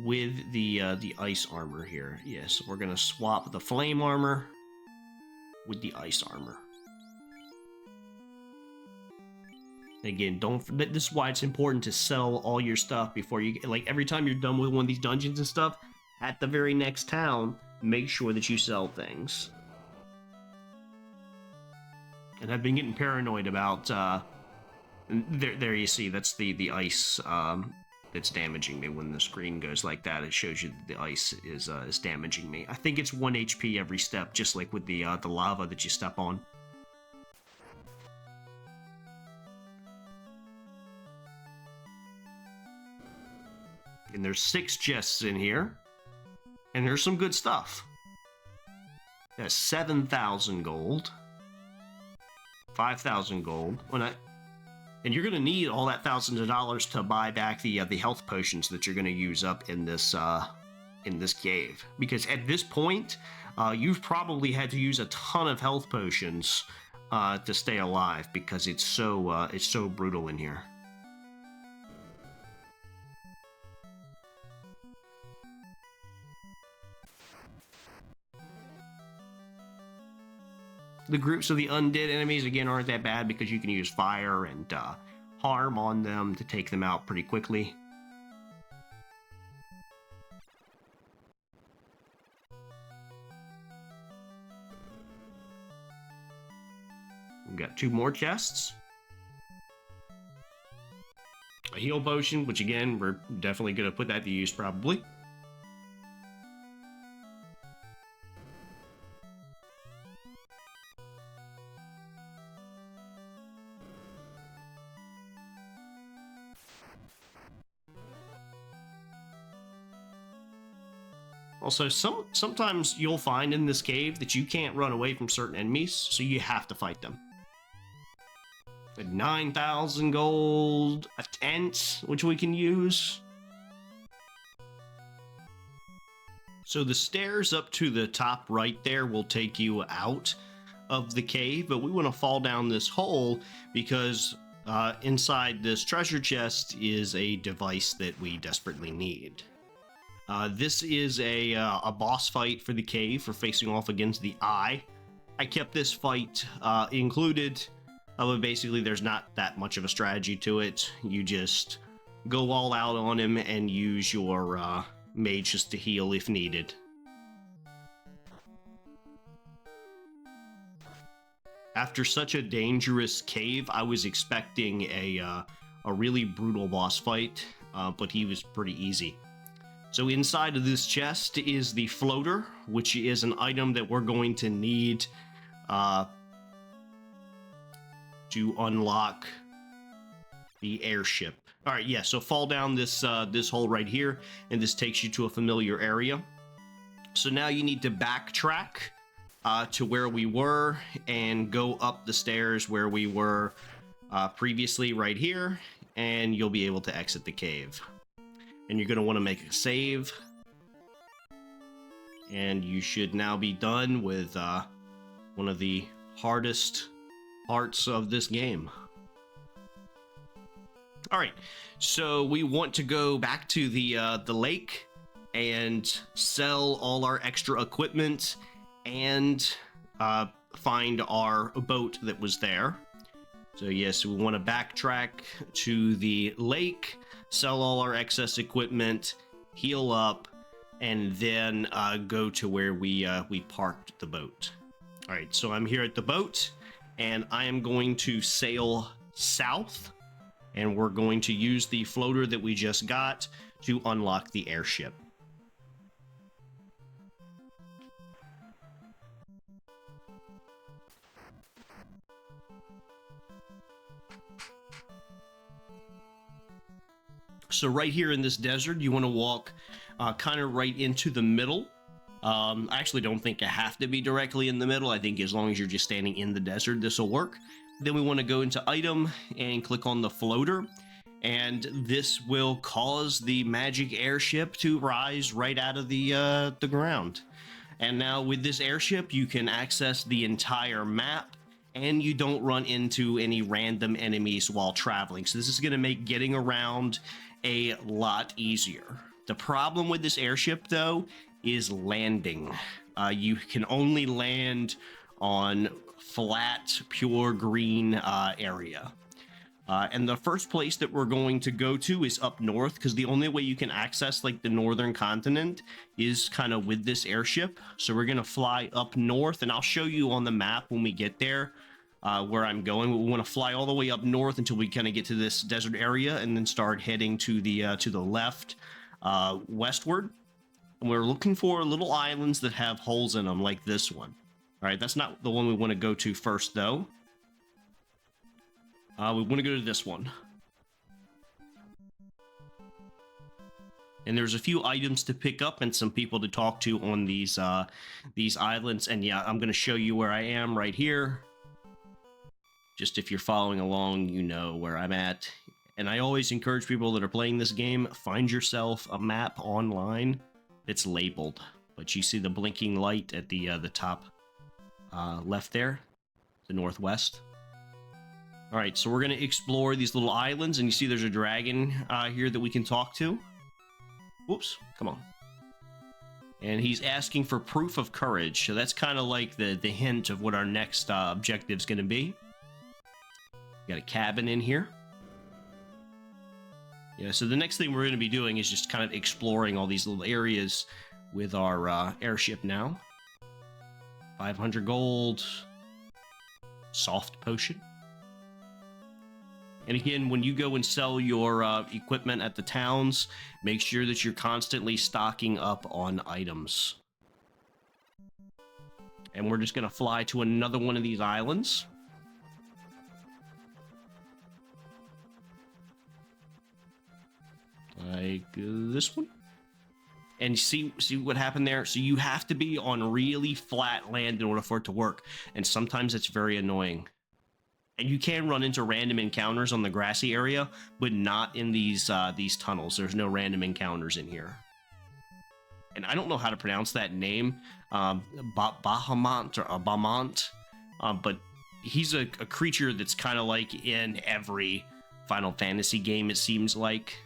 with the ice armor here. Yes, we're going to swap the flame armor with the ice armor. Again, this is why it's important to sell all your stuff before you, like, every time you're done with one of these dungeons and stuff, at the very next town, make sure that you sell things. And I've been getting paranoid about, there you see, that's the ice, that's damaging me. When the screen goes like that, it shows you that the ice is damaging me. I think it's 1 HP every step, just like with the lava that you step on. And there's 6 chests in here. And there's some good stuff. There's 7,000 gold. 5,000 gold. And you're going to need all that thousands of dollars to buy back the health potions that you're going to use up in this cave. Because at this point, you've probably had to use a ton of health potions to stay alive, because it's so brutal in here. The groups of the undead enemies, again, aren't that bad because you can use fire and harm on them to take them out pretty quickly. We've got 2 more chests. A heal potion, which again, we're definitely going to put that to use probably. Also, sometimes you'll find in this cave that you can't run away from certain enemies, so you have to fight them. 9,000 gold, a tent, which we can use. So the stairs up to the top right there will take you out of the cave, but we want to fall down this hole because Inside this treasure chest is a device that we desperately need. This is a boss fight for the cave for facing off against the Eye. I kept this fight included, but basically there's not that much of a strategy to it. You just go all out on him and use your mage just to heal if needed. After such a dangerous cave, I was expecting a really brutal boss fight, but he was pretty easy. So inside of this chest is the floater, which is an item that we're going to need to unlock the airship. All right, yeah, so fall down this hole right here, and this takes you to a familiar area. So now you need to backtrack to where we were and go up the stairs where we were previously right here, and you'll be able to exit the cave. And you're going to want to make a save, and you should now be done with one of the hardest parts of this game. All right, so we want to go back to the lake and sell all our extra equipment and find our boat that was there. So yes, we want to backtrack to the lake, sell all our excess equipment, heal up, and then go to where we parked the boat. All right, so I'm here at the boat, and I am going to sail south, and we're going to use the floater that we just got to unlock the airship. So right here in this desert, you want to walk kind of right into the middle. I actually don't think you have to be directly in the middle. I think as long as you're just standing in the desert, this will work. Then we want to go into item and click on the floater. And this will cause the magic airship to rise right out of the ground. And now with this airship, you can access the entire map, and you don't run into any random enemies while traveling. So this is going to make getting around a lot easier. The problem with this airship, though, is landing. You can only land on flat, pure green area. And the first place that we're going to go to is up north, because the only way you can access like the northern continent is kind of with this airship. So we're going to fly up north, and I'll show you on the map when we get there where I'm going. We want to fly all the way up north until we kind of get to this desert area, and then start heading to the left westward. And we're looking for little islands that have holes in them, like this one. All right, that's not the one we want to go to first, though. We want to go to this one. And there's a few items to pick up and some people to talk to on these islands. And yeah, I'm going to show you where I am right here. Just if you're following along, you know where I'm at. And I always encourage people that are playing this game, find yourself a map online that's labeled. But you see the blinking light at the top left there, the northwest. All right, so we're going to explore these little islands, and you see there's a dragon here that we can talk to. Whoops, come on. And he's asking for proof of courage, so that's kind of like the hint of what our next objective is going to be. Got a cabin in here. Yeah, so the next thing we're going to be doing is just kind of exploring all these little areas with our airship now. 500 gold. Soft potion. And again, when you go and sell your equipment at the towns, make sure that you're constantly stocking up on items. And we're just going to fly to another one of these islands. Like this one. And see what happened there? So you have to be on really flat land in order for it to work. And sometimes it's very annoying. And you can run into random encounters on the grassy area, but not in these tunnels. There's no random encounters in here. And I don't know how to pronounce that name, Bahamont or Bamont, but he's a creature that's kind of like in every Final Fantasy game, it seems like.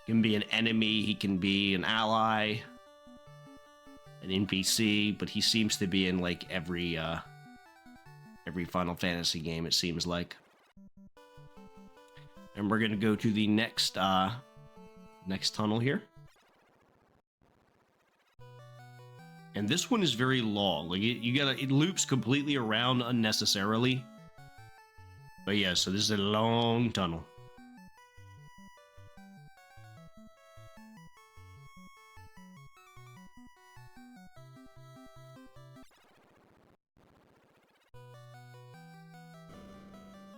He can be an enemy, he can be an ally, an NPC, but he seems to be in like every Final Fantasy game, it seems like. And we're gonna go to the next tunnel here. And this one is very long. Like it loops completely around unnecessarily. But yeah, so this is a long tunnel.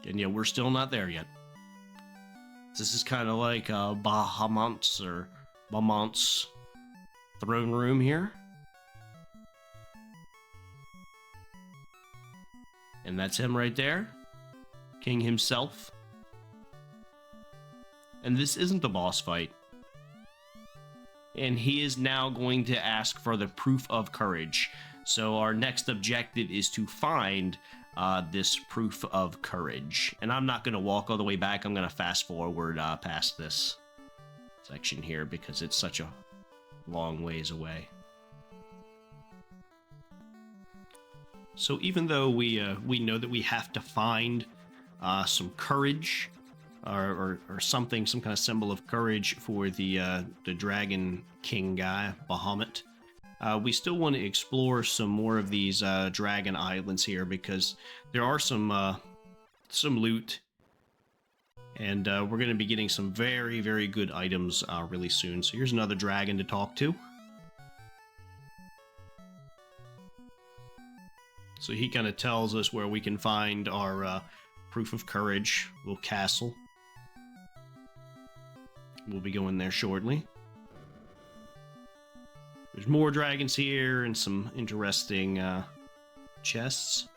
And yeah, we're still not there yet. This is kind of like Bahamut's throne room here. And that's him right there. King himself. And this isn't the boss fight. And he is now going to ask for the proof of courage. So our next objective is to find this proof of courage. And I'm not going to walk all the way back. I'm going to fast forward past this section here because it's such a long ways away. So even though we know that we have to find some courage or something, some kind of symbol of courage for the Dragon King guy, Bahamut, we still want to explore some more of these Dragon Islands here because there are some loot, and we're going to be getting some very, very good items really soon. So here's another dragon to talk to. So he kind of tells us where we can find our proof of courage, little castle. We'll be going there shortly. There's more dragons here and some interesting chests.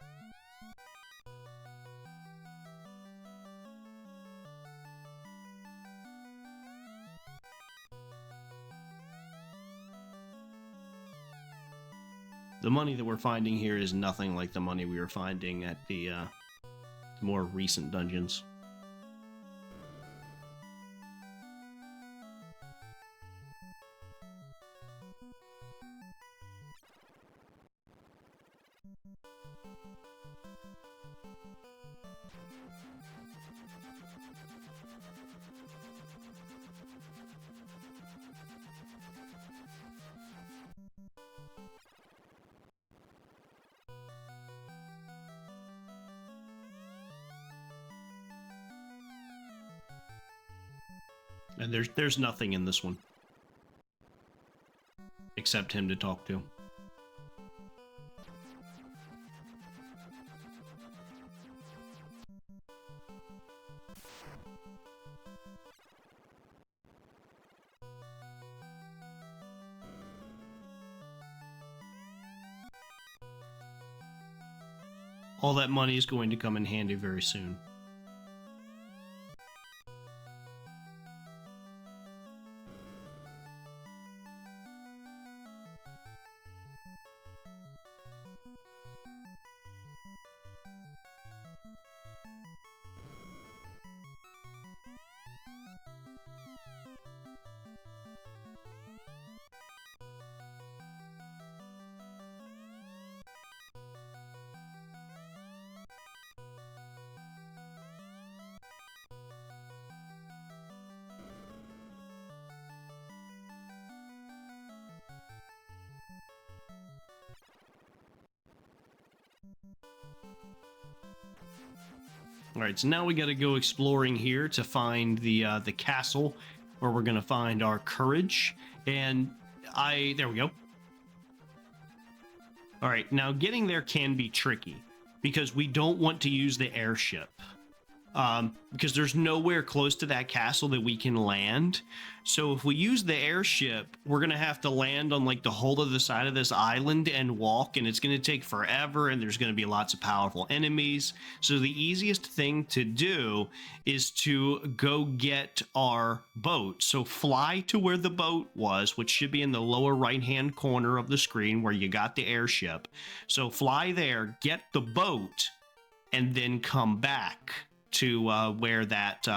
The money that we're finding here is nothing like the money we were finding at the more recent dungeons. And there's nothing in this one. Except him to talk to. All that money is going to come in handy very soon. Alright, so now we gotta go exploring here to find the castle where we're gonna find our courage. And there we go. Alright, now getting there can be tricky because we don't want to use the airship. because there's nowhere close to that castle that we can land. So if we use the airship, we're gonna have to land on like the whole other side of this island and walk, and it's gonna take forever, and there's gonna be lots of powerful enemies. So the easiest thing to do is to go get our boat. So fly to where the boat was, which should be in the lower right hand corner of the screen where you got the airship. So fly there, get the boat, and then come back to where that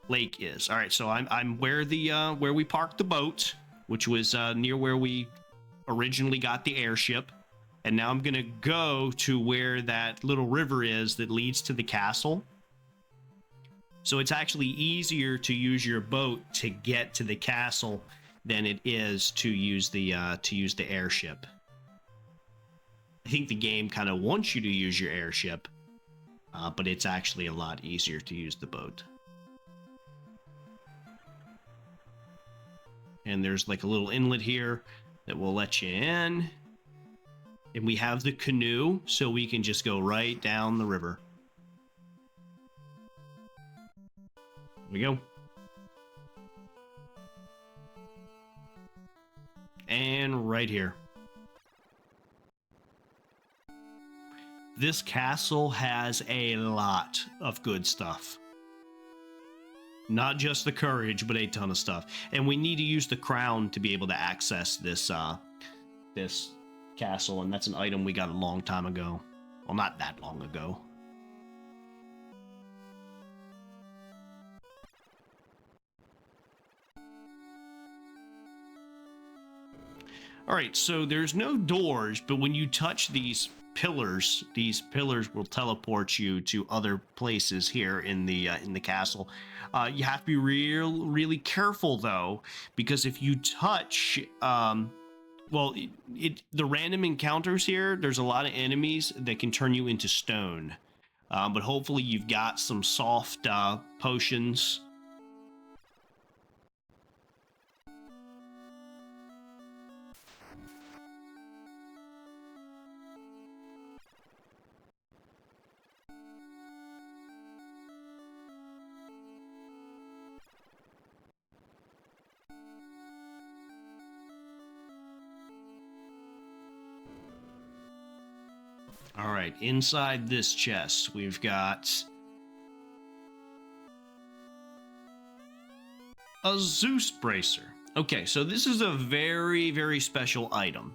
lake is. All right, so I'm where we parked the boat, which was near where we originally got the airship, and now I'm gonna go to where that little river is that leads to the castle. So it's actually easier to use your boat to get to the castle than it is to use the airship. I think the game kind of wants you to use your airship, but it's actually a lot easier to use the boat. And there's like a little inlet here that will let you in. And we have the canoe, so we can just go right down the river. Here we go. And right here. This castle has a lot of good stuff. Not just the courage, but a ton of stuff. And we need to use the crown to be able to access this this castle, and that's an item we got a long time ago. Well, not that long ago. All right, so there's no doors, but when you touch these pillars will teleport you to other places here in the castle. You have to be really careful though, because if you touch the random encounters here, there's a lot of enemies that can turn you into stone, but hopefully you've got some soft potions. All right, inside this chest, we've got a Zeus bracer. Okay, so this is a very, very special item.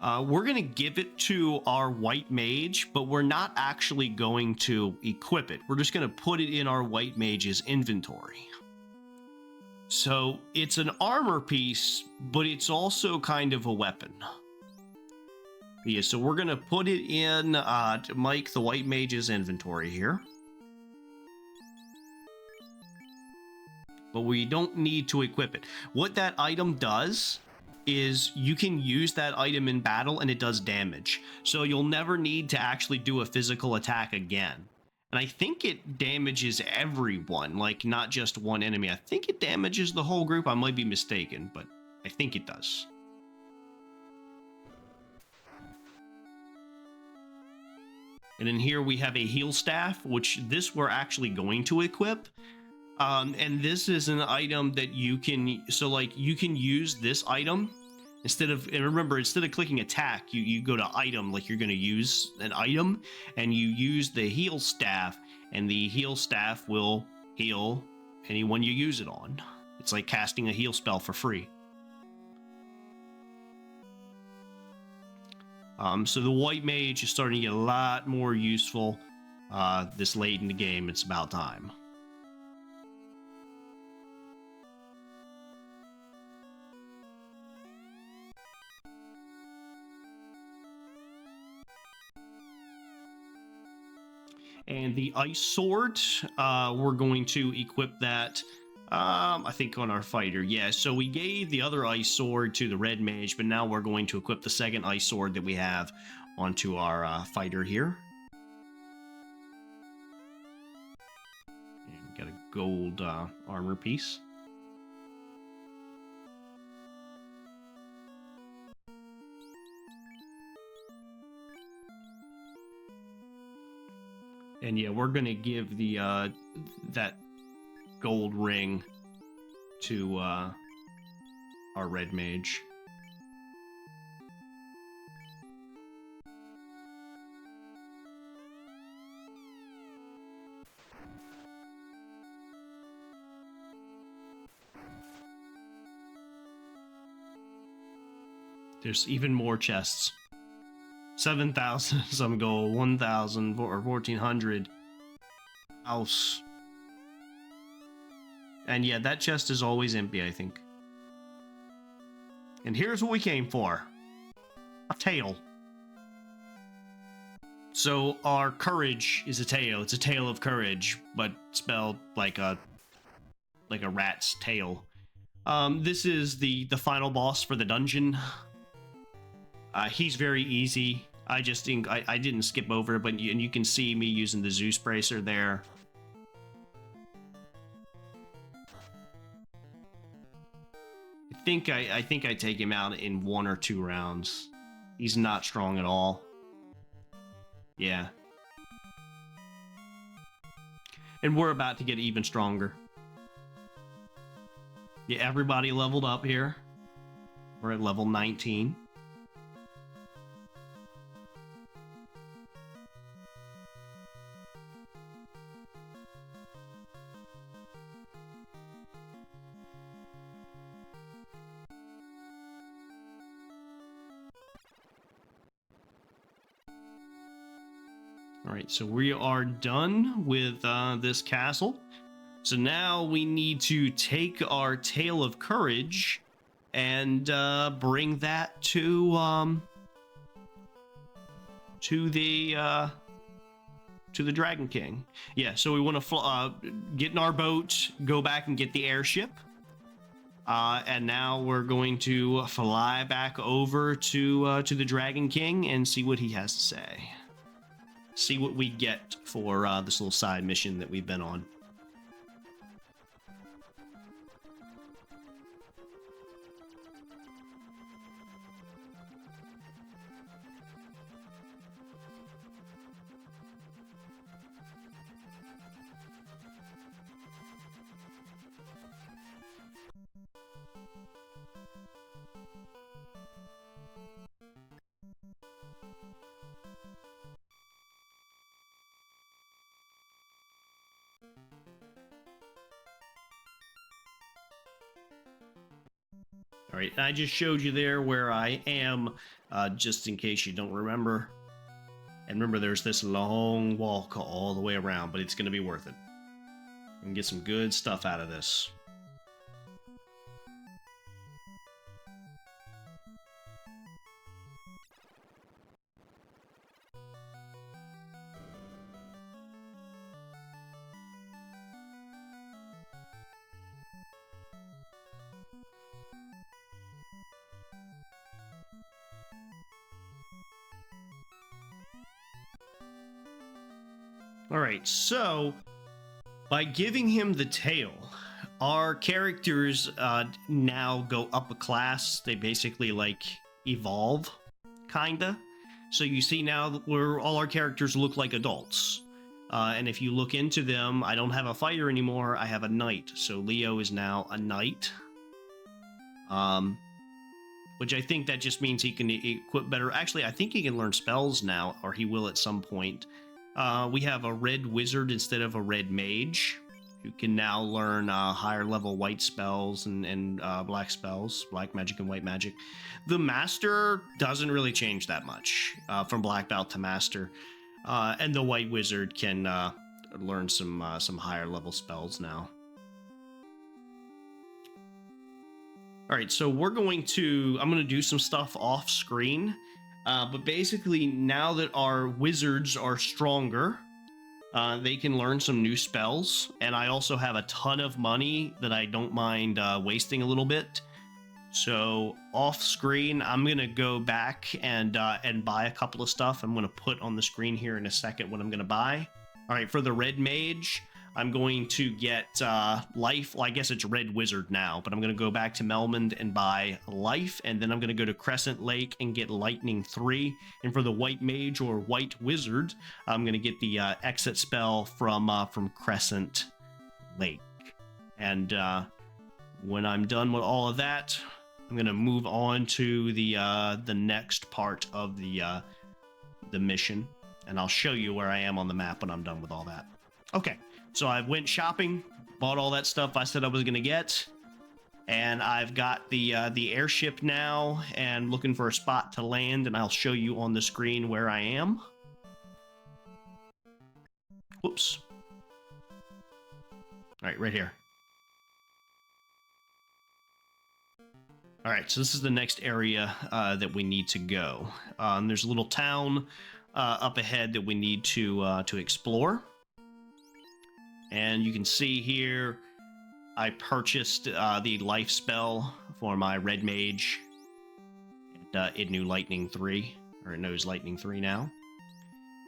We're going to give it to our White Mage, but we're not actually going to equip it. We're just going to put it in our White Mage's inventory. So it's an armor piece, but it's also kind of a weapon. Yeah, so we're going to put it in Mike the White Mage's inventory here. But we don't need to equip it. What that item does is you can use that item in battle and it does damage. So you'll never need to actually do a physical attack again. And I think it damages everyone, like not just one enemy. I think it damages the whole group. I might be mistaken, but I think it does. And in here we have a heal staff, which this we're actually going to equip. And this is an item that you can, so like you can use this item instead of, and remember, instead of clicking attack, you go to item, like you're going to use an item, and you use the heal staff, and the heal staff will heal anyone you use it on. It's like casting a heal spell for free. So the White Mage is starting to get a lot more useful this late in the game. It's about time. And the Ice Sword, we're going to equip that, I think on our fighter. Yeah, so we gave the other Ice Sword to the Red Mage, but now we're going to equip the second Ice Sword that we have onto our fighter here. And we got a gold armor piece. And yeah, we're gonna give the that gold ring to our red mage. There's even more chests. 7,000 some gold, 1,000 or 1,400 house. And yeah, that chest is always empty, I think. And here's what we came for. A tail. So our courage is a tail. It's a tail of courage, but spelled like a rat's tail. This is the final boss for the dungeon. He's very easy. I didn't skip over it, but you can see me using the Zeus bracer there. I think I take him out in 1 or 2 rounds. He's not strong at all. Yeah. And we're about to get even stronger. Yeah, everybody leveled up here. We're at level 19. Alright, so we are done with this castle. So now we need to take our Tale of Courage and bring that to the Dragon King. Yeah, so we want to get in our boat, go back and get the airship. And now we're going to fly back over to the Dragon King and see what he has to say. See what we get for this little side mission that we've been on. All right, I just showed you there where I am, just in case you don't remember. And remember, there's this long walk all the way around, but it's going to be worth it. We can get some good stuff out of this. Alright, so by giving him the tail, our characters now go up a class. They basically like evolve, kinda. So you see now where all our characters look like adults. And if you look into them, I don't have a fighter anymore, I have a knight. So Leo is now a knight. Which I think that just means he can equip better. Actually, I think he can learn spells now, or he will at some point. We have a red wizard instead of a red mage, who can now learn higher level white spells and black spells, black magic and white magic. The master doesn't really change that much from black belt to master, and the white wizard can learn some higher level spells now. All right, so I'm going to do some stuff off screen. But basically, now that our wizards are stronger, they can learn some new spells. And I also have a ton of money that I don't mind wasting a little bit. So off screen, I'm going to go back and buy a couple of stuff. I'm going to put on the screen here in a second what I'm going to buy. All right, for the red mage, I'm going to get life. Well, I guess it's Red Wizard now, but I'm going to go back to Melmond and buy life, and then I'm going to go to Crescent Lake and get Lightning 3. And for the White Mage or White Wizard, I'm going to get the exit spell from Crescent Lake. And when I'm done with all of that, I'm going to move on to the next part of the mission, and I'll show you where I am on the map when I'm done with all that. Okay. So I went shopping, bought all that stuff I said I was going to get, and I've got the airship now and looking for a spot to land, and I'll show you on the screen where I am. Whoops. All right, right here. All right, so this is the next area that we need to go. There's a little town up ahead that we need to explore. And you can see here, I purchased the life spell for my Red Mage. It knew Lightning 3, or it knows Lightning 3 now.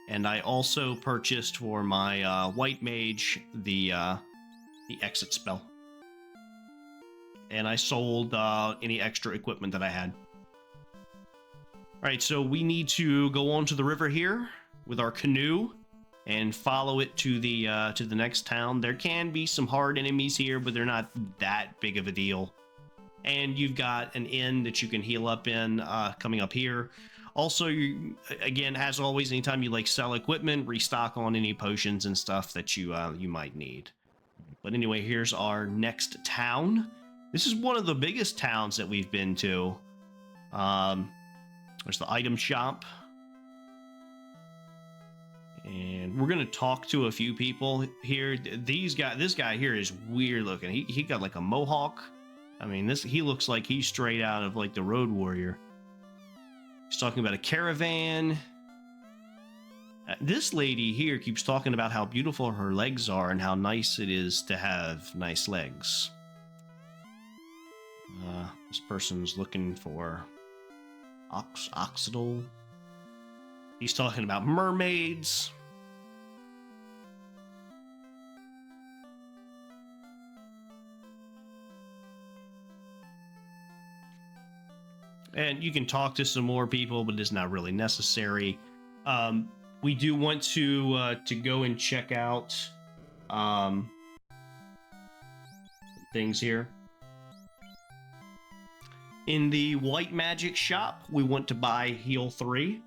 And I also purchased for my White Mage the exit spell. And I sold any extra equipment that I had. Alright, so we need to go onto the river here with our canoe and follow it to the next town. There can be some hard enemies here, but they're not that big of a deal. And you've got an inn that you can heal up in coming up here. Also, you, again, as always, anytime you like sell equipment, restock on any potions and stuff that you might need. But anyway, here's our next town. This is one of the biggest towns that we've been to. There's the item shop. And we're going to talk to a few people here. This guy here is weird looking. He got like a mohawk. I mean, he looks like he's straight out of like the Road Warrior. He's talking about a caravan. This lady here keeps talking about how beautiful her legs are and how nice it is to have nice legs. This person's looking for Oxidal. He's talking about mermaids. And you can talk to some more people, but it's not really necessary. We do want to go and check out things here. In the White Magic shop, we want to buy Heal 3.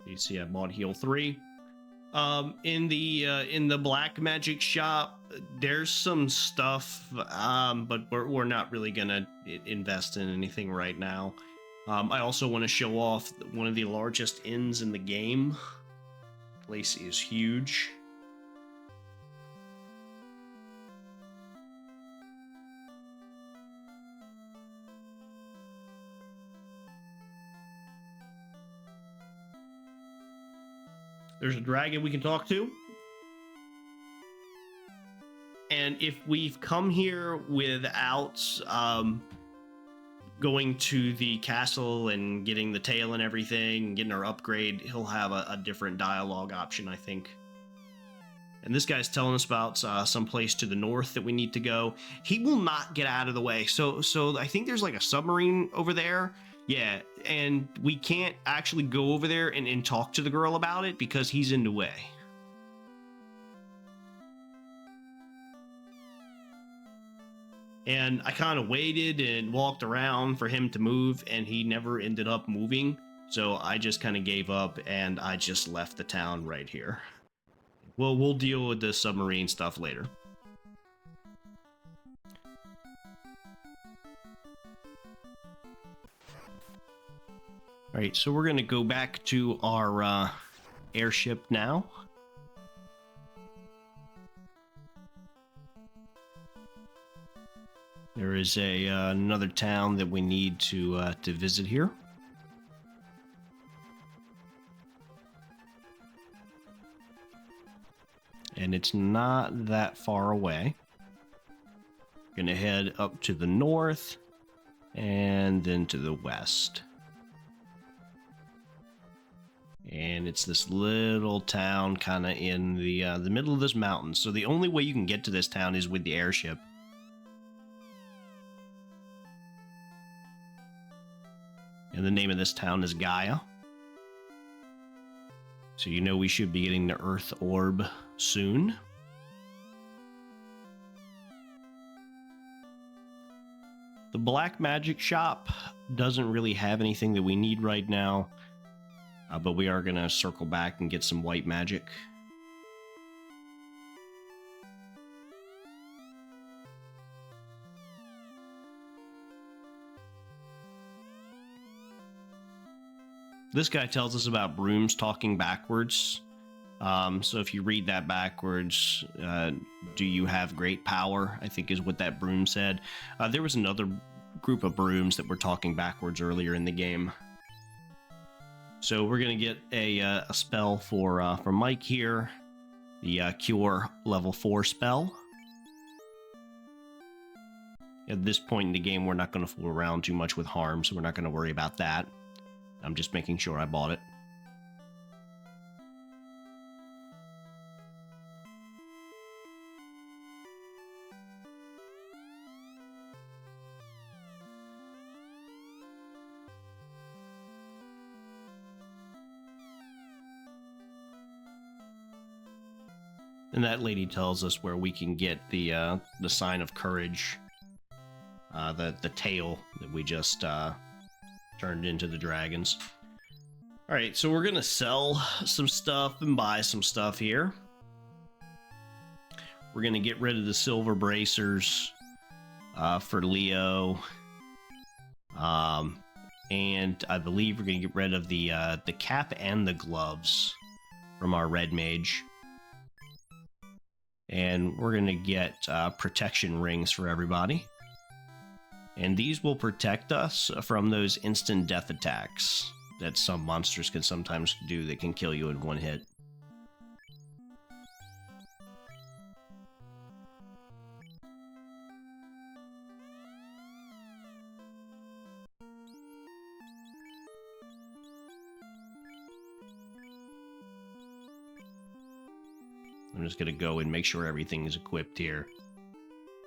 You see I bought Heal 3. In the Black Magic shop, there's some stuff, but we're not really gonna invest in anything right now. I also want to show off one of the largest inns in the game. The place is huge. There's a dragon we can talk to. And if we've come here without going to the castle and getting the tail and everything, getting our upgrade, he'll have a different dialogue option, I think. And this guy's telling us about some place to the north that we need to go. He will not get out of the way. So I think there's like a submarine over there. Yeah, and we can't actually go over there and talk to the girl about it because he's in the way. And I kind of waited and walked around for him to move, and he never ended up moving. So I just kind of gave up, and I just left the town right here. Well, we'll deal with the submarine stuff later. All right, so we're going to go back to our airship now. There is another town that we need to visit here. and it's not that far away. Gonna head up to the north and then to the west. And it's this little town kind of in the middle of this mountain. So the only way you can get to this town is with the airship. And the name of this town is Gaia. So you know we should be getting the Earth Orb soon. The Black Magic Shop doesn't really have anything that we need right now. But we are going to circle back and get some white magic. This guy tells us about brooms talking backwards. So if you read that backwards, do you have great power? I think is what that broom said. There was another group of brooms that were talking backwards earlier in the game. So we're going to get a spell for Mike here. The Cure level 4 spell. At this point in the game, we're not going to fool around too much with harm, so we're not going to worry about that. I'm just making sure I bought it. And that lady tells us where we can get the sign of courage, the tail that we just turned into the dragons. All right, so we're gonna sell some stuff and buy some stuff here. We're gonna get rid of the silver bracers for Leo, and I believe we're gonna get rid of the cap and the gloves from our red mage. And we're going to get protection rings for everybody. And these will protect us from those instant death attacks that some monsters can sometimes do that can kill you in one hit. I'm just going to go and make sure everything is equipped here.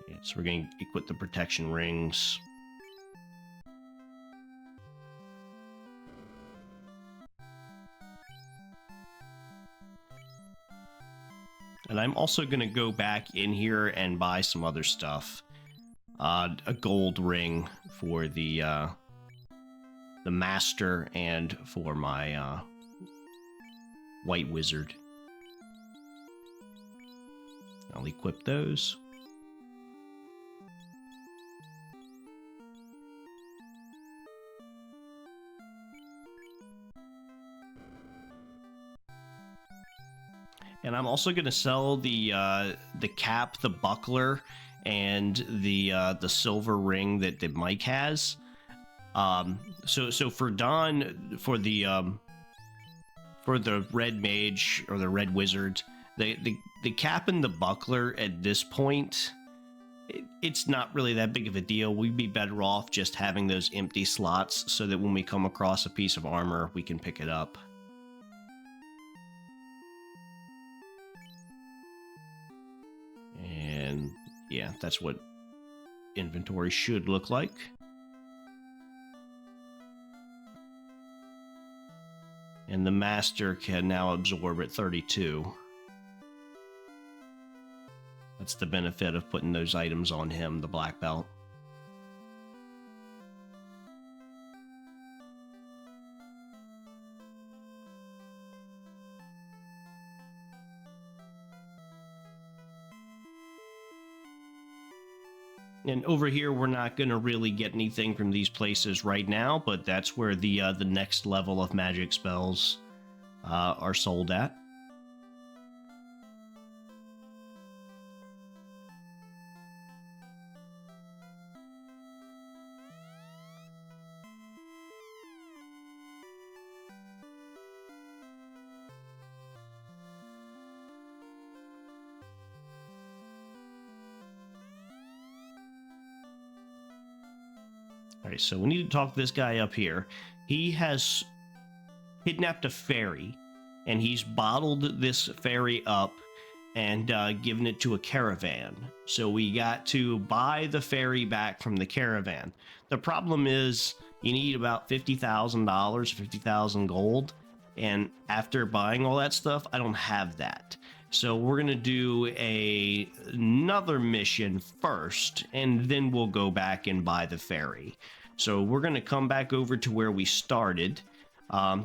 Yeah, so we're going to equip the protection rings. And I'm also going to go back in here and buy some other stuff. A gold ring for the master and for my white wizard. I'll equip those. And I'm also going to sell the cap, the buckler, and the silver ring that Mike has. So for Don, for the red mage or the red wizard, the cap and the buckler at this point, it's not really that big of a deal. We'd be better off just having those empty slots so that when we come across a piece of armor, we can pick it up. And yeah, that's what inventory should look like. And the master can now absorb at 32. That's the benefit of putting those items on him, the black belt. And over here, we're not going to really get anything from these places right now, but that's where the next level of magic spells are sold at. All right, so we need to talk to this guy up here. He has kidnapped a ferry, and he's bottled this ferry up and given it to a caravan. So we got to buy the ferry back from the caravan. The problem is you need about $50,000, 50,000 gold. And after buying all that stuff, I don't have that. So we're going to do another mission first, and then we'll go back and buy the ferry. So we're going to come back over to where we started.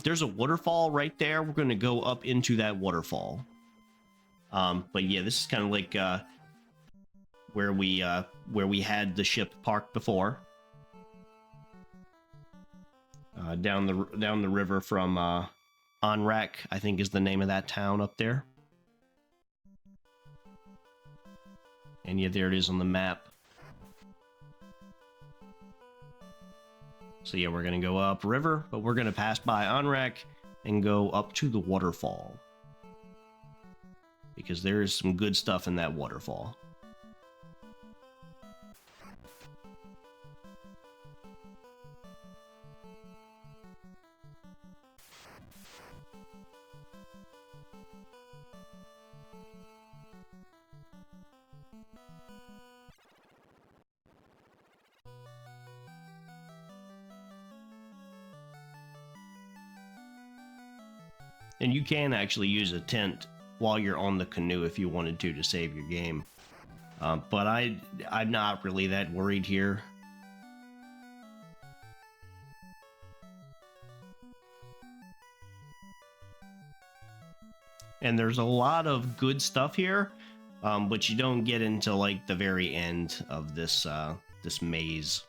There's a waterfall right there. We're going to go up into that waterfall. But yeah, this is kind of like where we had the ship parked before. Down the river from Onrak, I think is the name of that town up there. And yeah, there it is on the map. So yeah, we're gonna go up river, but we're gonna pass by Onrak and go up to the waterfall. Because there is some good stuff in that waterfall. And you can actually use a tent while you're on the canoe if you wanted to save your game. But I'm not really that worried here. And there's a lot of good stuff here, but you don't get into like the very end of this this maze.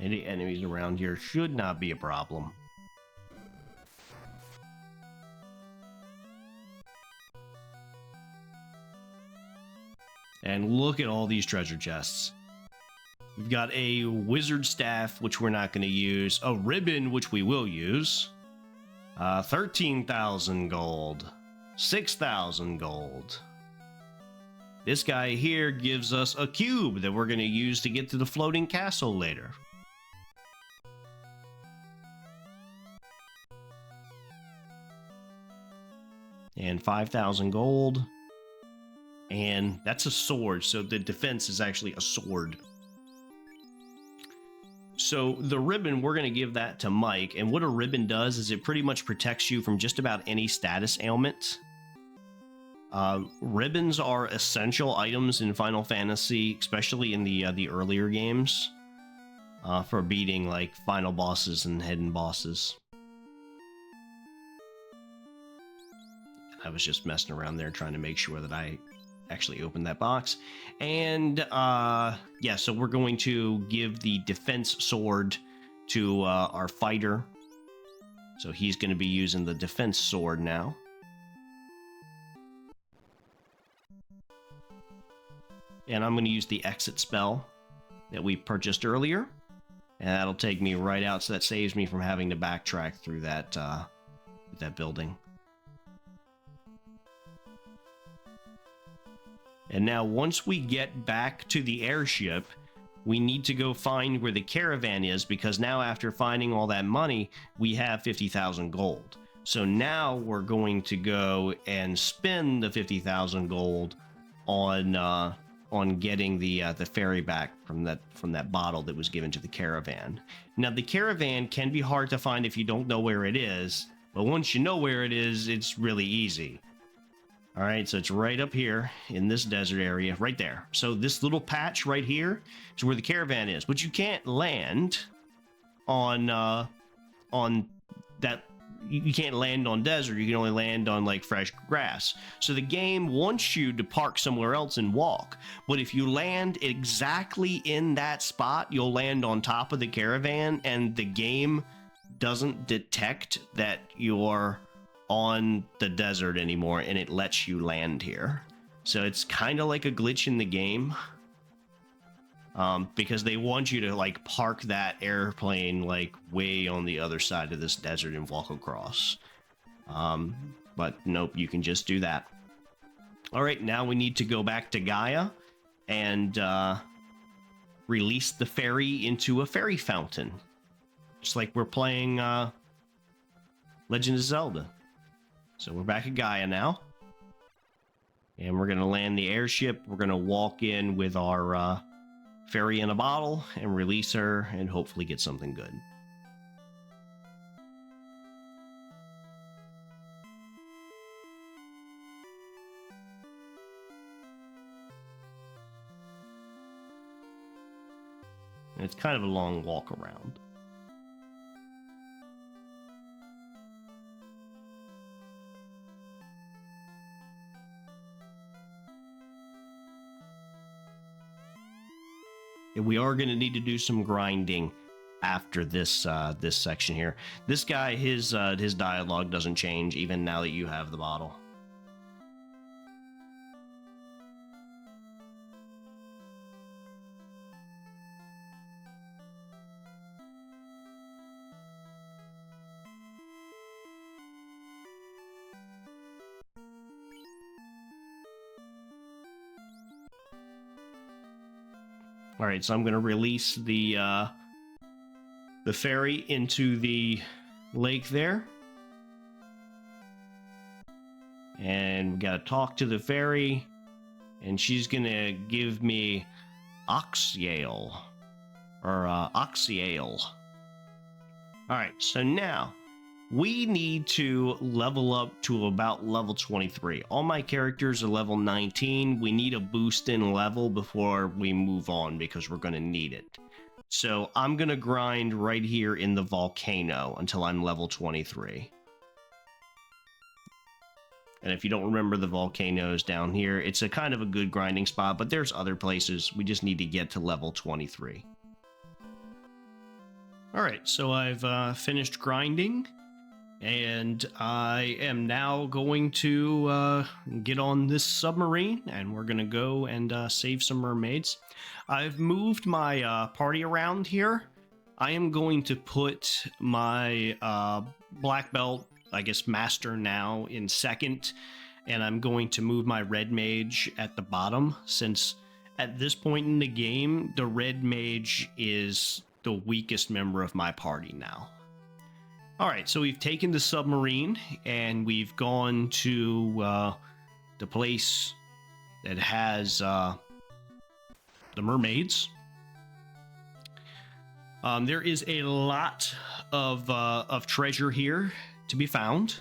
Any enemies around here should not be a problem. And look at all these treasure chests. We've got a wizard staff, which we're not going to use. A ribbon, which we will use. 13,000 gold. 6,000 gold. This guy here gives us a cube that we're going to use to get to the floating castle later. And 5,000 gold. And that's a sword, so the defense is actually a sword. So the ribbon, we're going to give that to Mike. And what a ribbon does is it pretty much protects you from just about any status ailment. Ribbons are essential items in Final Fantasy, especially in the earlier games, for beating like final bosses and hidden bosses. I was just messing around there trying to make sure that I actually opened that box. And yeah, so we're going to give the defense sword to our fighter. So he's going to be using the defense sword now. And I'm going to use the exit spell that we purchased earlier. And that'll take me right out, so that saves me from having to backtrack through that, that building. And now once we get back to the airship, we need to go find where the caravan is, because now after finding all that money, we have 50,000 gold. So now we're going to go and spend the 50,000 gold on getting the ferry back from that bottle that was given to the caravan. Now the caravan can be hard to find if you don't know where it is, but once you know where it is, it's really easy. All right, so it's right up here in this desert area, right there. So this little patch right here is where the caravan is, but you can't land on that. You can't land on desert. You can only land on like fresh grass. So the game wants you to park somewhere else and walk. But if you land exactly in that spot, you'll land on top of the caravan, and the game doesn't detect that you're on the desert anymore, and it lets you land here. So it's kind of like a glitch in the game, because they want you to like park that airplane like way on the other side of this desert and walk across. But nope, you can just do that. All right, now we need to go back to Gaia and release the fairy into a fairy fountain, just like we're playing Legend of Zelda. So we're back at Gaia now, and we're gonna land the airship. We're gonna walk in with our fairy in a bottle and release her and hopefully get something good. And it's kind of a long walk around. And we are going to need to do some grinding after this this section here. This guy, his dialogue doesn't change even now that you have the bottle. All right, so I'm going to release the fairy into the lake there. And we got to talk to the fairy, and she's going to give me Oxyale, or Oxyale. All right, so now we need to level up to about level 23. All my characters are level 19. We need a boost in level before we move on because we're going to need it. So I'm going to grind right here in the volcano until I'm level 23. And if you don't remember, the volcanoes down here, it's a kind of a good grinding spot, but there's other places. We just need to get to level 23. All right, so I've finished grinding. And I am now going to get on this submarine, and we're going to go and save some mermaids. I've moved my party around here. I am going to put my black belt, I guess master now, in second, and I'm going to move my red mage at the bottom, since at this point in the game, the red mage is the weakest member of my party now. All right, so we've taken the submarine and we've gone to the place that has the mermaids. There is a lot of treasure here to be found.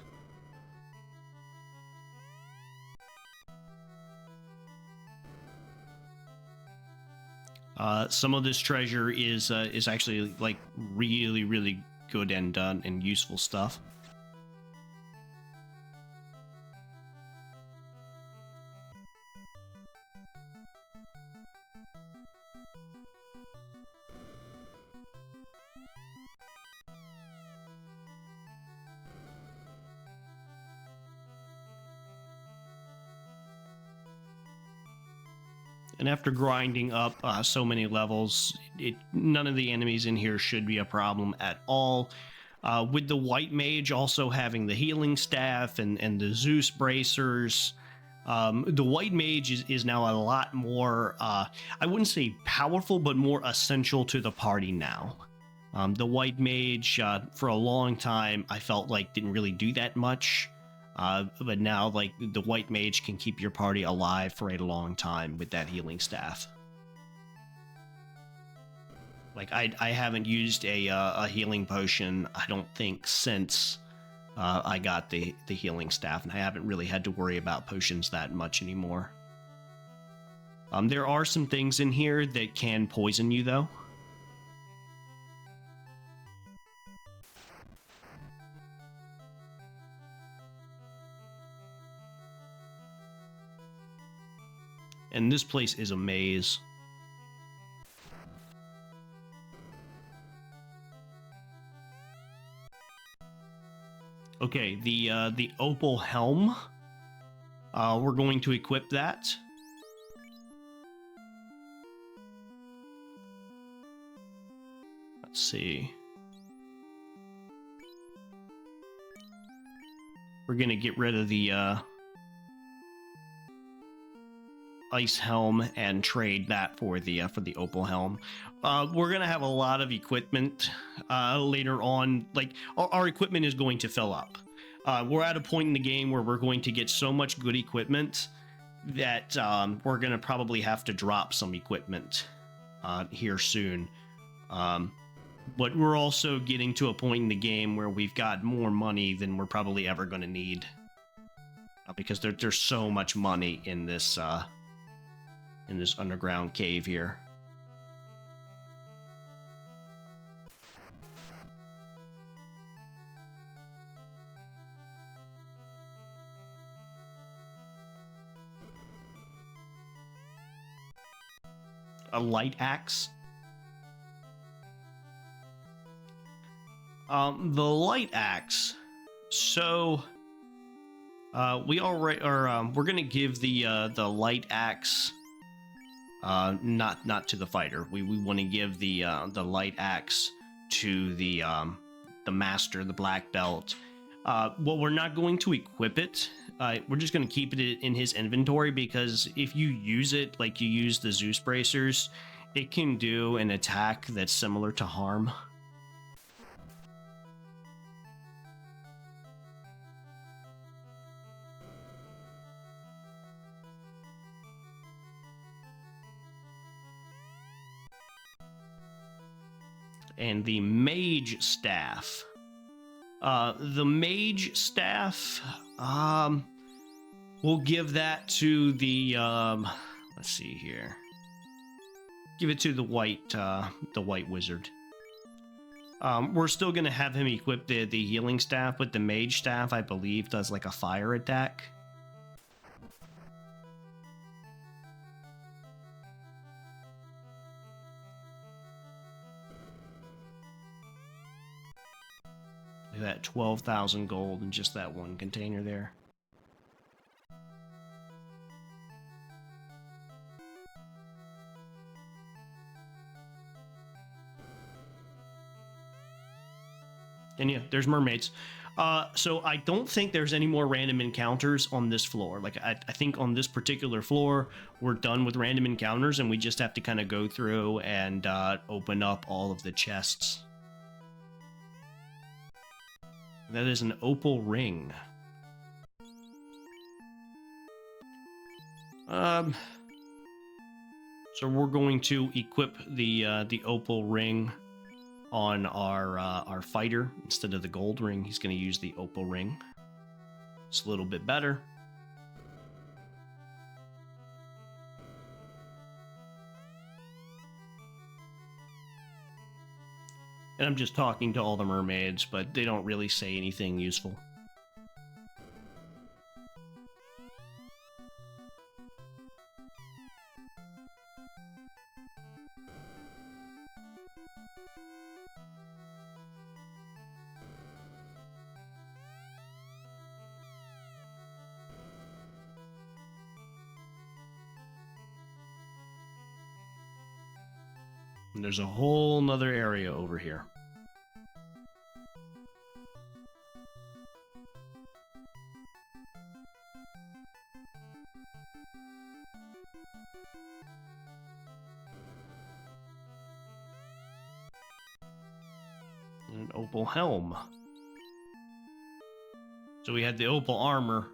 Some of this treasure is actually like really good and useful stuff. And after grinding up so many levels, none of the enemies in here should be a problem at all. With the White Mage also having the healing staff and the Zeus bracers, the White Mage is now a lot more, I wouldn't say powerful, but more essential to the party now. The White Mage, for a long time, I felt like didn't really do that much. But now, like, the White Mage can keep your party alive for a long time with that healing staff. Like, I haven't used a healing potion, I don't think, since I got the healing staff, and I haven't really had to worry about potions that much anymore. There are some things in here that can poison you, though. And this place is a maze. Okay, the opal helm. We're going to equip that. Let's see. We're gonna get rid of the ice helm and trade that for the opal helm. We're gonna have a lot of equipment later on. Like our equipment is going to fill up. We're at a point in the game where we're going to get so much good equipment that we're gonna probably have to drop some equipment here soon. But we're also getting to a point in the game where we've got more money than we're probably ever going to need. Because there's so much money in this underground cave here. A light axe. The light axe. So, we already are. We're gonna give the light axe, not to the fighter. We want to give the light axe to the master, the black belt. Well, we're not going to equip it. We're just going to keep it in his inventory because if you use it like you use the Zeus bracers, it can do an attack that's similar to harm. And the mage staff. The mage staff, we'll give that to the, let's see here. Give it to the white wizard. We're still gonna have him equip the healing staff, but the mage staff, I believe, does like a fire attack. Look at that, 12,000 gold in just that one container there. And yeah, there's mermaids. So I don't think there's any more random encounters on this floor. Like, I think on this particular floor, we're done with random encounters, and we just have to kind of go through and open up all of the chests. That is an opal ring. So we're going to equip the opal ring on our fighter. Instead of the gold ring, he's going to use the opal ring. It's a little bit better. And I'm just talking to all the mermaids, but they don't really say anything useful. And there's a whole nother area over here. An opal helm. So we had the opal armor,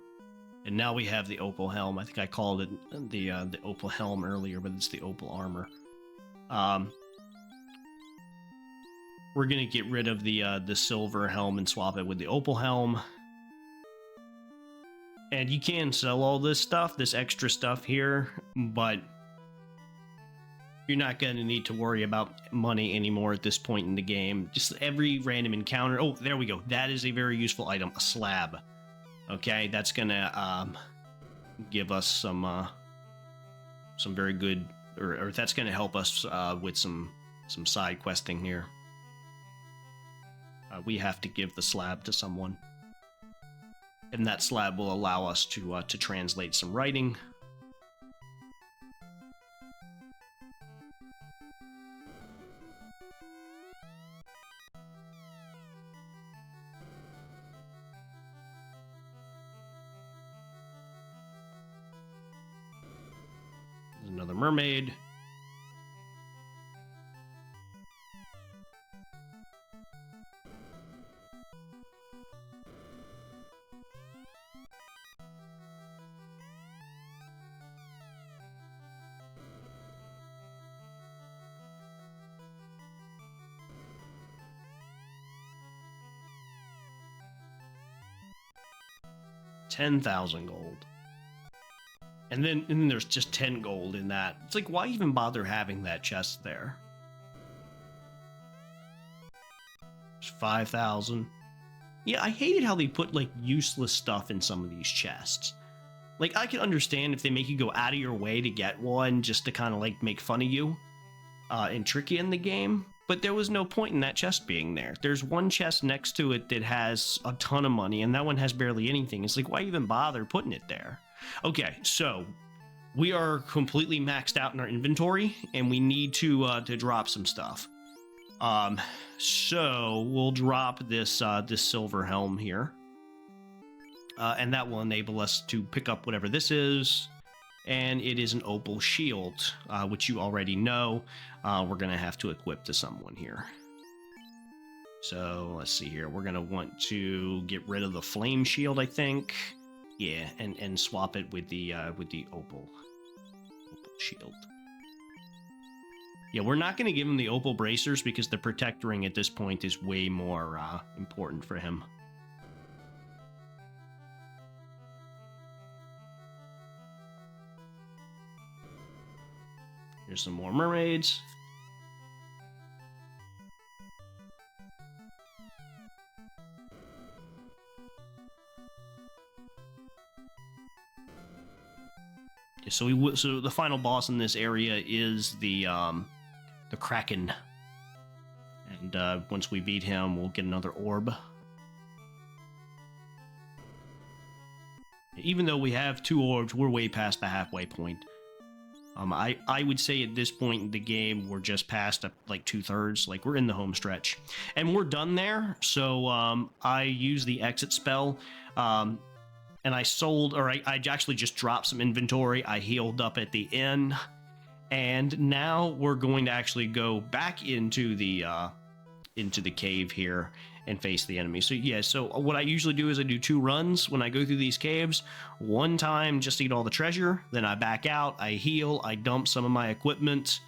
and now we have the opal helm. I think I called it the opal helm earlier, but it's the opal armor. We're gonna get rid of the silver helm and swap it with the opal helm. And you can sell all this stuff, this extra stuff here, but you're not gonna need to worry about money anymore at this point in the game. Just every random encounter. Oh, there we go. That is a very useful item, a slab. Okay, that's gonna give us some very good, or that's gonna help us with some side questing here. We have to give the slab to someone. And that slab will allow us to translate some writing. There's another mermaid. $10,000 gold. And then there's just 10 gold in that. It's like, why even bother having that chest there? There's 5,000. Yeah, I hated how they put, like, useless stuff in some of these chests. Like, I can understand if they make you go out of your way to get one just to kind of, like, make fun of you and trick you in the game. But there was no point in that chest being there. There's one chest next to it that has a ton of money, and that one has barely anything. It's like, why even bother putting it there? Okay, so we are completely maxed out in our inventory, and we need to drop some stuff. So we'll drop this this silver helm here, and that will enable us to pick up whatever this is. And it is an opal shield, which you already know. We're gonna have to equip to someone here. So let's see here. We're gonna want to get rid of the flame shield, I think. Yeah, and swap it with the opal shield. Yeah, we're not going to give him the opal bracers because the protect ring at this point is way more important for him. Here's some more mermaids. Yeah, so the final boss in this area is the Kraken. And once we beat him, we'll get another orb. Even though we have 2 orbs, we're way past the halfway point. I would say at this point in the game, we're just past like 2/3. Like, we're in the home stretch. And we're done there, so I use the exit spell, and I sold, or I actually just dropped some inventory. I healed up at the inn, and now we're going to actually go back into the cave here and face the enemy. So yeah, so what I usually do is I do 2 runs when I go through these caves. One time just to get all the treasure, then I back out, I heal, I dump some of my equipment,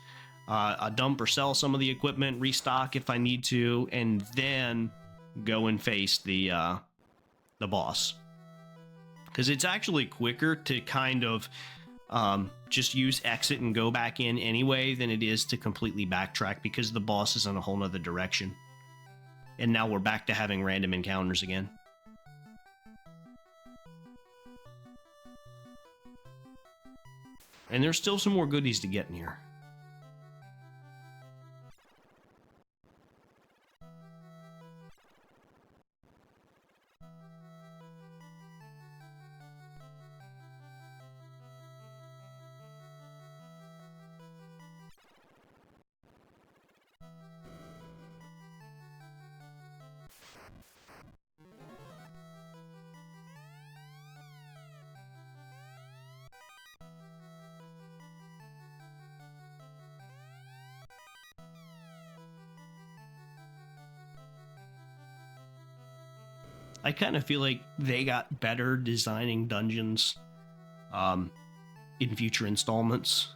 I dump or sell some of the equipment, restock if I need to, and then go and face the boss. Because it's actually quicker to kind of just use exit and go back in anyway than it is to completely backtrack, because the boss is in a whole nother direction. And now we're back to having random encounters again. And there's still some more goodies to get in here. I kind of feel like they got better designing dungeons in future installments.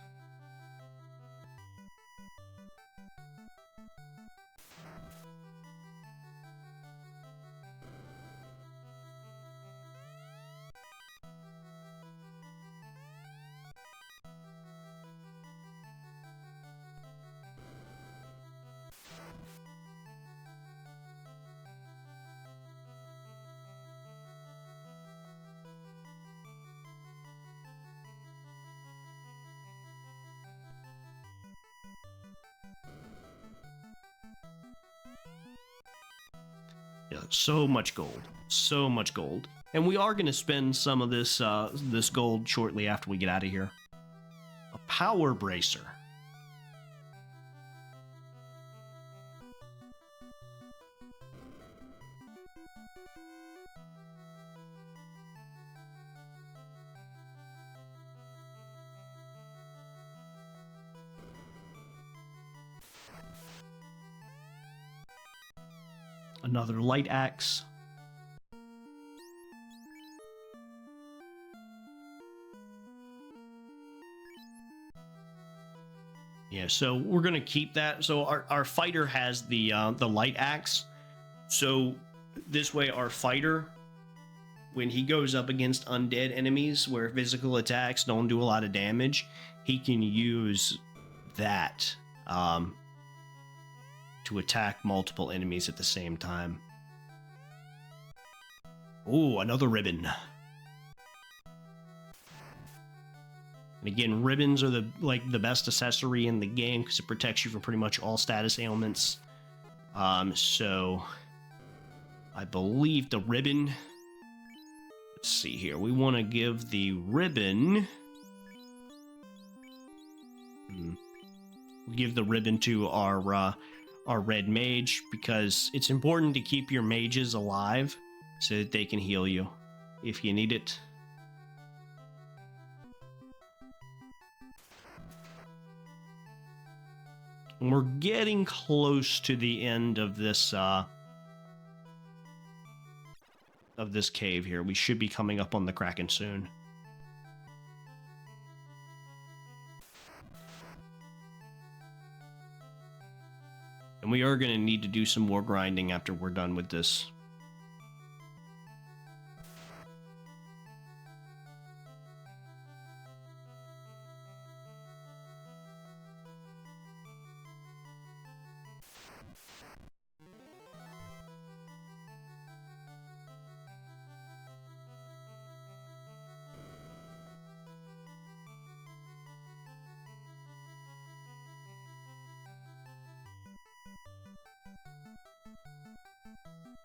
Yeah, so much gold. So much gold. And we are going to spend some of this this gold shortly after we get out of here. A power bracer. Another light axe. Yeah, so we're gonna keep that. So our fighter has the light axe. So this way, our fighter, when he goes up against undead enemies where physical attacks don't do a lot of damage, he can use that to attack multiple enemies at the same time. Ooh, another ribbon. And again, ribbons are the best accessory in the game because it protects you from pretty much all status ailments. So I believe the ribbon. Let's see here. We want to give the ribbon. We give the ribbon to our red mage because it's important to keep your mages alive so that they can heal you if you need it. And we're getting close to the end of this cave here. We should be coming up on the Kraken soon. And we are going to need to do some more grinding after we're done with this.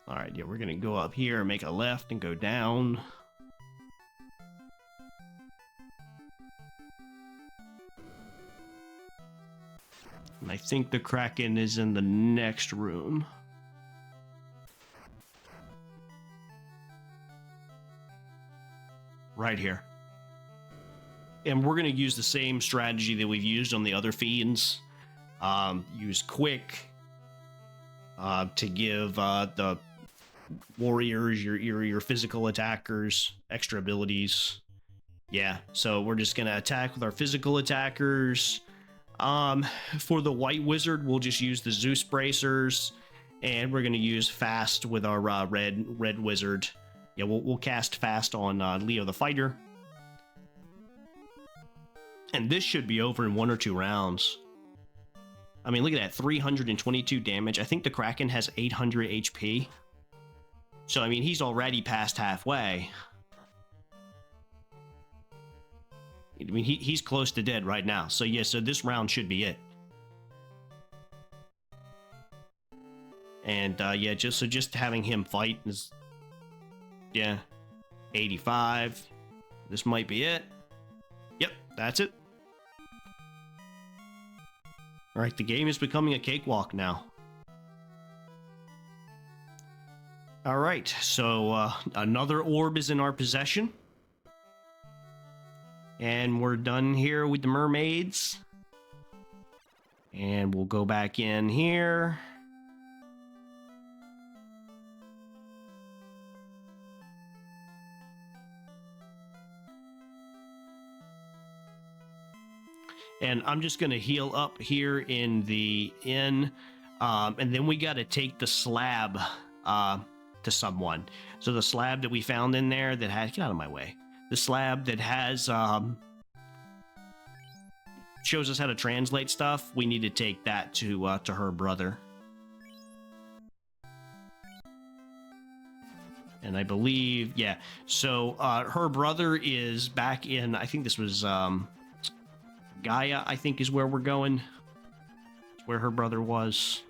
All right, yeah, we're going to go up here, make a left, and go down. And I think the Kraken is in the next room. Right here. And we're going to use the same strategy that we've used on the other fiends. Use quick to give the warriors, your physical attackers, extra abilities. Yeah, so we're just gonna attack with our physical attackers. For the white wizard, we'll just use the Zeus bracers, and we're gonna use fast with our red wizard. Yeah, we'll cast fast on Leo the fighter, and this should be over in 1 or 2 rounds. I mean, look at that, 322 damage. I think the Kraken has 800 HP. So, I mean, he's already past halfway. I mean, he's close to dead right now. So, yeah, so this round should be it. And, yeah, just having him fight is... Yeah. 85. This might be it. Yep, that's it. Alright, the game is becoming a cakewalk now. Alright, so another orb is in our possession. And we're done here with the mermaids. And we'll go back in here. And I'm just going to heal up here in the inn. And then we got to take the slab to someone. So the slab that we found in there that had... Get out of my way. The slab that has... shows us how to translate stuff. We need to take that to her brother. And I believe... Yeah. So her brother is back in... I think this was... Gaia, I think, is where we're going. It's where her brother was.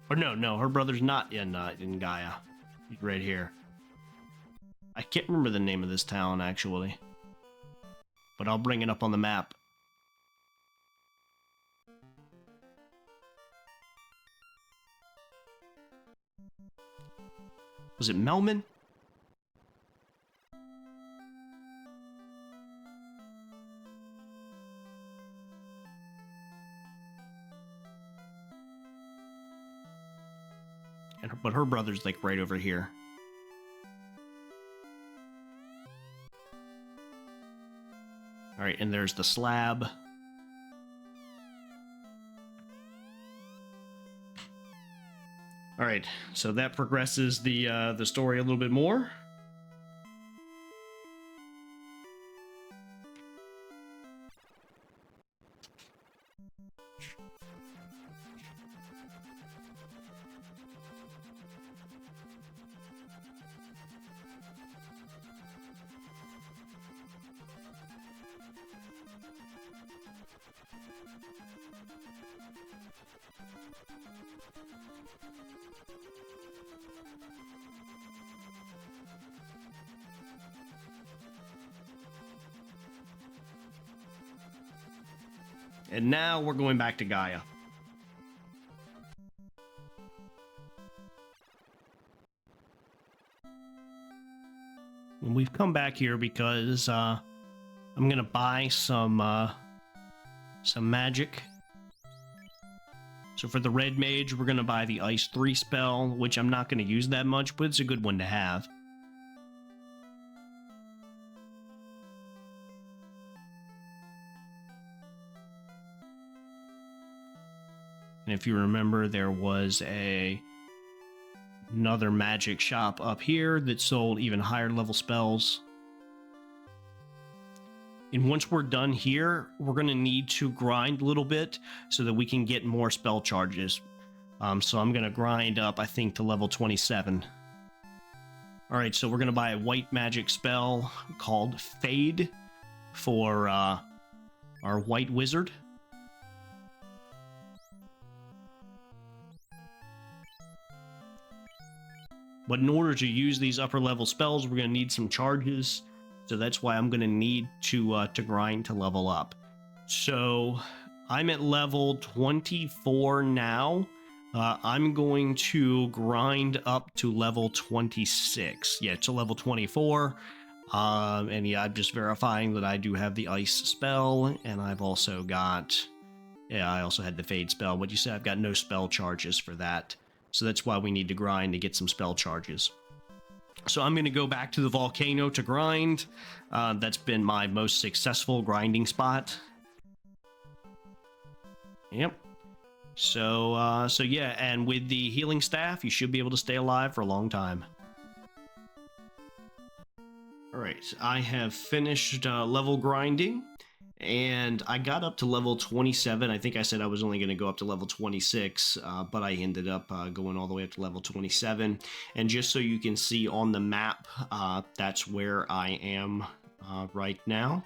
Or no, her brother's not in Gaia. He's right here. I can't remember the name of this town, actually. But I'll bring it up on the map. Was it Melman? But her brother's like right over here. All right, and there's the slab. All right, so that progresses the story a little bit more. And now we're going back to Gaia. And we've come back here because I'm gonna buy some magic. So for the Red Mage, we're gonna buy the Ice 3 spell, which I'm not gonna use that much, but it's a good one to have. And if you remember, there was another magic shop up here that sold even higher level spells. And once we're done here, we're going to need to grind a little bit so that we can get more spell charges. So I'm going to grind up, I think, to level 27. All right, so we're going to buy a white magic spell called Fade for our white wizard. But in order to use these upper level spells, we're going to need some charges. So that's why I'm going to need to grind to level up. So I'm at level 24 now. I'm going to grind up to level 26. Yeah, to level 24. And yeah, I'm just verifying that I do have the ice spell. And I've also got... Yeah, I also had the fade spell. But you said I've got no spell charges for that. So that's why we need to grind to get some spell charges. So I'm going to go back to the volcano to grind. That's been my most successful grinding spot. Yep. So yeah, and with the healing staff, you should be able to stay alive for a long time. All right, I have finished level grinding. And I got up to level 27. I think I said I was only going to go up to level 26, but I ended up going all the way up to level 27. And just so you can see on the map, that's where I am right now.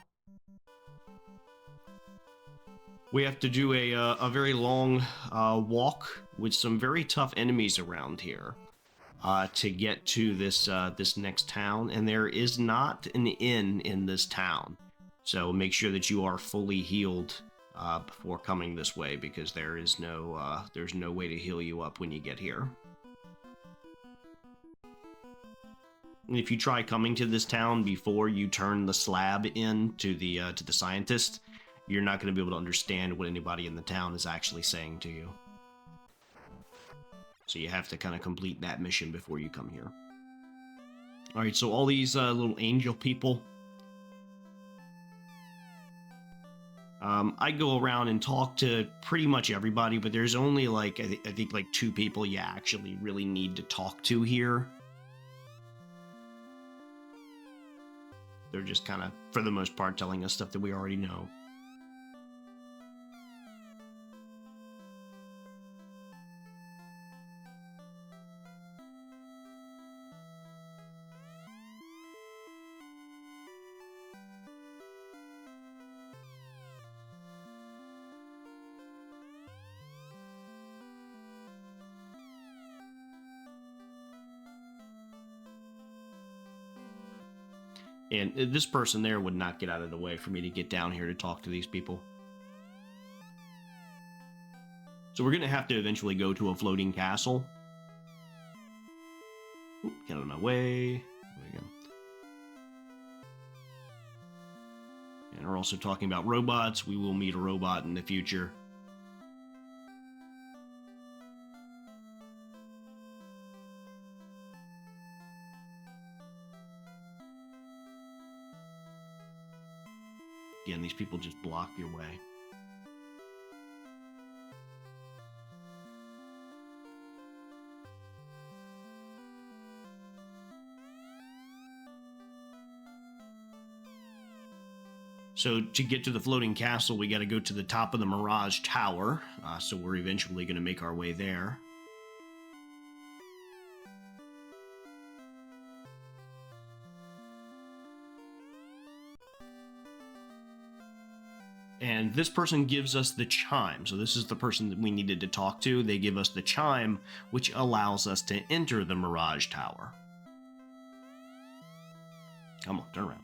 We have to do a very long walk with some very tough enemies around here to get to this next town. And there is not an inn in this town. So make sure that you are fully healed before coming this way, because there's no way to heal you up when you get here. And if you try coming to this town before you turn the slab in to the scientist, you're not going to be able to understand what anybody in the town is actually saying to you. So you have to kind of complete that mission before you come here. All right, so all these little angel people. I go around and talk to pretty much everybody, but there's only like, I think like 2 people you actually really need to talk to here. They're just kind of, for the most part, telling us stuff that we already know. And this person there would not get out of the way for me to get down here to talk to these people. So we're going to have to eventually go to a floating castle. Oop, get out of my way. There we go. And we're also talking about robots. We will meet a robot in the future. Again, these people just block your way. So to get to the floating castle, we got to go to the top of the Mirage Tower. So we're eventually going to make our way there. And this person gives us the chime. So this is the person that we needed to talk to. They give us the chime, which allows us to enter the Mirage Tower. Come on, turn around.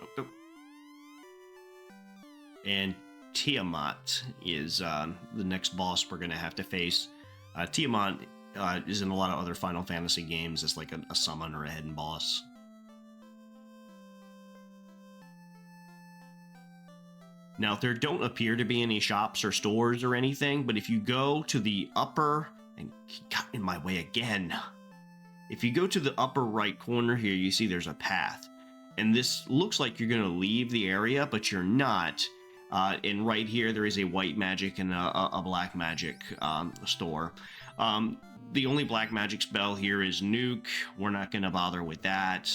Oh, oh. And Tiamat is the next boss we're going to have to face. Tiamat is in a lot of other Final Fantasy games as like a summon or a hidden boss. Now, there don't appear to be any shops or stores or anything, but if you go to the upper... And he got in my way again. If you go to the upper right corner here, you see there's a path. And this looks like you're going to leave the area, but you're not. And right here, there is a White Magic and a Black Magic store. The only Black Magic spell here is Nuke. We're not going to bother with that.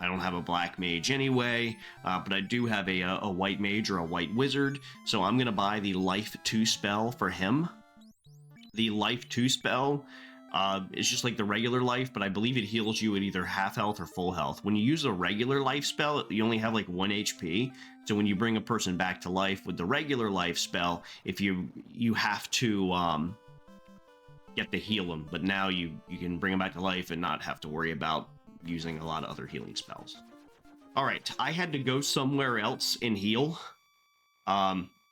I don't have a Black Mage anyway, but I do have a White Mage or a White Wizard, so I'm going to buy the Life 2 spell for him. The Life 2 spell is just like the regular life, but I believe it heals you at either half health or full health. When you use a regular life spell, you only have like 1 HP, so when you bring a person back to life with the regular life spell, if you have to get to heal them, but now you can bring them back to life and not have to worry about using a lot of other healing spells. Alright, I had to go somewhere else and heal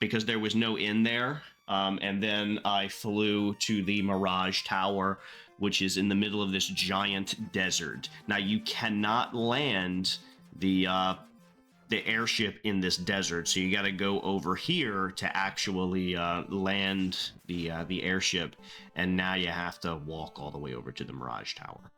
because there was no inn there, and then I flew to the Mirage Tower, which is in the middle of this giant desert. Now, you cannot land the airship in this desert, so you got to go over here to actually land the airship, and now you have to walk all the way over to the Mirage Tower.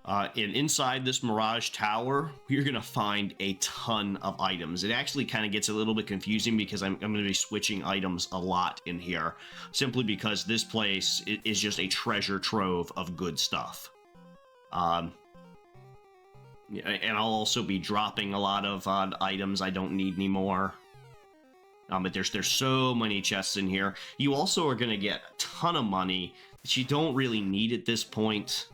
And inside this Mirage Tower, you're going to find a ton of items. It actually kind of gets a little bit confusing because I'm going to be switching items a lot in here, simply because this place is just a treasure trove of good stuff. And I'll also be dropping a lot of items I don't need anymore. But there's so many chests in here. You also are going to get a ton of money that you don't really need at this point.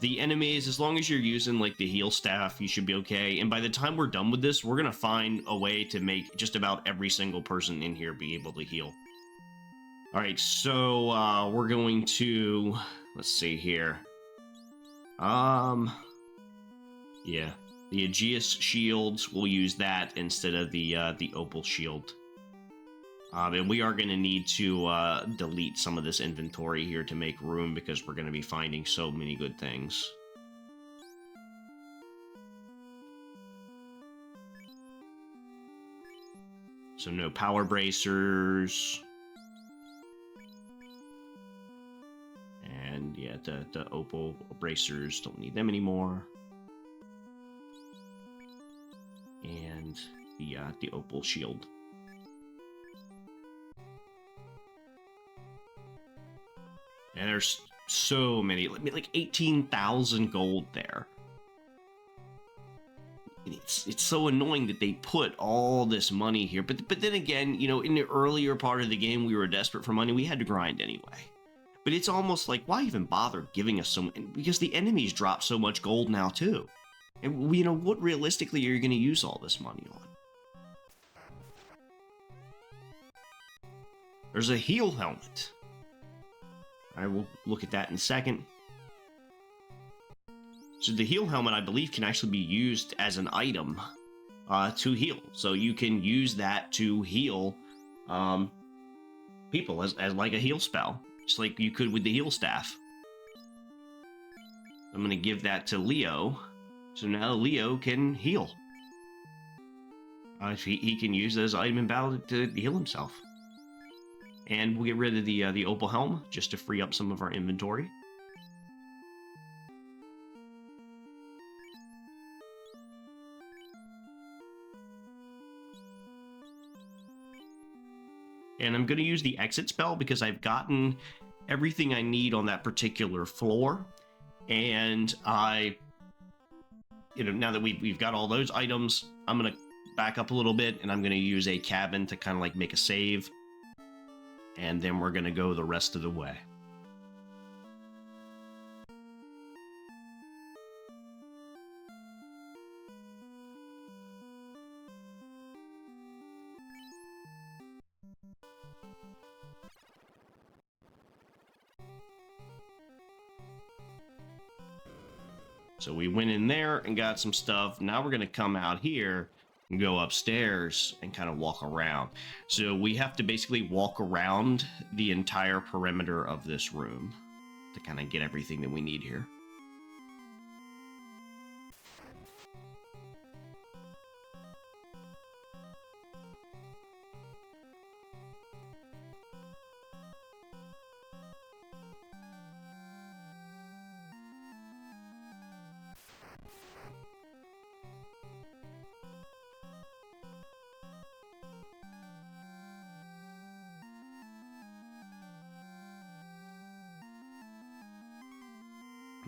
The enemies, as long as you're using like the heal staff, you should be okay. And by the time we're done with this, we're going to find a way to make just about every single person in here be able to heal. Alright, so we're going to, let's see here. Yeah, the Aegis shields, we'll use that instead of the Opal shield. And we are going to need to delete some of this inventory here to make room because we're going to be finding so many good things. So no power bracers. And yeah, the Opal bracers, don't need them anymore. And the Opal shield. And there's so many, like 18,000 gold there. It's so annoying that they put all this money here. But then again, you know, in the earlier part of the game, we were desperate for money. We had to grind anyway. But it's almost like, why even bother giving us so much? Because the enemies drop so much gold now, too. And, you know, what realistically are you going to use all this money on? There's a heal helmet. I will look at that in a second. So the heal helmet, I believe, can actually be used as an item to heal. So you can use that to heal people as like a heal spell, just like you could with the heal staff. I'm going to give that to Leo. So now Leo can heal. He can use it as an item in battle to heal himself. And we'll get rid of the opal helm just to free up some of our inventory. And I'm going to use the exit spell because I've gotten everything I need on that particular floor. And now that we've got all those items, I'm going to back up a little bit, and I'm going to use a cabin to kind of like make a save. And then we're going to go the rest of the way. So we went in there and got some stuff. Now we're going to come out here and go upstairs and kind of walk around. So we have to basically walk around the entire perimeter of this room to kind of get everything that we need here.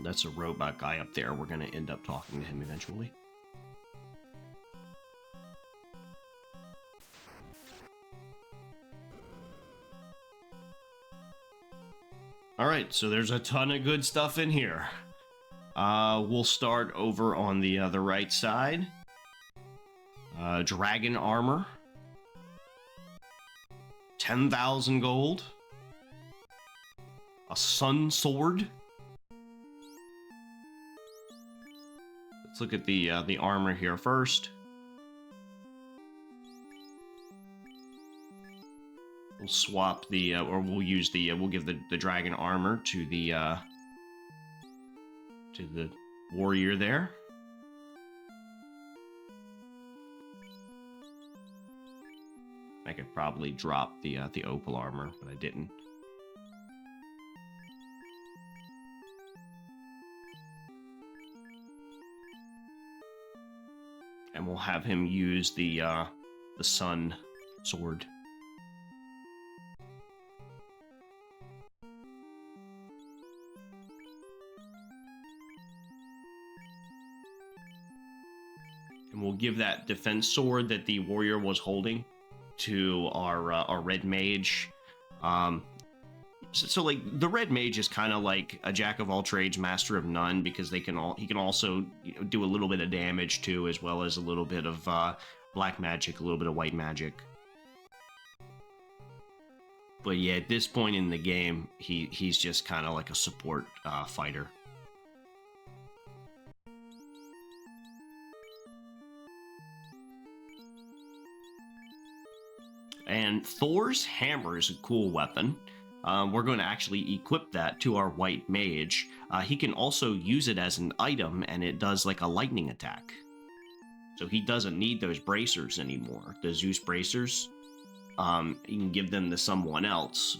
That's a robot guy up there. We're going to end up talking to him eventually. All right, so there's a ton of good stuff in here. We'll start over on the right side. Dragon armor. 10,000 gold. A sun sword. Let's look at the armor here first. We'll swap or we'll use we'll give the dragon armor to the warrior there. I could probably drop the opal armor, but I didn't. And we'll have him use the sun sword. And we'll give that defense sword that the warrior was holding to our red mage. So like the red mage is kind of like a jack of all trades, master of none, because he can also do a little bit of damage too, as well as a little bit of black magic, a little bit of white magic. But yeah, at this point in the game, he's just kind of like a support fighter. And Thor's hammer is a cool weapon. We're going to actually equip that to our White Mage. He can also use it as an item, and it does like a lightning attack. So he doesn't need those bracers anymore. The Zeus bracers, you can give them to someone else.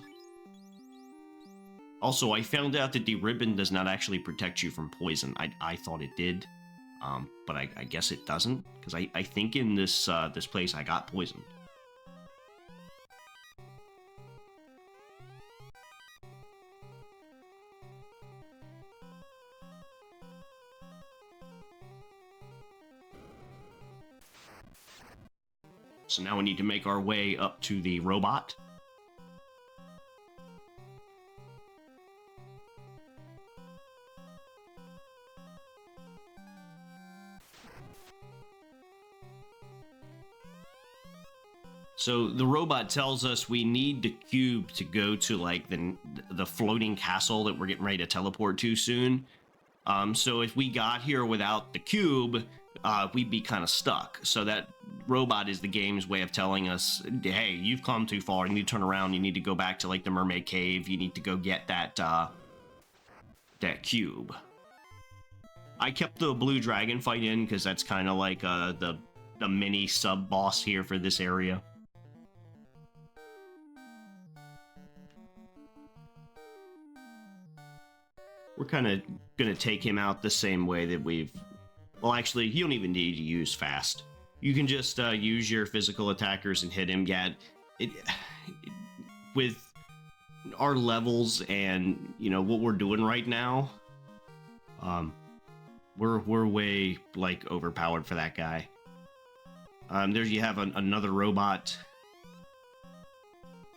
Also, I found out that the ribbon does not actually protect you from poison. I thought it did, but I guess it doesn't, because I think in this place I got poisoned. So now we need to make our way up to the robot. So the robot tells us we need the cube to go to like the floating castle that we're getting ready to teleport to soon. So if we got here without the cube, we'd be kind of stuck. So that robot is the game's way of telling us, hey, you've come too far. You need to turn around. You need to go back to like the mermaid cave. You need to go get that cube. I kept the blue dragon fight in because that's kind of like the mini sub boss here for this area. We're kind of going to take him out the same way that we've... Well, actually, you don't even need to use fast. You can just use your physical attackers and hit him. Yeah, with our levels and, you know, what we're doing right now, we're way, like, overpowered for that guy. There you have another robot.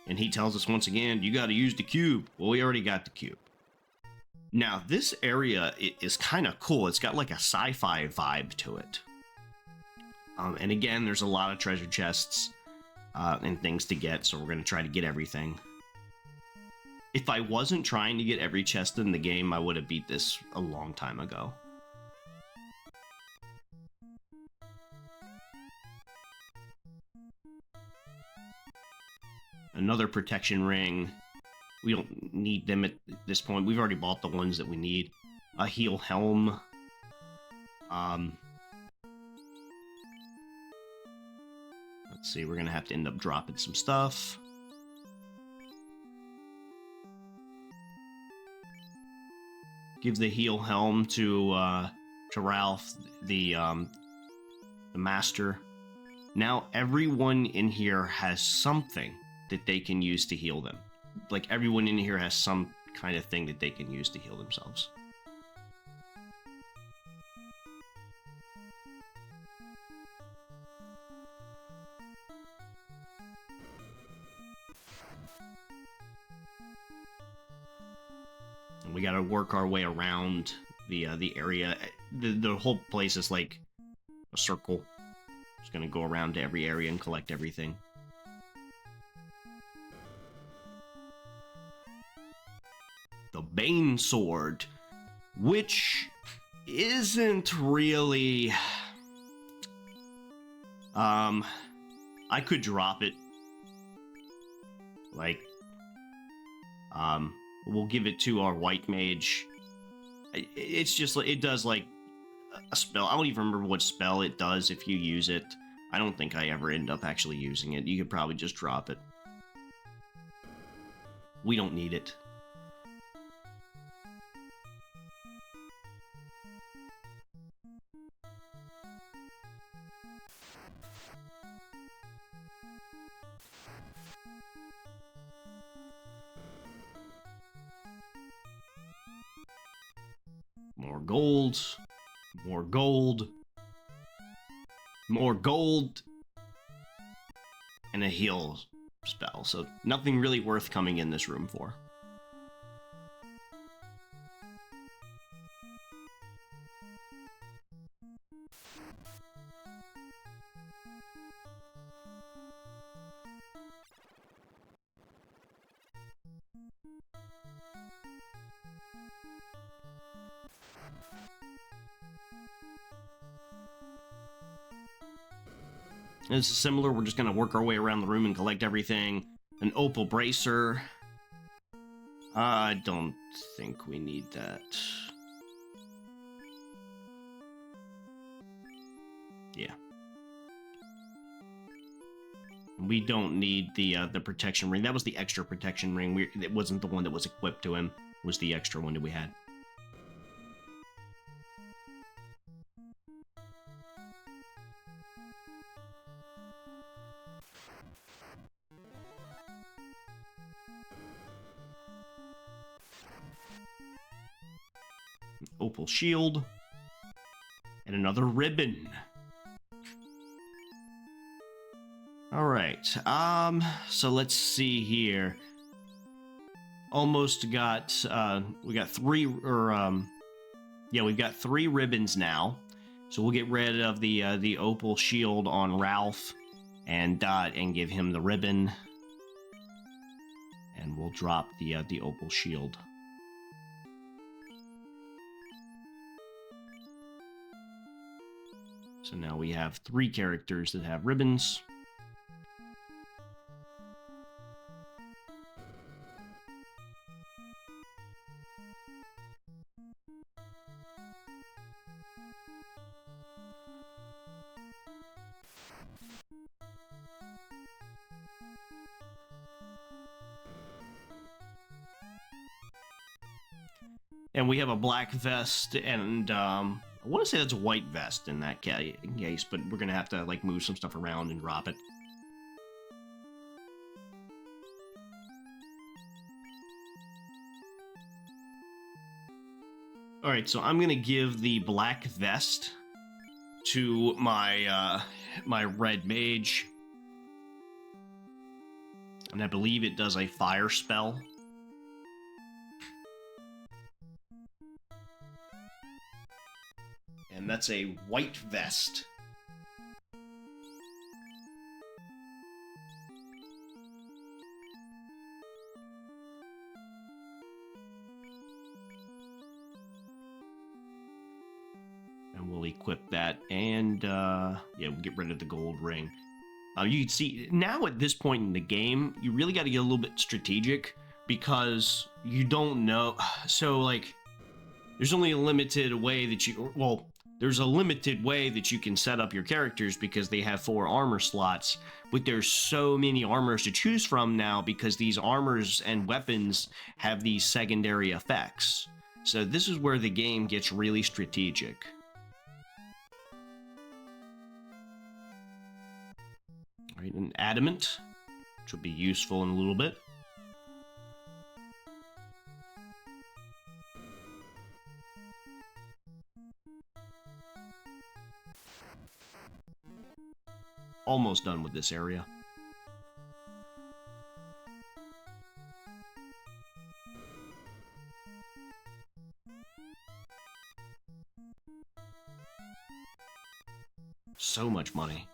And he tells us once again, you got to use the cube. Well, we already got the cube. Now, this area is kind of cool. It's got like a sci-fi vibe to it. And again, there's a lot of treasure chests and things to get, so we're going to try to get everything. If I wasn't trying to get every chest in the game, I would have beat this a long time ago. Another protection ring. We don't need them at this point. We've already bought the ones that we need. A heal helm. Let's see, we're gonna have to end up dropping some stuff. Give the heal helm to Ralph, the master. Now everyone in here has something that they can use to heal them. Like, everyone in here has some kind of thing that they can use to heal themselves. And we gotta work our way around the area. The whole place is like a circle. Just gonna go around to every area and collect everything. The Bane Sword, which isn't really... I could drop it. Like, we'll give it to our White Mage. It's just like, it does like a spell. I don't even remember what spell it does if you use it. I don't think I ever end up actually using it. You could probably just drop it. We don't need it. More gold, more gold, more gold, and a heal spell. So nothing really worth coming in this room for. This is similar. We're just going to work our way around the room and collect everything. An opal bracer. I don't think we need that. Yeah. We don't need the protection ring. That was the extra protection ring. It wasn't the one that was equipped to him. It was the extra one that we had. Opal shield, and another ribbon. All right, so let's see here. Almost got, we got three, or, yeah, we've got 3 ribbons now. So we'll get rid of the opal shield on Ralph and give him the ribbon. And we'll drop the opal shield. So now we have 3 characters that have ribbons. And we have a black vest, and I want to say that's a white vest in that case, but we're gonna have to like move some stuff around and drop it. All right, so I'm gonna give the black vest to my my red mage, and I believe it does a fire spell. And that's a white vest. And we'll equip that, and yeah, we'll get rid of the gold ring. You can see, now at this point in the game, you really got to get a little bit strategic, because you don't know, so like, there's only a limited way that you, well, there's a limited way that you can set up your characters because they have 4 armor slots, but there's so many armors to choose from now because these armors and weapons have these secondary effects. So this is where the game gets really strategic. All right, an adamant, which will be useful in a little bit. Almost done with this area. So much money.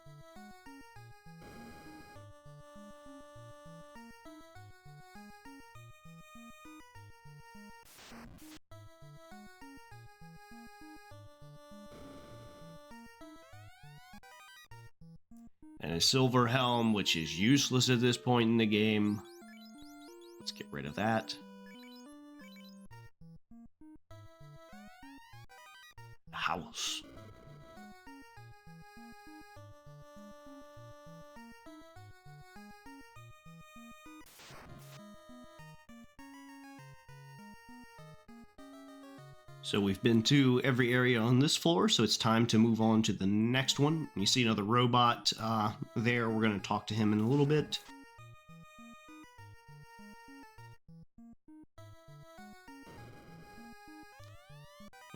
And a silver helm, which is useless at this point in the game. Let's get rid of that. House. So we've been to every area on this floor, so it's time to move on to the next one. You see another robot there. We're going to talk to him in a little bit.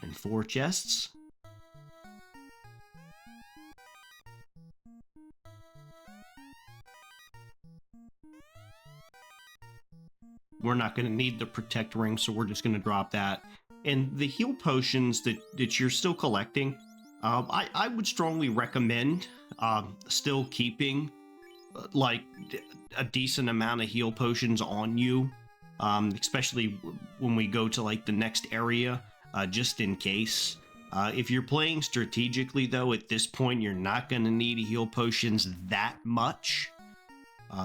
And 4 chests. We're not going to need the protect ring, so we're just going to drop that. And the heal potions that you're still collecting, I would strongly recommend still keeping like a decent amount of heal potions on you, especially when we go to like the next area, just in case. If you're playing strategically, though, at this point, you're not going to need heal potions that much.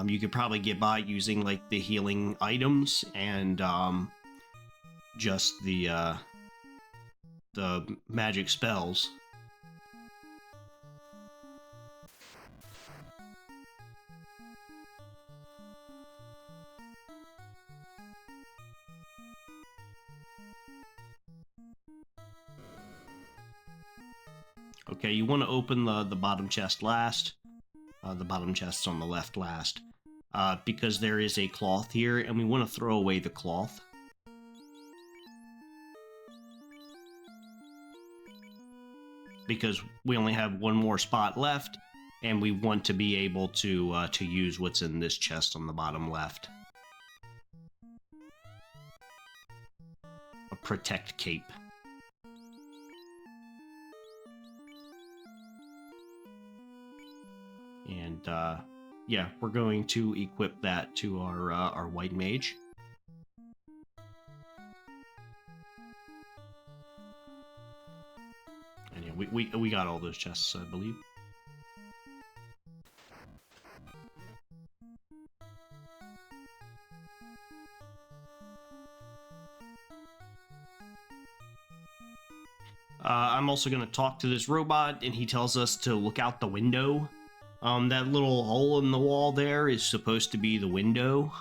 You could probably get by using like the healing items and just the magic spells. Okay, you want to open the bottom chest last. The bottom chest's on the left last. Because there is a cloth here, and we want to throw away the cloth. Because we only have 1 more spot left, and we want to be able to use what's in this chest on the bottom left. A protect cape. And yeah, we're going to equip that to our white mage. And yeah, we got all those chests, I believe. I'm also going to talk to this robot, and he tells us to look out the window. That little hole in the wall there is supposed to be the window.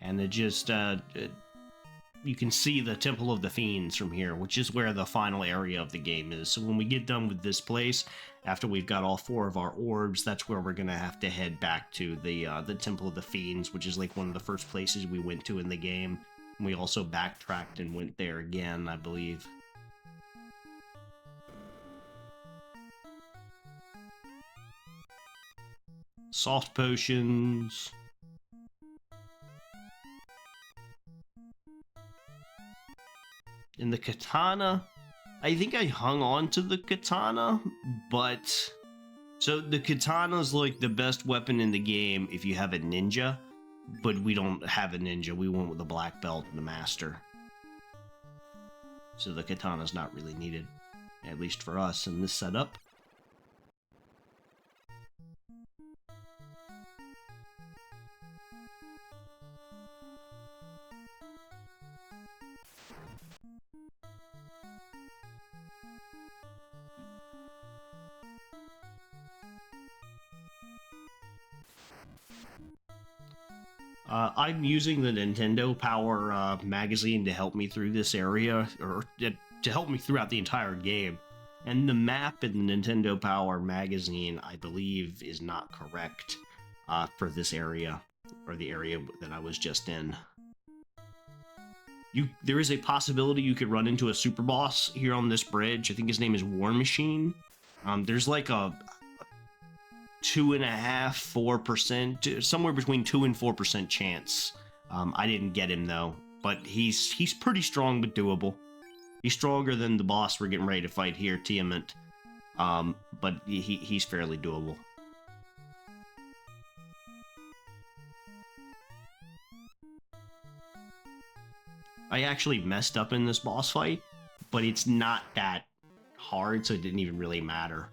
And it just, you can see the Temple of the Fiends from here, which is where the final area of the game is. So when we get done with this place, after we've got all 4 of our orbs, that's where we're going to have to head back to the Temple of the Fiends, which is like one of the first places we went to in the game. And we also backtracked and went there again, I believe. Soft potions. And the katana, I think I hung on to the katana, but... So the katana's like the best weapon in the game if you have a ninja, but we don't have a ninja. We went with the black belt and the master. So the katana's not really needed, at least for us in this setup. I'm using the Nintendo Power magazine to help me through this area, or to help me throughout the entire game. And the map in the Nintendo Power magazine, I believe, is not correct for this area, or the area that I was just in. There is a possibility you could run into a super boss here on this bridge. I think his name is War Machine. There's like a 2.5–4%, somewhere between 2 and 4% chance. I didn't get him though, but he's pretty strong but doable. He's stronger than the boss we're getting ready to fight here, Tiamat. But he's fairly doable. I actually messed up in this boss fight, but it's not that hard, so it didn't even really matter.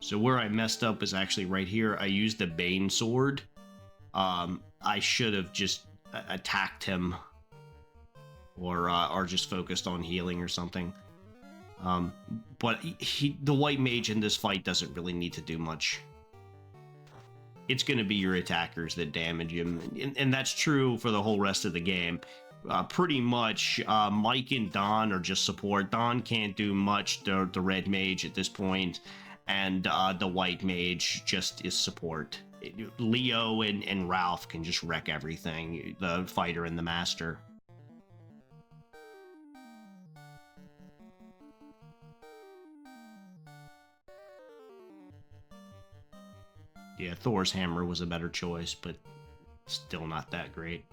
So where I messed up is actually right here. I used the Bane sword. I should have just attacked him, or just focused on healing or something. But the White Mage in this fight doesn't really need to do much. It's going to be your attackers that damage him, and that's true for the whole rest of the game. Pretty much, Mike and Don are just support. Don can't do much, the Red Mage at this point, and the White Mage just is support. Leo and Ralph can just wreck everything, the fighter and the master. Yeah, Thor's hammer was a better choice, but still not that great.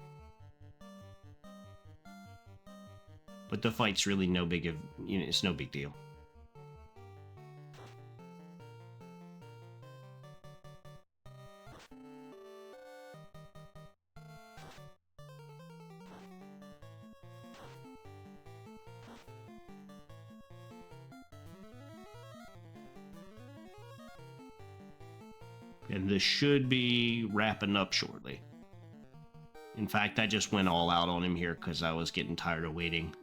But the fight's really no big of, it's no big deal. And this should be wrapping up shortly. In fact, I just went all out on him here because I was getting tired of waiting.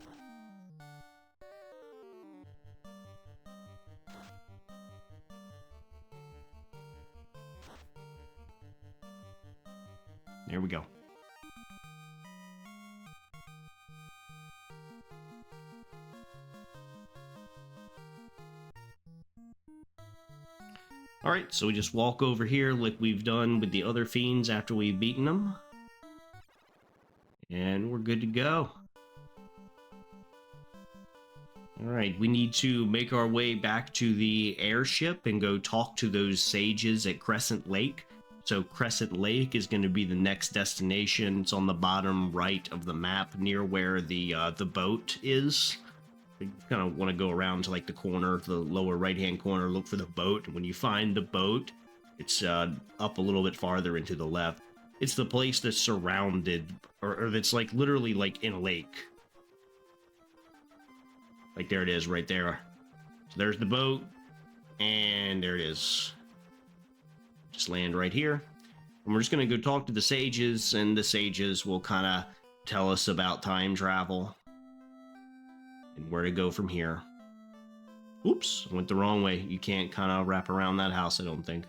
There we go. Alright, so we just walk over here like we've done with the other fiends after we've beaten them. And we're good to go. Alright, we need to make our way back to the airship and go talk to those sages at Crescent Lake. So Crescent Lake is going to be the next destination. It's on the bottom right of the map near where the boat is. You kind of want to go around to like the corner, the lower right-hand corner, look for the boat. And when you find the boat, it's up a little bit farther into the left. It's the place that's surrounded, or that's like literally like in a lake. Like there it is right there. So there's the boat, and there it is. Just land right here. And we're just going to go talk to the sages, and the sages will kind of tell us about time travel and where to go from here. Oops, I went the wrong way. You can't kind of wrap around that house, I don't think.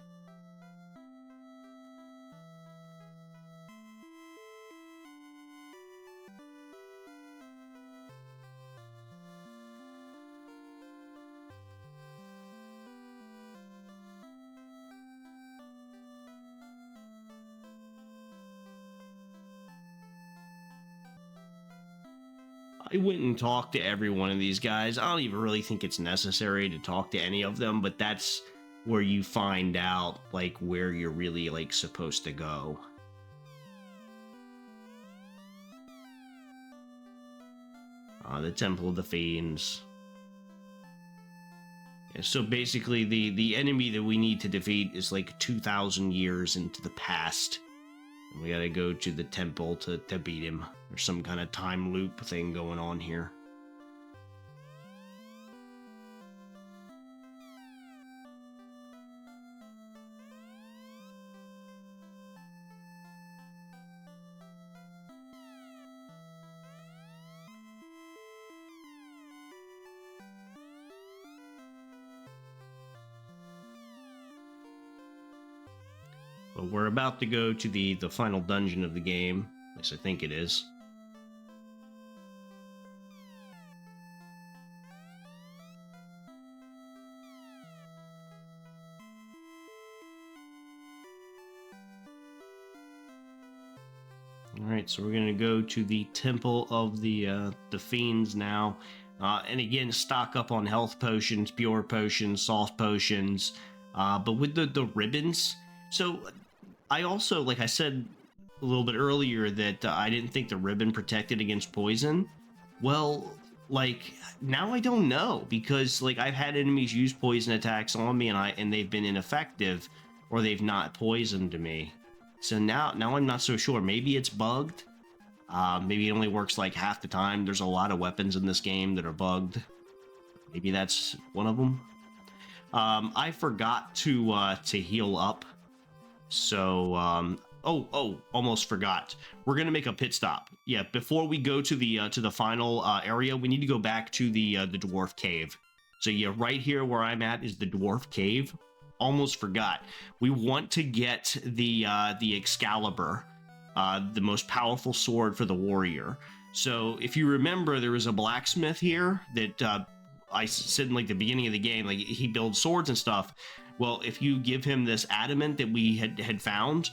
I went and talked to every one of these guys. I don't even really think it's necessary to talk to any of them, but that's where you find out, like, where you're really, like, supposed to go. The Temple of the Fiends. Yeah, so basically, the enemy that we need to defeat is, like, 2,000 years into the past. And we gotta go to the temple to beat him. There's some kind of time loop thing going on here. But we're about to go to the final dungeon of the game. At least I think it is. Alright, so we're going to go to the Temple of the Fiends now. And again, stock up on health potions, pure potions, soft potions. But with the ribbons... So, I also, like I said a little bit earlier, that I didn't think the ribbon protected against poison. Well, like, now I don't know, because, like, I've had enemies use poison attacks on me, and they've been ineffective, or they've not poisoned me. So now I'm not so sure. Maybe it's bugged. Maybe it only works, like, half the time. There's a lot of weapons in this game that are bugged. Maybe that's one of them. I forgot to heal up. So, almost forgot. We're gonna make a pit stop. Yeah, before we go to the final area, we need to go back to the dwarf cave. So yeah, right here where I'm at is the dwarf cave. Almost forgot. We want to get the Excalibur, the most powerful sword for the warrior. So if you remember, there was a blacksmith here that I said in like the beginning of the game, like he builds swords and stuff. Well, if you give him this adamant that we had found,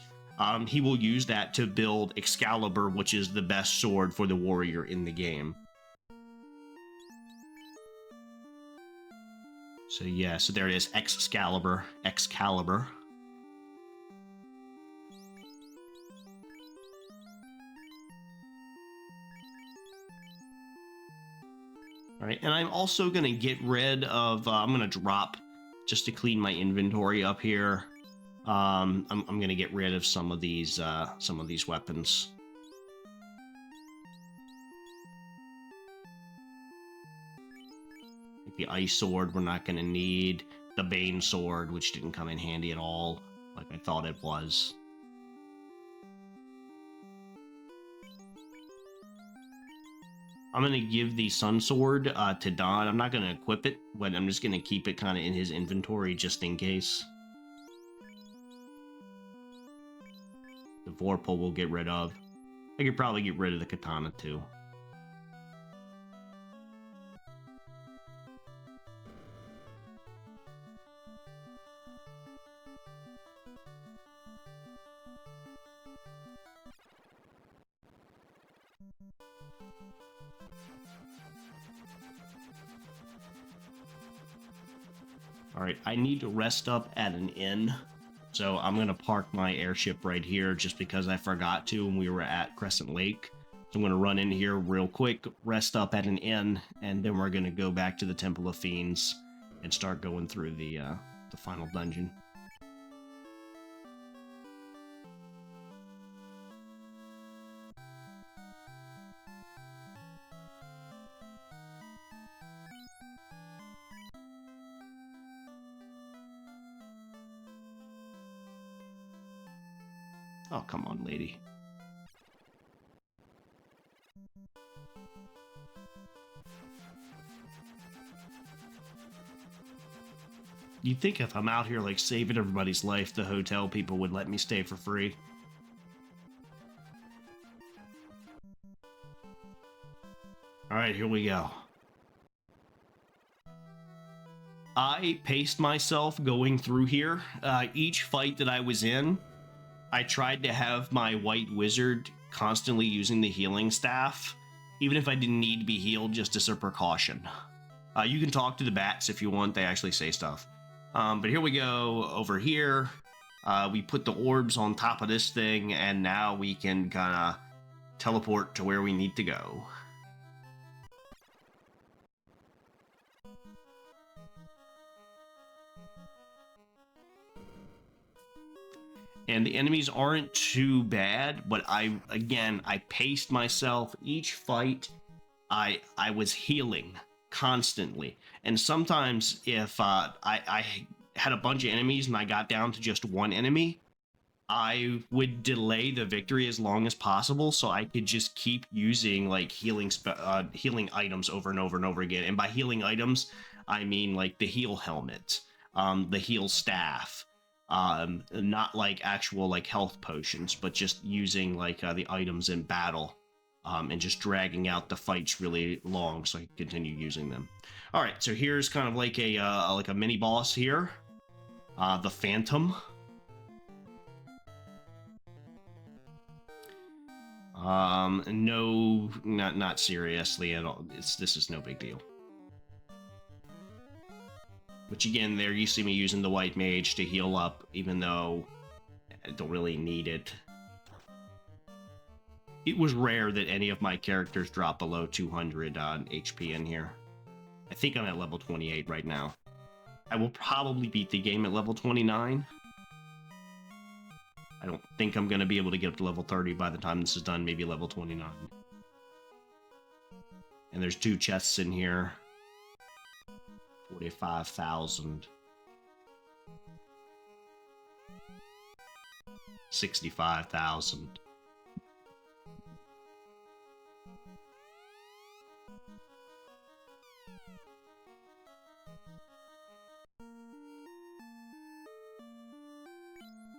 he will use that to build Excalibur, which is the best sword for the warrior in the game. So yeah, so there it is, Excalibur. All right, and I'm also gonna get rid of. I'm gonna drop just to clean my inventory up here. I'm gonna get rid of some of these weapons. Like the ice sword, we're not gonna need. The Bane sword, which didn't come in handy at all, like I thought it was. I'm going to give the Sun Sword to Don. I'm not going to equip it, but I'm just going to keep it kind of in his inventory just in case. The Vorpal we'll get rid of. I could probably get rid of the Katana too. Alright, I need to rest up at an inn, so I'm going to park my airship right here just because I forgot to when we were at Crescent Lake. So I'm going to run in here real quick, rest up at an inn, and then we're going to go back to the Temple of Fiends and start going through the final dungeon. Oh, come on, lady. You'd think if I'm out here, like, saving everybody's life, the hotel people would let me stay for free. Alright, here we go. I paced myself going through here. Each fight that I was in, I tried to have my white wizard constantly using the healing staff, even if I didn't need to be healed, just as a precaution. You can talk to the bats if you want, they actually say stuff. But here we go, over here. We put the orbs on top of this thing, and now we can kind of teleport to where we need to go. And the enemies aren't too bad, but I paced myself. Each fight, I was healing constantly. And sometimes if I had a bunch of enemies and I got down to just one enemy, I would delay the victory as long as possible so I could just keep using like healing items over and over and over again. And by healing items, I mean like the heal helmet, the heal staff, not like actual like health potions, but just using like the items in battle, and just dragging out the fights really long so I can continue using them. All right, so here's kind of like a mini boss here, the Phantom. No, not seriously at all. This is no big deal. Which again, there you see me using the White Mage to heal up, even though I don't really need it. It was rare that any of my characters drop below 200 HP in here. I think I'm at level 28 right now. I will probably beat the game at level 29. I don't think I'm going to be able to get up to level 30 by the time this is done, maybe level 29. And there's 2 chests in here. 45,000. 65,000.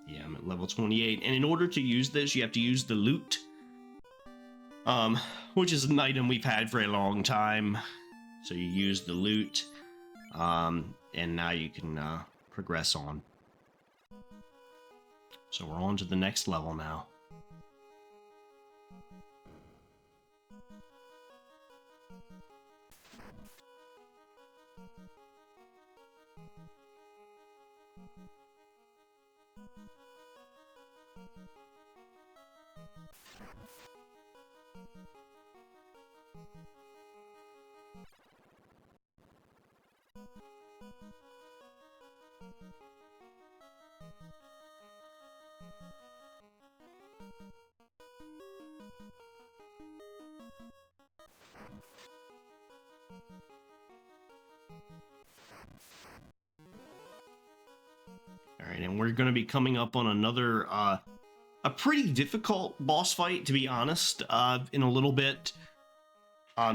Yeah, I'm at level 28. And in order to use this, you have to use the loot. Which is an item we've had for a long time. So you use the loot. And now you can progress on. So we're on to the next level now. Alright, and we're going to be coming up on another, a pretty difficult boss fight, to be honest, in a little bit.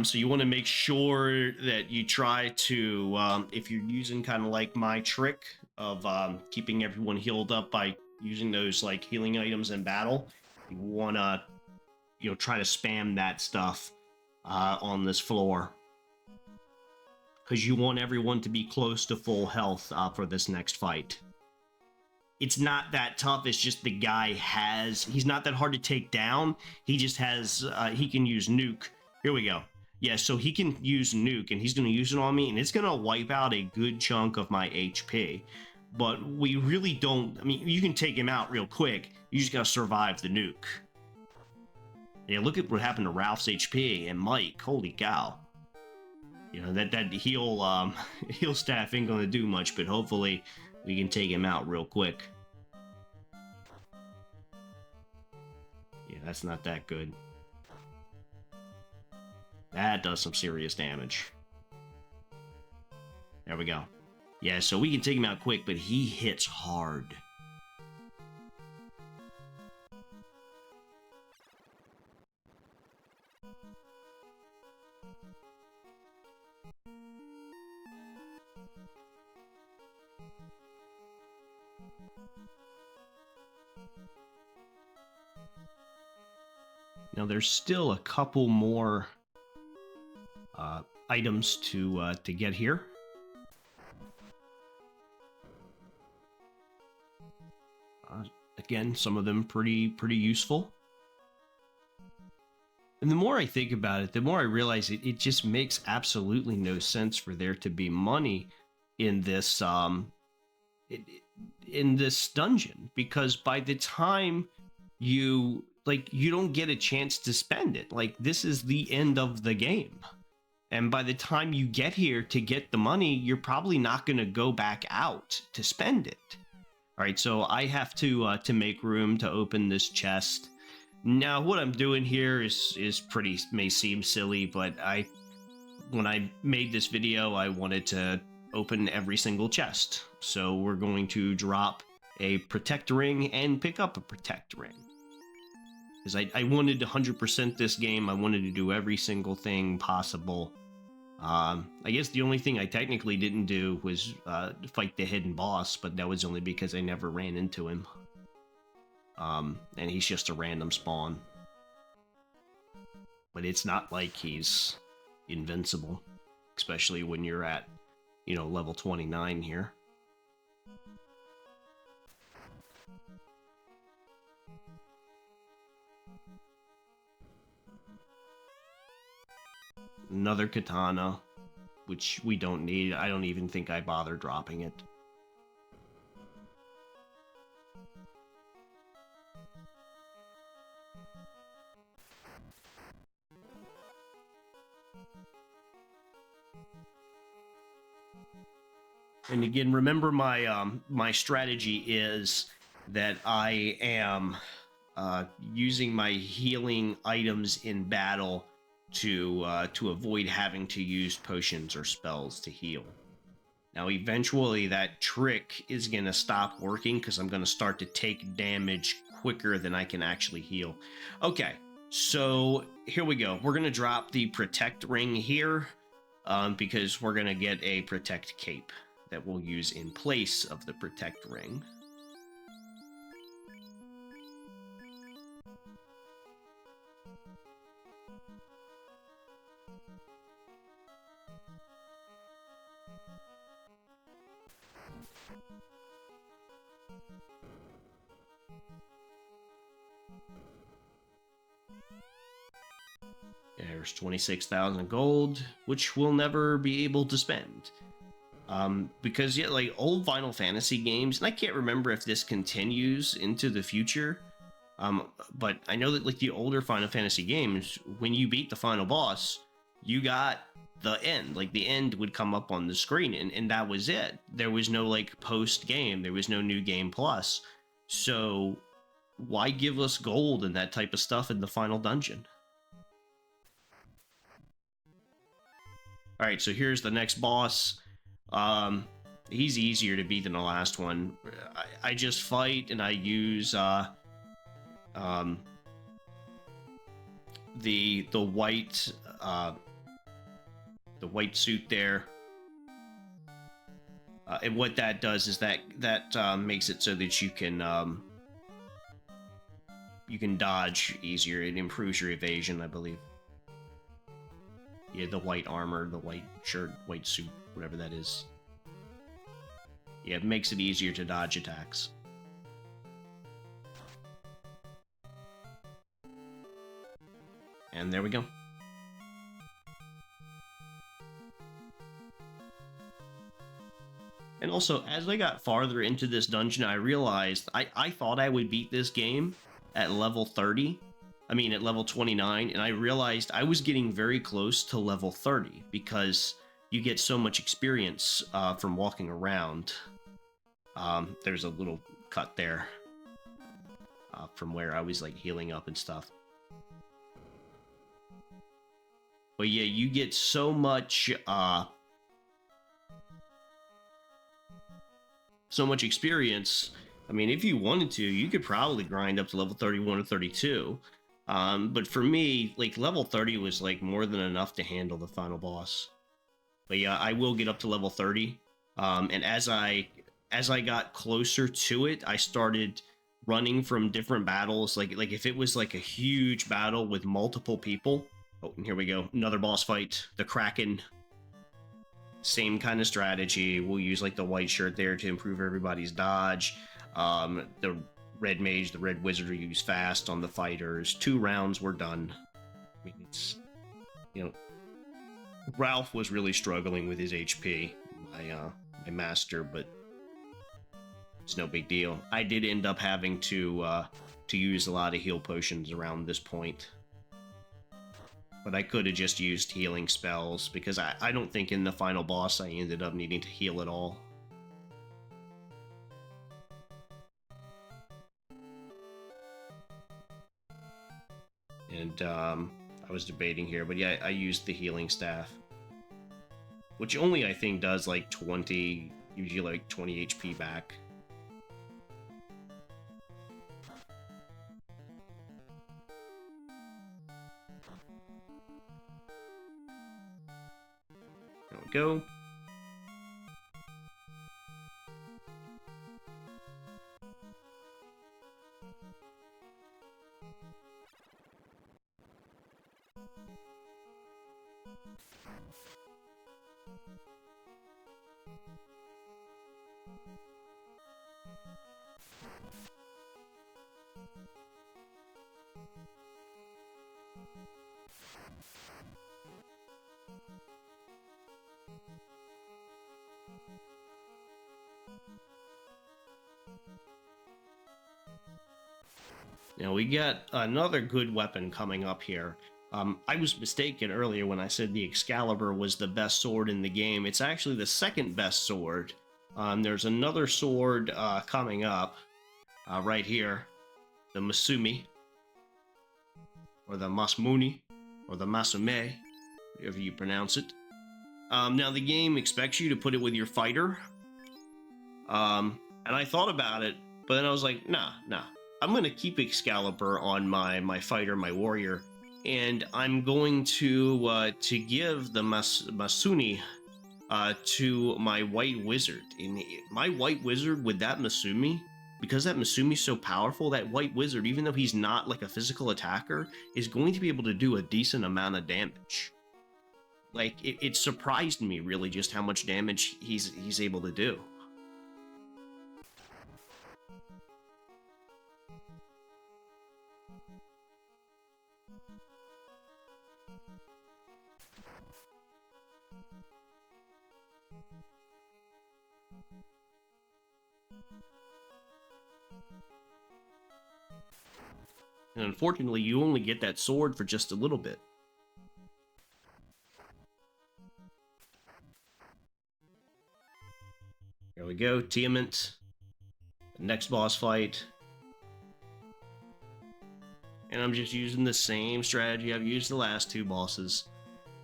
So you want to make sure that you try to, if you're using kind of like my trick of keeping everyone healed up by using those like healing items in battle, you want to, try to spam that stuff on this floor. Because you want everyone to be close to full health for this next fight. It's not that tough, it's just the guy he's not that hard to take down. He just has, he can use nuke. Here we go. Yeah, so he can use nuke, and he's going to use it on me, and it's going to wipe out a good chunk of my HP. But we really don't, I mean, you can take him out real quick. You just got to survive the nuke. Yeah, look at what happened to Ralph's HP and Mike. Holy cow. You know, that heal heal staff ain't gonna do much, but hopefully we can take him out real quick. Yeah, that's not that good. That does some serious damage. There we go. Yeah, so we can take him out quick, but he hits hard. Now there's still a couple more items to get here. Again, some of them pretty useful. And the more I think about it, the more I realize it just makes absolutely no sense for there to be money in this in this dungeon, because by the time you don't get a chance to spend it. Like, this is the end of the game. And by the time you get here to get the money, you're probably not going to go back out to spend it. All right, so I have to make room to open this chest. Now, what I'm doing here is may seem silly, but when I made this video, I wanted to open every single chest. So we're going to drop a protect ring and pick up a protect ring. Because I wanted to 100% this game. I wanted to do every single thing possible. I guess the only thing I technically didn't do was fight the hidden boss, but that was only because I never ran into him. And he's just a random spawn. But it's not like he's invincible, especially when you're at, you know, level 29 here. Another katana, which we don't need. I don't even think I bother dropping it. And again, remember my strategy is that I am using my healing items in battle to avoid having to use potions or spells to heal. Now, eventually that trick is going to stop working because I'm going to start to take damage quicker than I can actually heal. Okay, so here we go. We're going to drop the protect ring here because we're going to get a protect cape that we'll use in place of the protect ring. There's 26,000 gold, which we'll never be able to spend. Because, yeah, like, old Final Fantasy games, and I can't remember if this continues into the future, but I know that, like, the older Final Fantasy games, when you beat the final boss, you got the end. Like, the end would come up on the screen, and that was it. There was no, like, post-game. There was no New Game Plus. So, why give us gold and that type of stuff in the final dungeon? Alright, so here's the next boss. He's easier to beat than the last one. I just fight and I use the white suit there. And what that does is that makes it so that you can dodge easier. It improves your evasion, I believe. Yeah, the white armor, the white shirt, white suit, whatever that is. Yeah, it makes it easier to dodge attacks. And there we go. And also, as I got farther into this dungeon, I realized I thought I would beat this game at level 30. I mean, at level 29, and I realized I was getting very close to level 30 because you get so much experience from walking around. There's a little cut there from where I was like healing up and stuff. But yeah, you get so much experience. I mean, if you wanted to, you could probably grind up to level 31 or 32. But for me, like level 30 was like more than enough to handle the final boss. But yeah, I will get up to level 30. And as I got closer to it, I started running from different battles. Like if it was like a huge battle with multiple people. Oh, and here we go. Another boss fight. The Kraken. Same kind of strategy. We'll use like the white shirt there to improve everybody's dodge. The red mage, the red wizard will use fast on the fighters. 2 rounds were done. I mean, it's, you know, Ralph was really struggling with his HP, my master, but it's no big deal. I did end up having to use a lot of heal potions around this point. But I could have just used healing spells, because I don't think in the final boss I ended up needing to heal at all. And I was debating here, but yeah, I used the healing staff. Which only, I think, does like 20, usually like 20 HP back. There we go. Now we got another good weapon coming up here. I was mistaken earlier when I said the Excalibur was the best sword in the game. It's actually the second best sword. There's another sword coming up right here. The Masumi. Or the Masmuni. Or the Masume. Whatever you pronounce it. Now the game expects you to put it with your fighter. And I thought about it, but then I was like, nah. I'm going to keep Excalibur on my fighter, my warrior, and I'm going to give the Masuni to my white wizard. And my white wizard with that Masumi, because that Masumi's so powerful, that white wizard, even though he's not like a physical attacker, is going to be able to do a decent amount of damage. Like, it surprised me, really, just how much damage he's able to do. And unfortunately, you only get that sword for just a little bit. Here we go, Tiamat. Next boss fight. And I'm just using the same strategy I've used the last 2 bosses.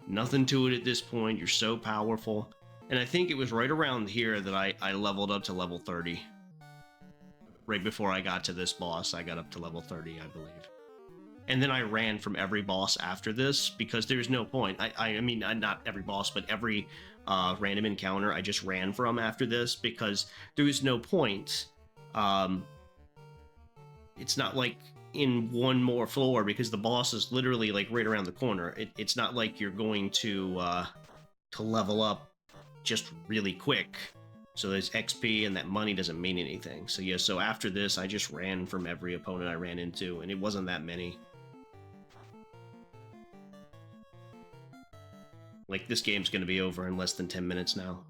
Nothing to it at this point, you're so powerful. And I think it was right around here that I leveled up to level 30. Right before I got to this boss, I got up to level 30, I believe. And then I ran from every boss after this, because there's no point. I mean, not every boss, but every random encounter I just ran from after this, because there was no point. It's not like in one more floor, because the boss is literally like right around the corner. It's not like you're going to level up just really quick. So there's XP, and that money doesn't mean anything. So yeah, so after this, I just ran from every opponent I ran into, and it wasn't that many. Like, this game's gonna be over in less than 10 minutes now.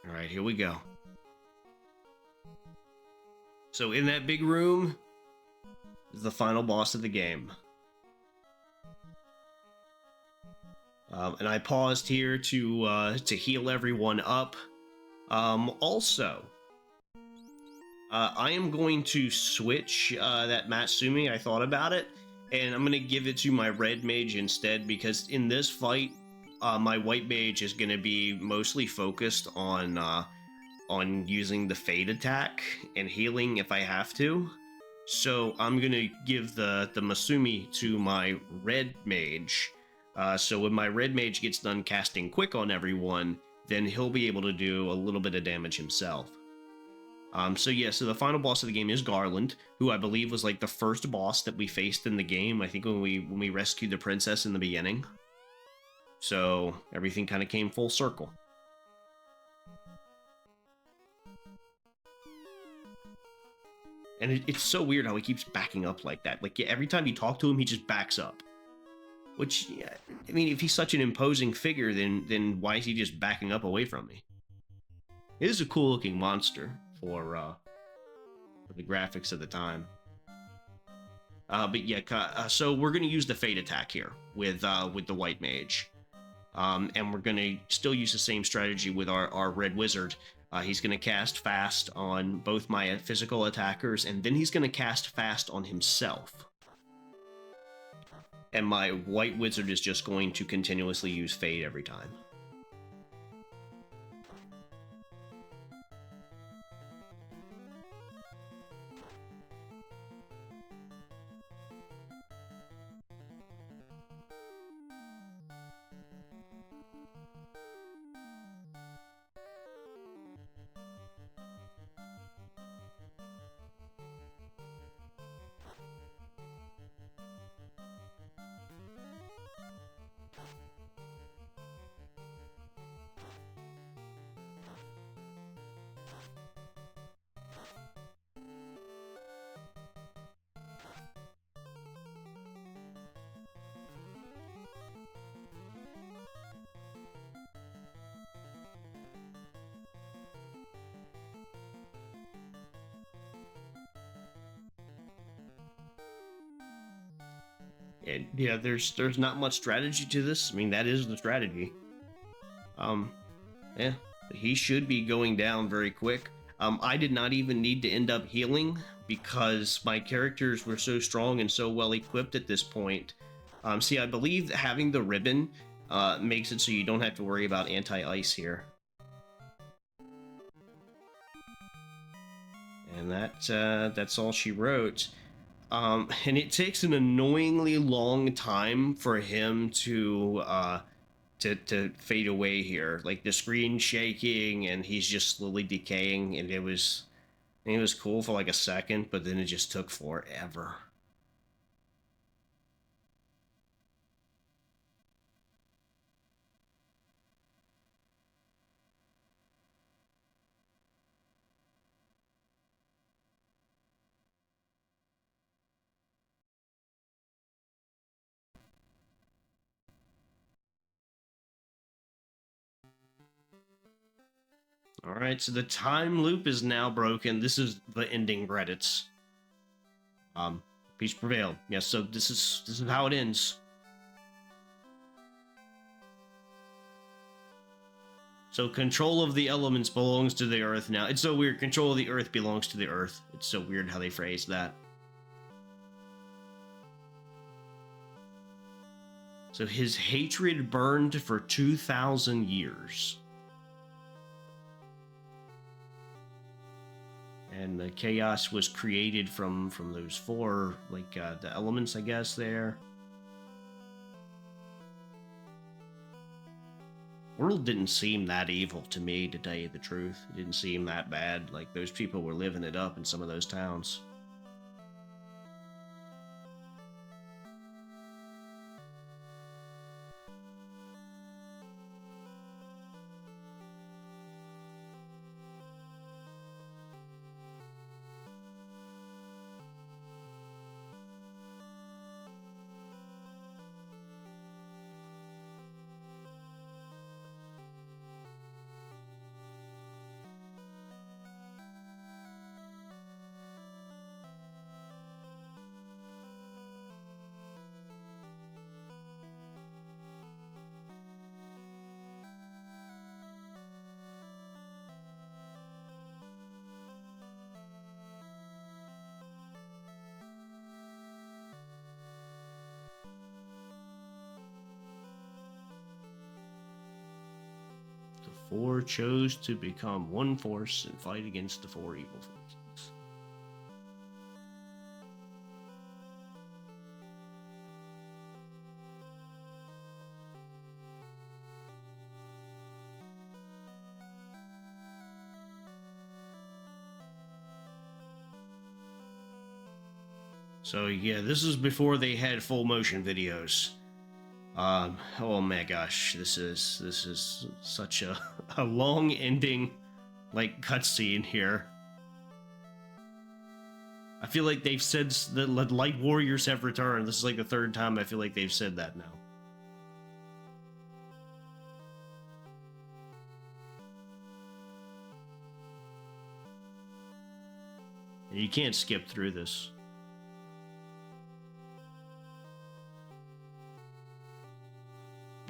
All right, here we go. So in that big room is the final boss of the game. And I paused here to heal everyone up. Also, I am going to switch that Matsumi. I thought about it, and I'm going to give it to my Red Mage instead, because in this fight, my White Mage is going to be mostly focused on using the Fade attack and healing if I have to. So I'm going to give the Masumi to my Red Mage. So when my Red Mage gets done casting Quick on everyone, then he'll be able to do a little bit of damage himself. So the final boss of the game is Garland, who I believe was like the first boss that we faced in the game. I think when we rescued the princess in the beginning. So everything kind of came full circle. And it's so weird how he keeps backing up like that. Like every time you talk to him, he just backs up. Which, yeah, I mean, if he's such an imposing figure, then why is he just backing up away from me? It is a cool looking monster for the graphics of the time. So we're gonna use the Fate attack here with the White Mage, and we're gonna still use the same strategy with our Red Wizard. He's gonna cast Fast on both my physical attackers, and then he's gonna cast Fast on himself. And my White Wizard is just going to continuously use Fade every time. And yeah, there's not much strategy to this. I mean, that is the strategy. Yeah, he should be going down very quick. I did not even need to end up healing because my characters were so strong and so well equipped at this point. See, I believe having the ribbon makes it so you don't have to worry about anti-ice here. And that's all she wrote. And it takes an annoyingly long time for him to fade away here. Like the screen shaking and he's just slowly decaying, and it was cool for like a second, but then it just took forever. All right, so the time loop is now broken. This is the ending credits. Peace prevailed. Yes, so this is how it ends. So control of the elements belongs to the earth now. It's so weird. Control of the earth belongs to the earth. It's so weird how they phrase that. So his hatred burned for 2,000 years. And the chaos was created from those four, like, the elements, I guess, there. World didn't seem that evil to me, to tell you the truth. It didn't seem that bad. Like, those people were living it up in some of those towns. four chose to become one force and fight against the four evil forces. So yeah, this is before they had full motion videos. Oh my gosh, this is such a a long ending, like, cutscene here. I feel like they've said that Light Warriors have returned. This is like the third time I feel like they've said that now. And you can't skip through this.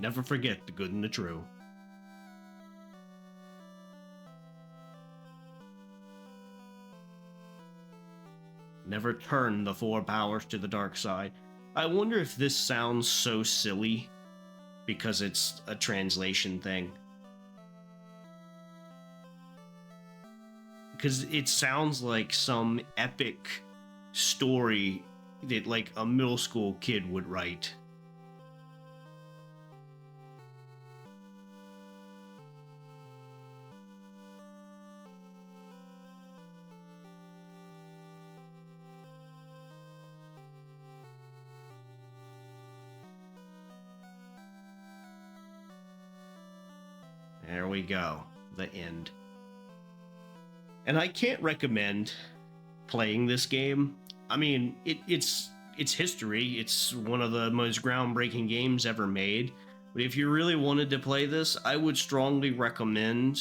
Never forget the good and the true. Never turn the four powers to the dark side. I wonder if this sounds so silly because it's a translation thing. Because it sounds like some epic story that, like, a middle school kid would write. There we go. The end. And I can't recommend playing this game. I mean, it's history. It's one of the most groundbreaking games ever made. But if you really wanted to play this, I would strongly recommend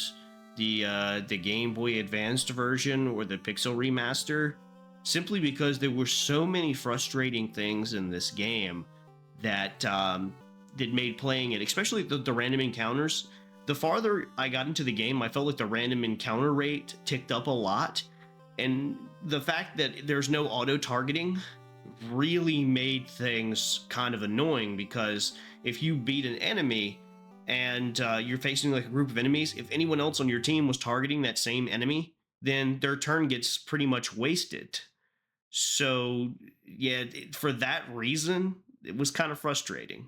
the Game Boy Advanced version or the Pixel Remaster, simply because there were so many frustrating things in this game that that made playing it, especially the random encounters. The farther I got into the game, I felt like the random encounter rate ticked up a lot, and the fact that there's no auto targeting really made things kind of annoying, because if you beat an enemy and you're facing like a group of enemies, if anyone else on your team was targeting that same enemy, then their turn gets pretty much wasted. So yeah, for that reason, it was kind of frustrating.